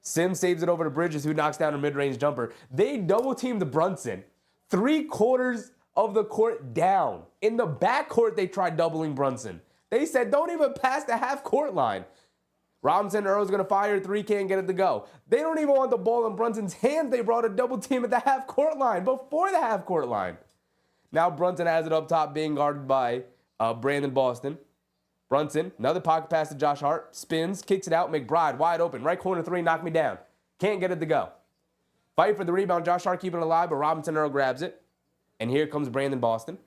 Sims saves it over to Bridges, who knocks down a mid-range jumper. They double team the Brunson 3/4 of the court down. In the backcourt, they tried doubling Brunson. They said, don't even pass the half-court line. Robinson Earl's going to fire a three, can't get it to go. They don't even want the ball in Brunson's hands. They brought a double team at the half-court line, before the half-court line. Now Brunson has it up top, being guarded by Brandon Boston. Brunson, another pocket pass to Josh Hart. Spins, kicks it out. McBride, wide open. Right corner three, knock me down. Can't get it to go. Fight for the rebound. Josh Hart keeping it alive, but Robinson Earl grabs it. And here comes Brandon Boston.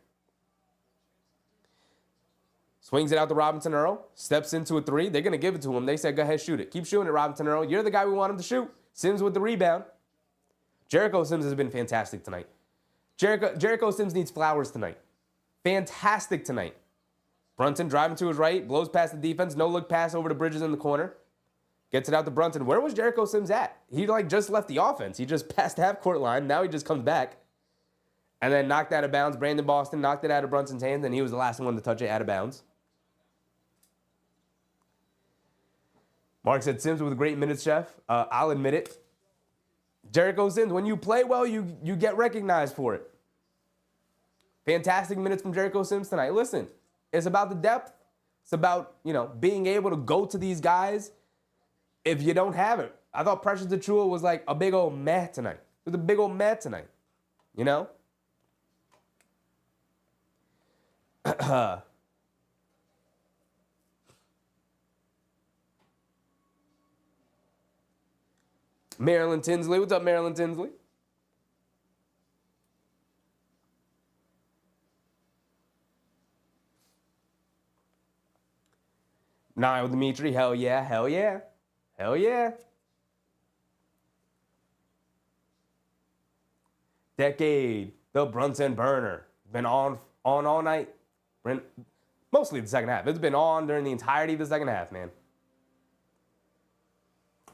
Swings it out to Robinson Earl. Steps into a three. They're going to give it to him. They said, go ahead, shoot it. Keep shooting it, Robinson Earl. You're the guy we want him to shoot. Sims with the rebound. Jericho Sims has been fantastic tonight. Jericho Sims needs flowers tonight. Fantastic tonight. Brunson driving to his right. Blows past the defense. No look pass over to Bridges in the corner. Gets it out to Brunson. Where was Jericho Sims at? He just left the offense. He just passed the half-court line. Now he just comes back. And then knocked out of bounds. Brandon Boston knocked it out of Brunson's hands, and he was the last one to touch it out of bounds. Mark said, Sims with great minutes, Chef. I'll admit it. Jericho Sims, when you play well, you get recognized for it. Fantastic minutes from Jericho Sims tonight. Listen, it's about the depth. It's about, being able to go to these guys if you don't have it. I thought Precious Achiuwa was like a big old meh tonight. It was a big old meh tonight. Marilyn Tinsley. What's up, Marilyn Tinsley? Niall Dimitri. Hell yeah. Hell yeah. Hell yeah. Decade. The Brunson burner. Been on all night. Mostly the second half. It's been on during the entirety of the second half, man.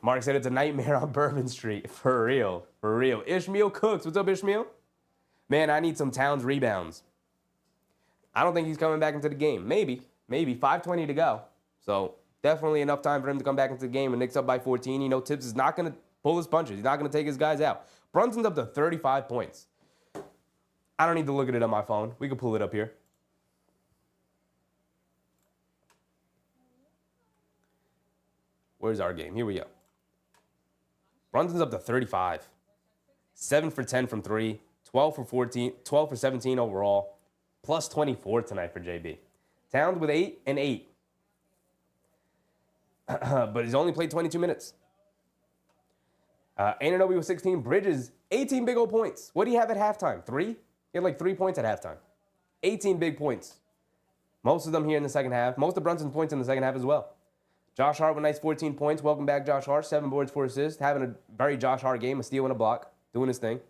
Mark said it's a nightmare on Bourbon Street. For real. For real. Ishmael Cooks. What's up, Ishmael? Man, I need some Towns rebounds. I don't think he's coming back into the game. Maybe. 5:20 to go. So definitely enough time for him to come back into the game. And Knicks up by 14. You know, Tibbs is not going to pull his punches. He's not going to take his guys out. Brunson's up to 35 points. I don't need to look at it on my phone. We can pull it up here. Where's our game? Here we go. Brunson's up to 35. 7 for 10 from 3. 12 for 14. 12 for 17 overall. Plus 24 tonight for JB. Towns with 8 and 8. But he's only played 22 minutes. Anunoby with 16. Bridges, 18 big old points. What do you have at halftime? 3? He had like 3 points at halftime. 18 big points. Most of them here in the second half. Most of Brunson's points in the second half as well. Josh Hart with nice 14 points. Welcome back, Josh Hart. 7 boards, 4 assists. Having a very Josh Hart game. A steal and a block. Doing his thing.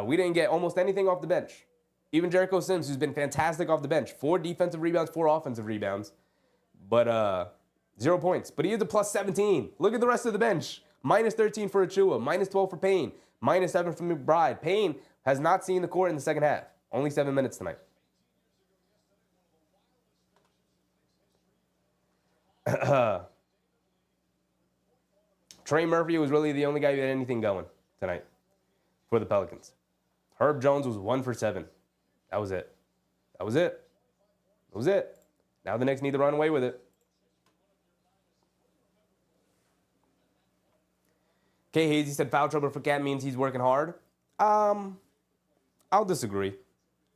We didn't get almost anything off the bench. Even Jericho Sims, who's been fantastic off the bench. 4 defensive rebounds, 4 offensive rebounds. But 0 points. But he is a plus 17. Look at the rest of the bench. Minus 13 for Achua. Minus 12 for Payne. Minus 7 for McBride. Payne has not seen the court in the second half. Only 7 minutes tonight. Trey Murphy was really the only guy who had anything going tonight for the Pelicans. Herb Jones was 1 for 7. That was it. That was it. That was it. Now the Knicks need to run away with it. K. Hazy said foul trouble for Cat means he's working hard. I'll disagree.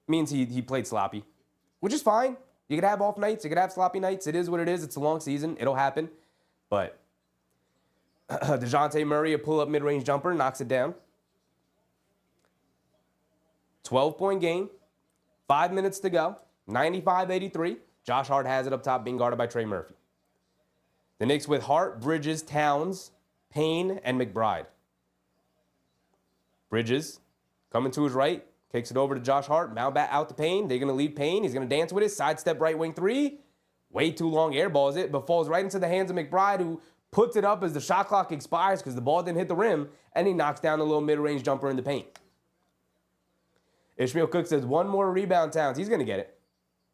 Means he played sloppy, which is fine. You could have off nights. You could have sloppy nights. It is what it is. It's a long season. It'll happen. But DeJounte Murray, a pull-up mid-range jumper, knocks it down. 12-point game. 5 minutes to go. 95-83. Josh Hart has it up top, being guarded by Trey Murphy. The Knicks with Hart, Bridges, Towns, Payne, and McBride. Bridges coming to his right. Kicks it over to Josh Hart. Now back out to Payne. They're going to leave Payne. He's going to dance with it. Sidestep right wing 3. Way too long, airballs it, but falls right into the hands of McBride, who puts it up as the shot clock expires because the ball didn't hit the rim, and he knocks down a little mid-range jumper in the paint. Ishmael Cook says, 1 more rebound, Towns. He's going to get it.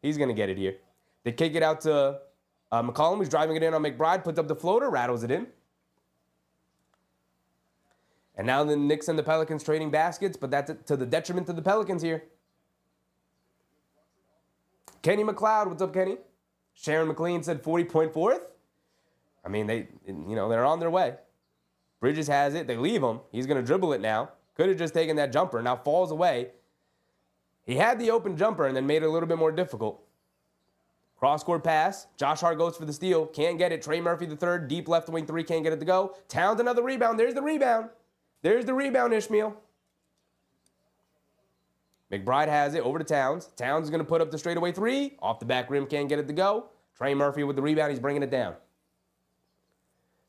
He's going to get it here. They kick it out to McCollum, who's driving it in on McBride, puts up the floater, rattles it in. And now the Knicks and the Pelicans trading baskets, but that's to the detriment of the Pelicans here. Kenny McLeod, what's up, Kenny? Sharon McLean said 40.4th. I mean, they're on their way. Bridges has it. They leave him. He's going to dribble it now. Could have just taken that jumper. Now falls away. He had the open jumper and then made it a little bit more difficult. Cross-court pass. Josh Hart goes for the steal. Can't get it. Trey Murphy the third. Deep left wing 3. Can't get it to go. Towns another rebound. There's the rebound. There's the rebound, Ishmael. McBride has it over to Towns. Towns is going to put up the straightaway 3. Off the back rim, can't get it to go. Trey Murphy with the rebound. He's bringing it down.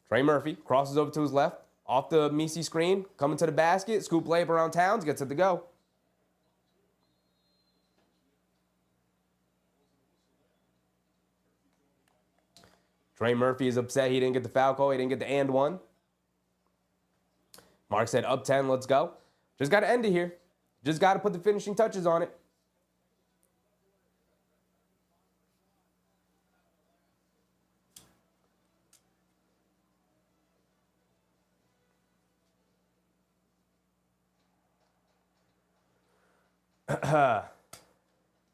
Trey Murphy crosses over to his left. Off the Misi screen. Coming to the basket. Scoop layup around Towns. Gets it to go. Trey Murphy is upset he didn't get the foul call. He didn't get the and one. Mark said, up 10, let's go. Just got to end it here. Just got to put the finishing touches on it.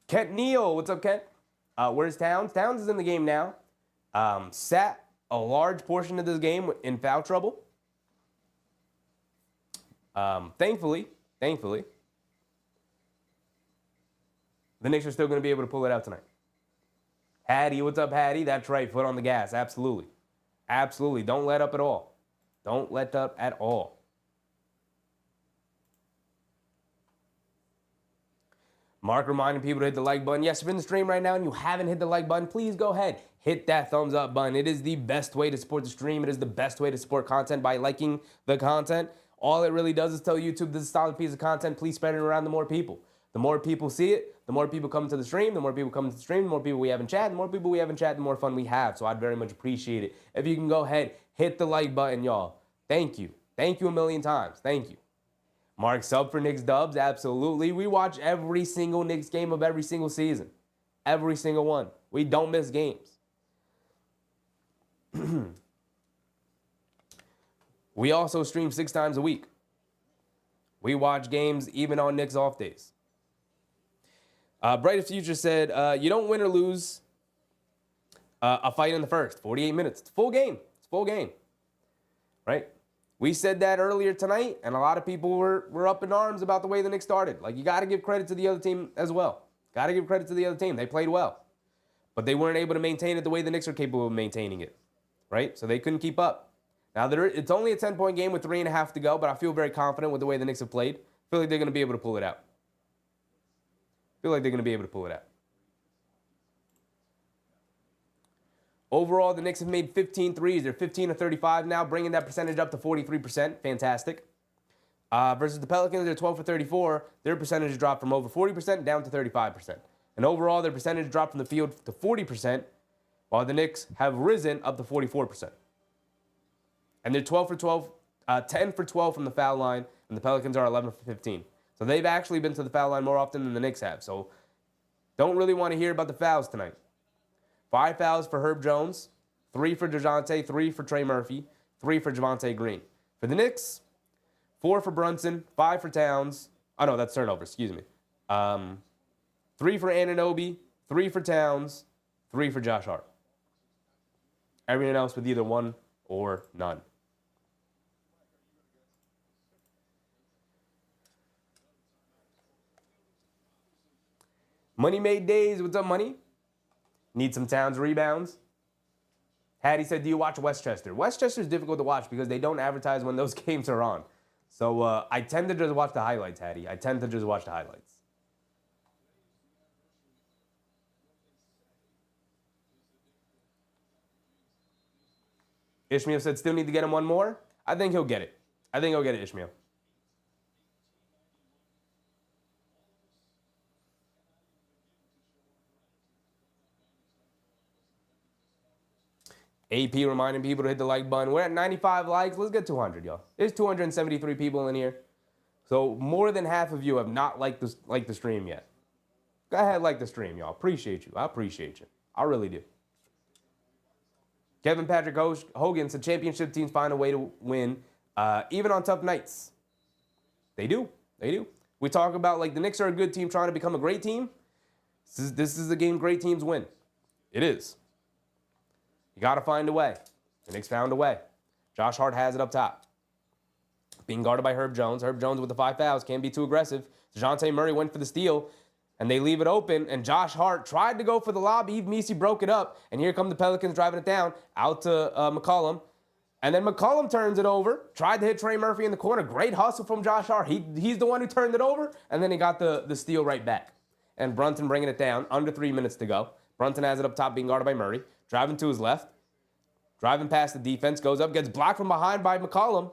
Kent Neal, what's up, Kent? Where's Towns? Towns is in the game now. Sat a large portion of this game in foul trouble. Thankfully, the Knicks are still going to be able to pull it out tonight. Hattie, what's up, Hattie? That's right, foot on the gas, absolutely. Absolutely, don't let up at all. Don't let up at all. Mark reminding people to hit the like button. Yes, if you're in the stream right now and you haven't hit the like button, please go ahead. Hit that thumbs up button. It is the best way to support the stream. It is the best way to support content by liking the content. All it really does is tell YouTube this is a solid piece of content. Please spread it around to more people. The more people see it, the more people come to the stream. The more people come to the stream, the more people we have in chat. The more people we have in chat, the more fun we have. So I'd very much appreciate it if you can go ahead, hit the like button, y'all. Thank you. Thank you a million times. Thank you. Mark sub for Knicks dubs. Absolutely. We watch every single Knicks game of every single season. Every single one. We don't miss games. We also stream 6 times a week. We watch games even on Knicks off days. Brightest Future said, you don't win or lose a fight in the first. 48 minutes. It's a full game. It's a full game. Right? We said that earlier tonight, and a lot of people were up in arms about the way the Knicks started. Like, you got to give credit to the other team as well. Got to give credit to the other team. They played well. But they weren't able to maintain it the way the Knicks are capable of maintaining it. Right? So they couldn't keep up. Now, it's only a 10-point game with 3.5 to go, but I feel very confident with the way the Knicks have played. I feel like they're going to be able to pull it out. Overall, the Knicks have made 15 threes. They're 15 of 35 now, bringing that percentage up to 43%. Fantastic. Versus the Pelicans, they're 12 for 34. Their percentage dropped from over 40% down to 35%. And overall, their percentage dropped from the field to 40%, while the Knicks have risen up to 44%. And they're 10 for 12 from the foul line, and the Pelicans are 11 for 15. So they've actually been to the foul line more often than the Knicks have. So don't really want to hear about the fouls tonight. 5 fouls for Herb Jones, 3 for DeJounte, 3 for Trey Murphy, 3 for Javonte Green. For the Knicks, 4 for Brunson, 5 for Towns. Oh, no, that's turnover, excuse me. 3 for Anunoby, 3 for Towns, 3 for Josh Hart. Everything else with either 1 or none. Money Made Days, what's up, Money? Need some Towns rebounds? Hattie said, do you watch Westchester? Westchester's difficult to watch because they don't advertise when those games are on. So I tend to just watch the highlights, Hattie. I tend to just watch the highlights. Ishmael said, still need to get him one more? I think he'll get it. Ishmael. AP reminding people to hit the like button. We're at 95 likes. Let's get 200, y'all. There's 273 people in here. So more than half of you have not liked the stream yet. Go ahead, like the stream, y'all. Appreciate you. I appreciate you. I really do. Kevin Patrick Hogan said championship teams find a way to win, even on tough nights. They do. We talk about, like, the Knicks are a good team trying to become a great team. This is a game great teams win. It is. You got to find a way. The Knicks found a way. Josh Hart has it up top. Being guarded by Herb Jones. Herb Jones with the 5 fouls. Can't be too aggressive. DeJounte Murray went for the steal, and they leave it open, and Josh Hart tried to go for the lob. Yves Missi broke it up, and here come the Pelicans driving it down out to McCollum. And then McCollum turns it over, tried to hit Trey Murphy in the corner. Great hustle from Josh Hart. He's the one who turned it over, and then he got the steal right back. And Brunson bringing it down, under 3 minutes to go. Brunson has it up top, being guarded by Murray. Driving to his left. Driving past the defense, goes up, gets blocked from behind by McCollum.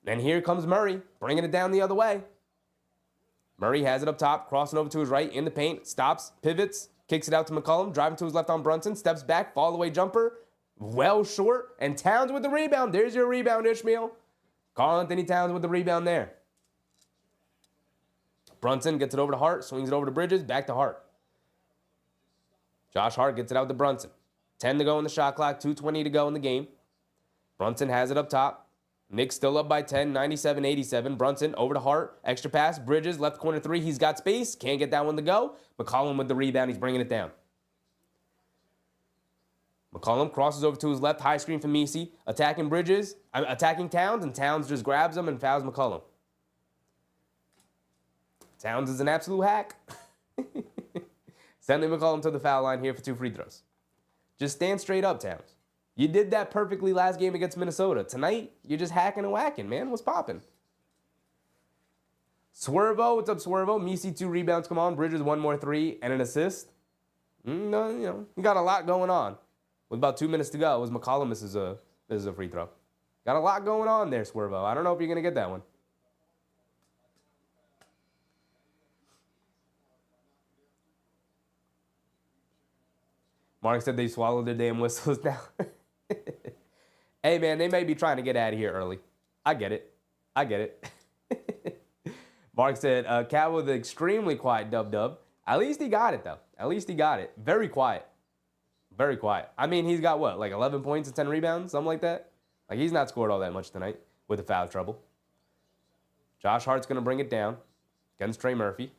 Then here comes Murray, bringing it down the other way. Murray has it up top, crossing over to his right, in the paint, stops, pivots, kicks it out to McCollum, driving to his left on Brunson, steps back, fall-away jumper, well short, and Towns with the rebound. There's your rebound, Ishmael. Karl-Anthony Towns with the rebound there. Brunson gets it over to Hart, swings it over to Bridges, back to Hart. Josh Hart gets it out to Brunson. 10 to go in the shot clock, 2:20 to go in the game. Brunson has it up top. Knicks still up by 10, 97-87. Brunson over to Hart, extra pass, Bridges, left corner 3. He's got space, can't get that one to go. McCollum with the rebound, he's bringing it down. McCollum crosses over to his left, high screen from Missi, attacking Towns, and Towns just grabs him and fouls McCollum. Towns is an absolute hack. Sending McCollum to the foul line here for 2 free throws. Just stand straight up, Towns. You did that perfectly last game against Minnesota. Tonight, you're just hacking and whacking, man. What's popping? Swervo, what's up, Swervo? Missi 2 rebounds, come on. Bridges 1 more 3 and an assist. You got a lot going on. With about 2 minutes to go, as McCollum misses a free throw. Got a lot going on there, Swervo. I don't know if you're going to get that one. Mark said they swallowed their damn whistles now. Hey, man, they may be trying to get out of here early. I get it. I get it. Mark said, Cat with an extremely quiet dub-dub. At least he got it, though. At least he got it. Very quiet. Very quiet. I mean, he's got what, like 11 points and 10 rebounds? Something like that? Like, he's not scored all that much tonight with the foul trouble. Josh Hart's going to bring it down against Trey Murphy.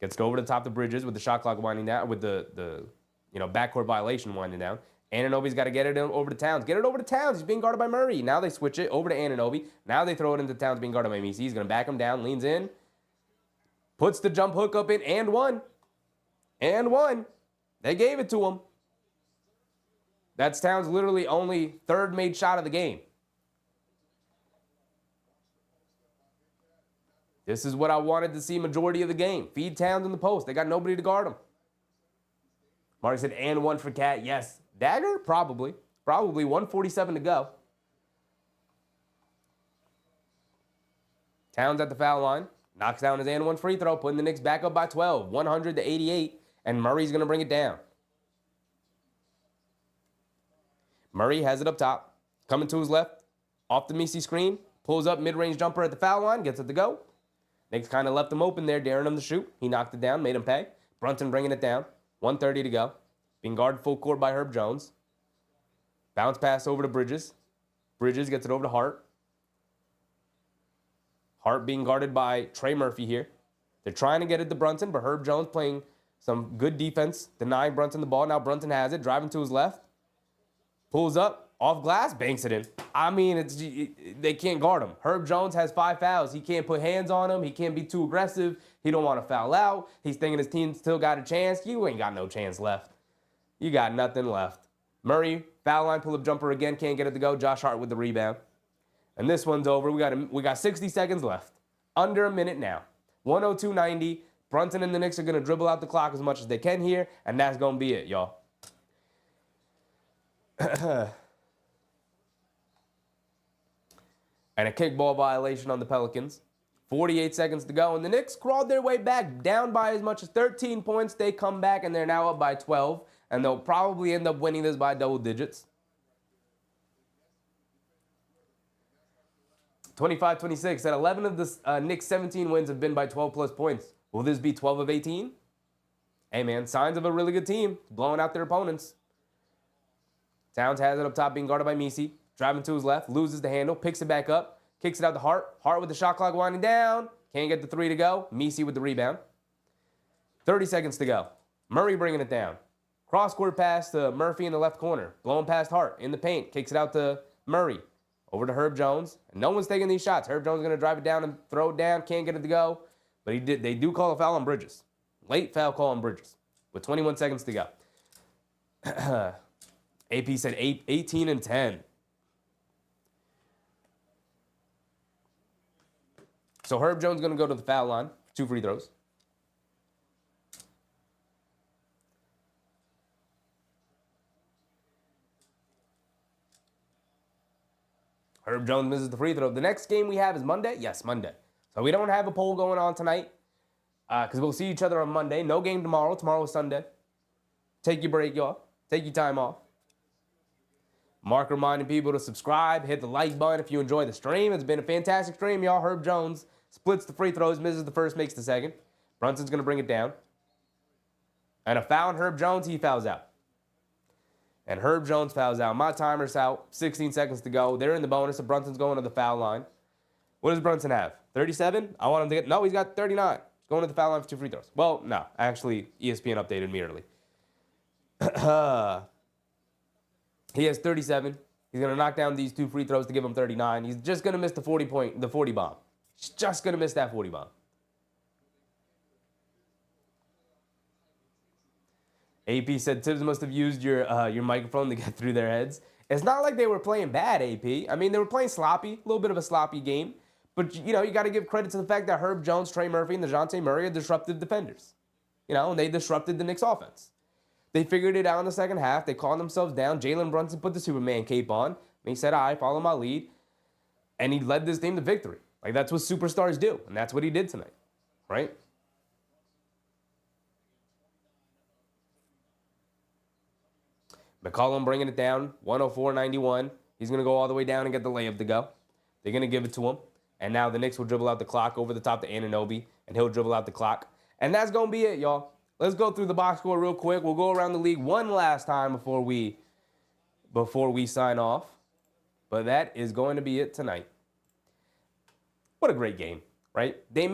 Gets it over the top of the Bridges with the shot clock winding down, with the backcourt violation winding down. Anunoby's got to get it over to Towns. Get it over to Towns. He's being guarded by Murray. Now they switch it over to Anunoby. Now they throw it into Towns being guarded by Messi. He's going to back him down, leans in, puts the jump hook up in, and one. And one. They gave it to him. That's Towns' literally only third made shot of the game. This is what I wanted to see majority of the game. Feed Towns in the post. They got nobody to guard him. Mark said, and one for Cat. Yes. Dagger? Probably. Probably 1:47 to go. Towns at the foul line. Knocks down his and one free throw, putting the Knicks back up by 12, 100-88, and Murray's going to bring it down. Murray has it up top. Coming to his left. Off the Messi screen. Pulls up mid-range jumper at the foul line. Gets it to go. Knicks kind of left him open there, daring him to shoot. He knocked it down, made him pay. Brunson bringing it down. 1:30 to go. Being guarded full court by Herb Jones. Bounce pass over to Bridges. Bridges gets it over to Hart. Hart being guarded by Trey Murphy here. They're trying to get it to Brunson, but Herb Jones playing some good defense, denying Brunson the ball. Now Brunson has it, driving to his left. Pulls up, off glass, banks it in. I mean, they can't guard him. Herb Jones has 5 fouls. He can't put hands on him. He can't be too aggressive. He don't want to foul out. He's thinking his team still got a chance. You ain't got no chance left. You got nothing left. Murray, foul line, pull-up jumper again. Can't get it to go. Josh Hart with the rebound. And this one's over. We got 60 seconds left. Under a minute now. 102-90. Brunson and the Knicks are going to dribble out the clock as much as they can here, and that's going to be it, y'all. And a kickball violation on the Pelicans. 48 seconds to go, and the Knicks crawled their way back, down by as much as 13 points. They come back, and they're now up by 12, and they'll probably end up winning this by double digits. 25-26, and 11 of the Knicks' 17 wins have been by 12-plus points. Will this be 12 of 18? Hey, man, signs of a really good team, blowing out their opponents. Towns has it up top, being guarded by Messi. Driving to his left, loses the handle, picks it back up, kicks it out to Hart. Hart with the shot clock winding down. Can't get the 3 to go. Messi with the rebound. 30 seconds to go. Murray bringing it down. Cross-court pass to Murphy in the left corner. Blowing past Hart in the paint. Kicks it out to Murray. Over to Herb Jones. And no one's taking these shots. Herb Jones is going to drive it down and throw it down. Can't get it to go. But they do call a foul on Bridges. Late foul call on Bridges. With 21 seconds to go. AP said 18 and 10. So Herb Jones is going to go to the foul line. 2 free throws. Herb Jones misses the free throw. The next game we have is Monday? Yes, Monday. So we don't have a poll going on tonight because we'll see each other on Monday. No game tomorrow. Tomorrow is Sunday. Take your break, y'all. Take your time off. Mark reminding people to subscribe. Hit the like button if you enjoy the stream. It's been a fantastic stream, y'all. Herb Jones splits the free throws, misses the first, makes the second. Brunson's going to bring it down. And a foul on Herb Jones, he fouls out. And Herb Jones fouls out. My timer's out. 16 seconds to go. They're in the bonus, so Brunson's going to the foul line. What does Brunson have? 37? I want him to get... No, he's got 39. He's going to the foul line for 2 free throws. Well, no. Actually, ESPN updated me early. He has 37. He's going to knock down these 2 free throws to give him 39. He's just going to miss the 40 bomb. He's just going to miss that 40 bomb. AP said Tibbs must have used your microphone to get through their heads. It's not like they were playing bad, AP. I mean, they were playing sloppy, a little bit of a sloppy game. But, you got to give credit to the fact that Herb Jones, Trey Murphy, and DeJounte Murray are disruptive defenders. And they disrupted the Knicks offense. They figured it out in the second half. They calmed themselves down. Jalen Brunson put the Superman cape on. And he said, all right, follow my lead. And he led this team to victory. Like, that's what superstars do. And that's what he did tonight, right? McCollum bringing it down, 104-91. He's going to go all the way down and get the layup to go. They're going to give it to him. And now the Knicks will dribble out the clock over the top to Anunoby, and he'll dribble out the clock. And that's going to be it, y'all. Let's go through the box score real quick. We'll go around the league one last time before we sign off. But that is going to be it tonight. What a great game, right? The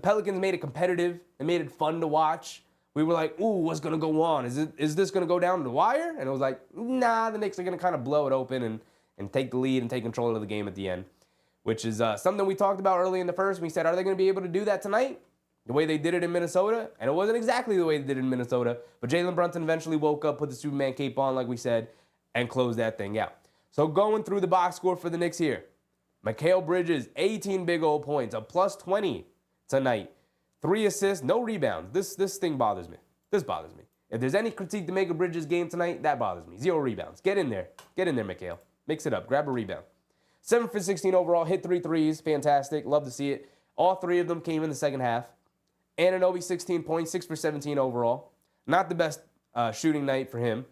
Pelicans made it competitive. They made it fun to watch. We were like, ooh, what's going to go on? Is this going to go down the wire? And it was like, nah, the Knicks are going to kind of blow it open and take the lead and take control of the game at the end, which is something we talked about early in the first. We said, are they going to be able to do that tonight? The way they did it in Minnesota? And it wasn't exactly the way they did it in Minnesota, but Jalen Brunson eventually woke up, put the Superman cape on, like we said, and closed that thing out. So going through the box score for the Knicks here. Mikal Bridges, 18 big old points, a plus 20 tonight. 3 assists, no rebounds. This thing bothers me. This bothers me. If there's any critique to make of Bridges' game tonight, that bothers me. 0 rebounds. Get in there. Get in there, Mikal. Mix it up. Grab a rebound. 7 for 16 overall. Hit 3 threes. Fantastic. Love to see it. All 3 of them came in the second half. Anunoby, 16 points. 6 for 17 overall. Not the best shooting night for him.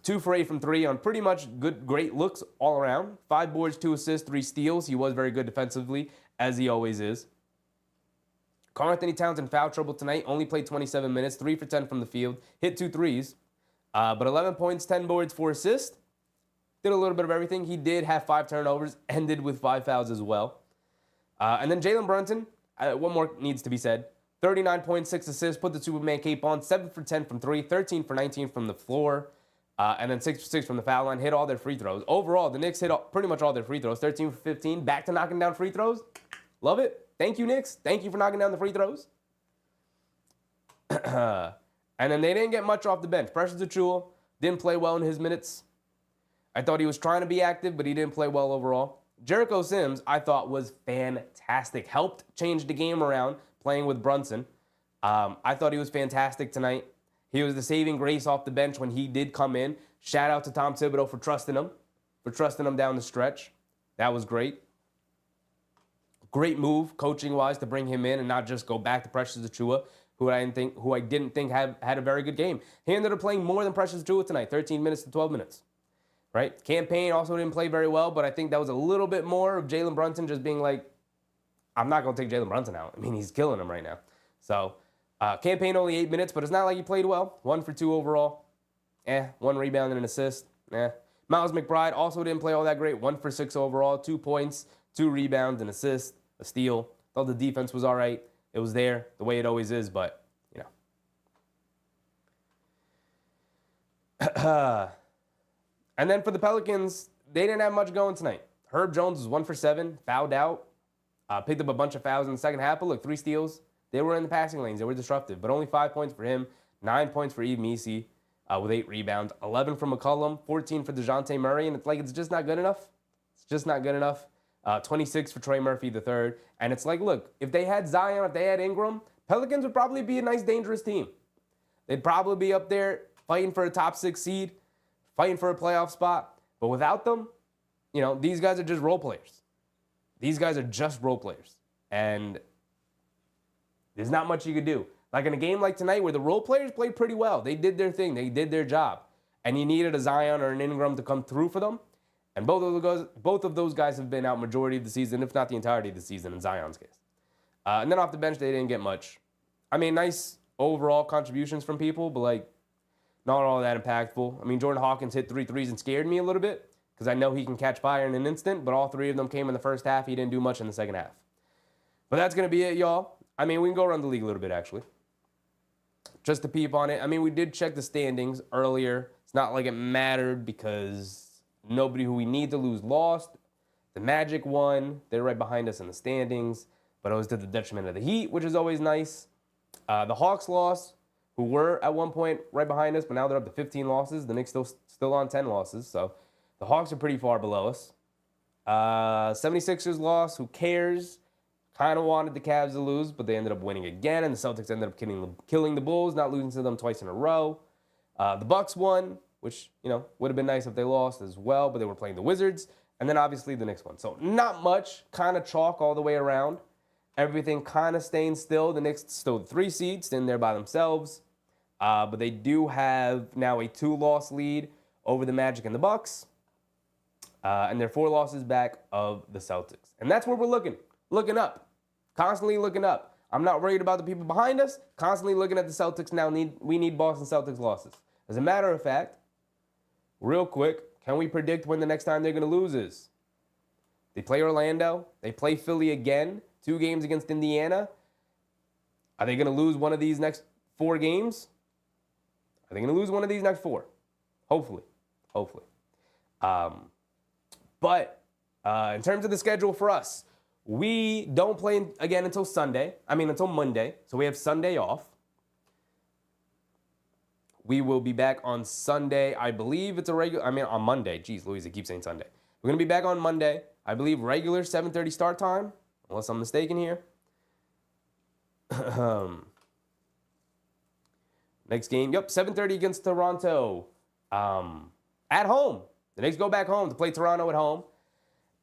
2 for 8 from 3 on pretty much great looks all around. 5 boards, 2 assists, 3 steals. He was very good defensively, as he always is. Karl-Anthony Towns in foul trouble tonight. Only played 27 minutes. 3 for 10 from the field. Hit 2 threes. But 11 points, 10 boards, 4 assists. Did a little bit of everything. He did have 5 turnovers. Ended with 5 fouls as well. And then Jalen Brunson. One more needs to be said. 39.6 assists. Put the Superman cape on. 7 for 10 from 3. 13 for 19 from the floor. And then 6 for 6 from the foul line. Hit all their free throws. Overall, the Knicks hit pretty much all their free throws. 13 for 15. Back to knocking down free throws. Love it. Thank you, Knicks. Thank you for knocking down the free throws. And then they didn't get much off the bench. Precious Achiuwa didn't play well in his minutes. I thought he was trying to be active, but he didn't play well overall. Jericho Sims, I thought, was fantastic. Helped change the game around playing with Brunson. I thought he was fantastic tonight. He was the saving grace off the bench when he did come in. Shout out to Tom Thibodeau for trusting him down the stretch. That was great. Great move, coaching-wise, to bring him in and not just go back to Precious Achiuwa, who I didn't think had a very good game. He ended up playing more than Precious Achiuwa tonight, 13 minutes to 12 minutes. Right? Campaign also didn't play very well, but I think that was a little bit more of Jalen Brunson just being like, I'm not going to take Jalen Brunson out. I mean, he's killing him right now. So, Campaign only 8 minutes, but it's not like he played well. 1 for 2 overall. 1 rebound and an assist. Miles McBride also didn't play all that great. 1 for 6 overall. 2 points, 2 rebounds, an assist, a steal. Thought the defense was all right. It was there, the way it always is, but, you know. And then for the Pelicans, they didn't have much going tonight. Herb Jones was 1 for 7, fouled out. Picked up a bunch of fouls in the second half, but look, 3 steals. They were in the passing lanes. They were disruptive, but only 5 points for him, 9 points for Yves Missi with 8 rebounds, 11 for McCollum, 14 for DeJounte Murray, and it's just not good enough. It's just not good enough. 26 for Trey Murphy III. And it's like, look, if they had Zion, if they had Ingram, Pelicans would probably be a nice, dangerous team. They'd probably be up there fighting for a top 6 seed, fighting for a playoff spot. But without them, you know, these guys are just role players. These guys are just role players. And there's not much you could do. Like in a game like tonight where the role players played pretty well. They did their thing. They did their job. And you needed a Zion or an Ingram to come through for them. And both of those guys have been out majority of the season, if not the entirety of the season in Zion's case. And then off the bench, they didn't get much. I mean, nice overall contributions from people, but like not all that impactful. I mean, Jordan Hawkins hit 3 threes and scared me a little bit because I know he can catch fire in an instant, but all 3 of them came in the first half. He didn't do much in the second half. But that's going to be it, y'all. I mean, we can go around the league a little bit, actually. Just to peep on it. I mean, we did check the standings earlier. It's not like it mattered because nobody who we need to lose lost. The Magic won. They're right behind us in the standings, but it was to the detriment of the Heat, which is always nice. The Hawks lost, who were at one point right behind us, but now they're up to 15 losses. The Knicks still on 10 losses, so the Hawks are pretty far below us. 76ers lost. Who cares? Kind of wanted the Cavs to lose, but they ended up winning again, and the Celtics ended up killing the Bulls, not losing to them twice in a row. The Bucks won. which, would have been nice if they lost as well, but they were playing the Wizards. And then obviously the Knicks won. So not much, kind of chalk all the way around. Everything kind of staying still. The Knicks still the 3 seeds, staying there by themselves. But they do have now a 2-loss lead over the Magic and the Bucks. And they're 4 losses back of the Celtics. And that's where we're looking up, constantly looking up. I'm not worried about the people behind us, constantly looking at the Celtics now. We need Boston Celtics losses. As a matter of fact, real quick, can we predict when the next time they're going to lose is? They play Orlando. They play Philly again. 2 games against Indiana. Are they going to lose one of these next 4 games? Are they going to lose one of these next 4? Hopefully. But in terms of the schedule for us, we don't play again until Monday. So we have Sunday off. We will be back on Sunday. I believe it's on Monday. Jeez Louise, I keep saying Sunday. We're going to be back on Monday. I believe regular 7:30 start time, unless I'm mistaken here. Next game, 7:30 against Toronto. At home. The Knicks go back home to play Toronto at home.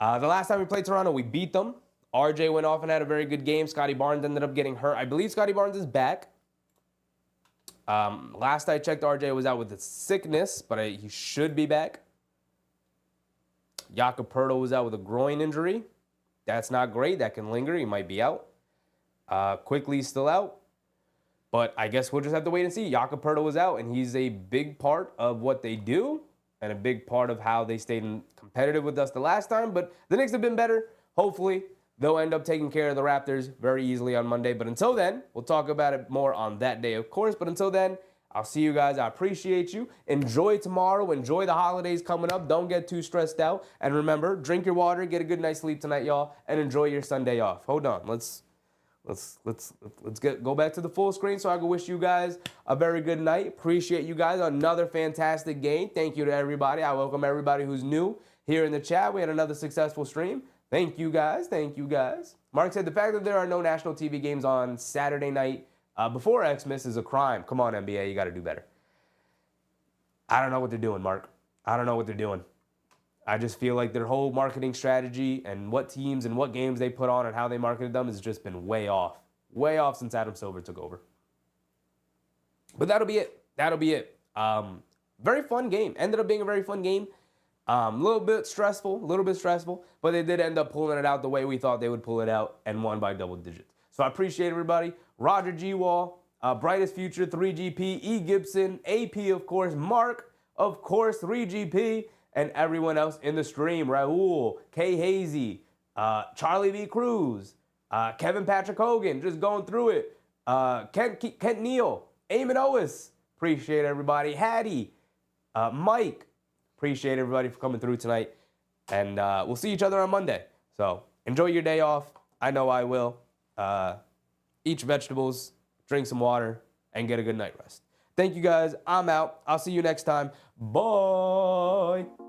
The last time we played Toronto, we beat them. RJ went off and had a very good game. Scotty Barnes ended up getting hurt. I believe Scotty Barnes is back. Last I checked, RJ was out with a sickness, but he should be back. Jakob Poeltl was out with a groin injury. That's not great. That can linger. He might be out. Quickly's still out. But I guess we'll just have to wait and see. Jakob Poeltl was out, and he's a big part of what they do and a big part of how they stayed competitive with us the last time. But the Knicks have been better. Hopefully, they'll end up taking care of the Raptors very easily on Monday. But until then, we'll talk about it more on that day, of course. But until then, I'll see you guys. I appreciate you. Enjoy tomorrow. Enjoy the holidays coming up. Don't get too stressed out. And remember, drink your water, get a good night's sleep tonight, y'all, and enjoy your Sunday off. Hold on. Let's go back to the full screen so I can wish you guys a very good night. Appreciate you guys. Another fantastic game. Thank you to everybody. I welcome everybody who's new here in the chat. We had another successful stream. Thank you guys. Mark said the fact that there are no national TV games on Saturday night before Xmas is a crime. Come on, NBA, you got to do better. I don't know what they're doing, Mark. I don't know what they're doing. I just feel like their whole marketing strategy and what teams and what games they put on and how they marketed them has just been way off. Way off since Adam Silver took over. But that'll be it. Very fun game. Ended up being a very fun game. A little bit stressful, but they did end up pulling it out the way we thought they would pull it out and won by double digits. So I appreciate everybody. Roger G. Wall, Brightest Future, 3GP, E. Gibson, AP, of course, Mark, of course, 3GP, and everyone else in the stream. Raul, K. Hazy, Charlie V. Cruz, Kevin Patrick Hogan, just going through it. Kent Neal, Eamon Owis, appreciate everybody. Hattie, Mike, appreciate everybody for coming through tonight. And we'll see each other on Monday. So enjoy your day off. I know I will. Eat your vegetables, drink some water, and get a good night rest. Thank you guys. I'm out. I'll see you next time. Bye.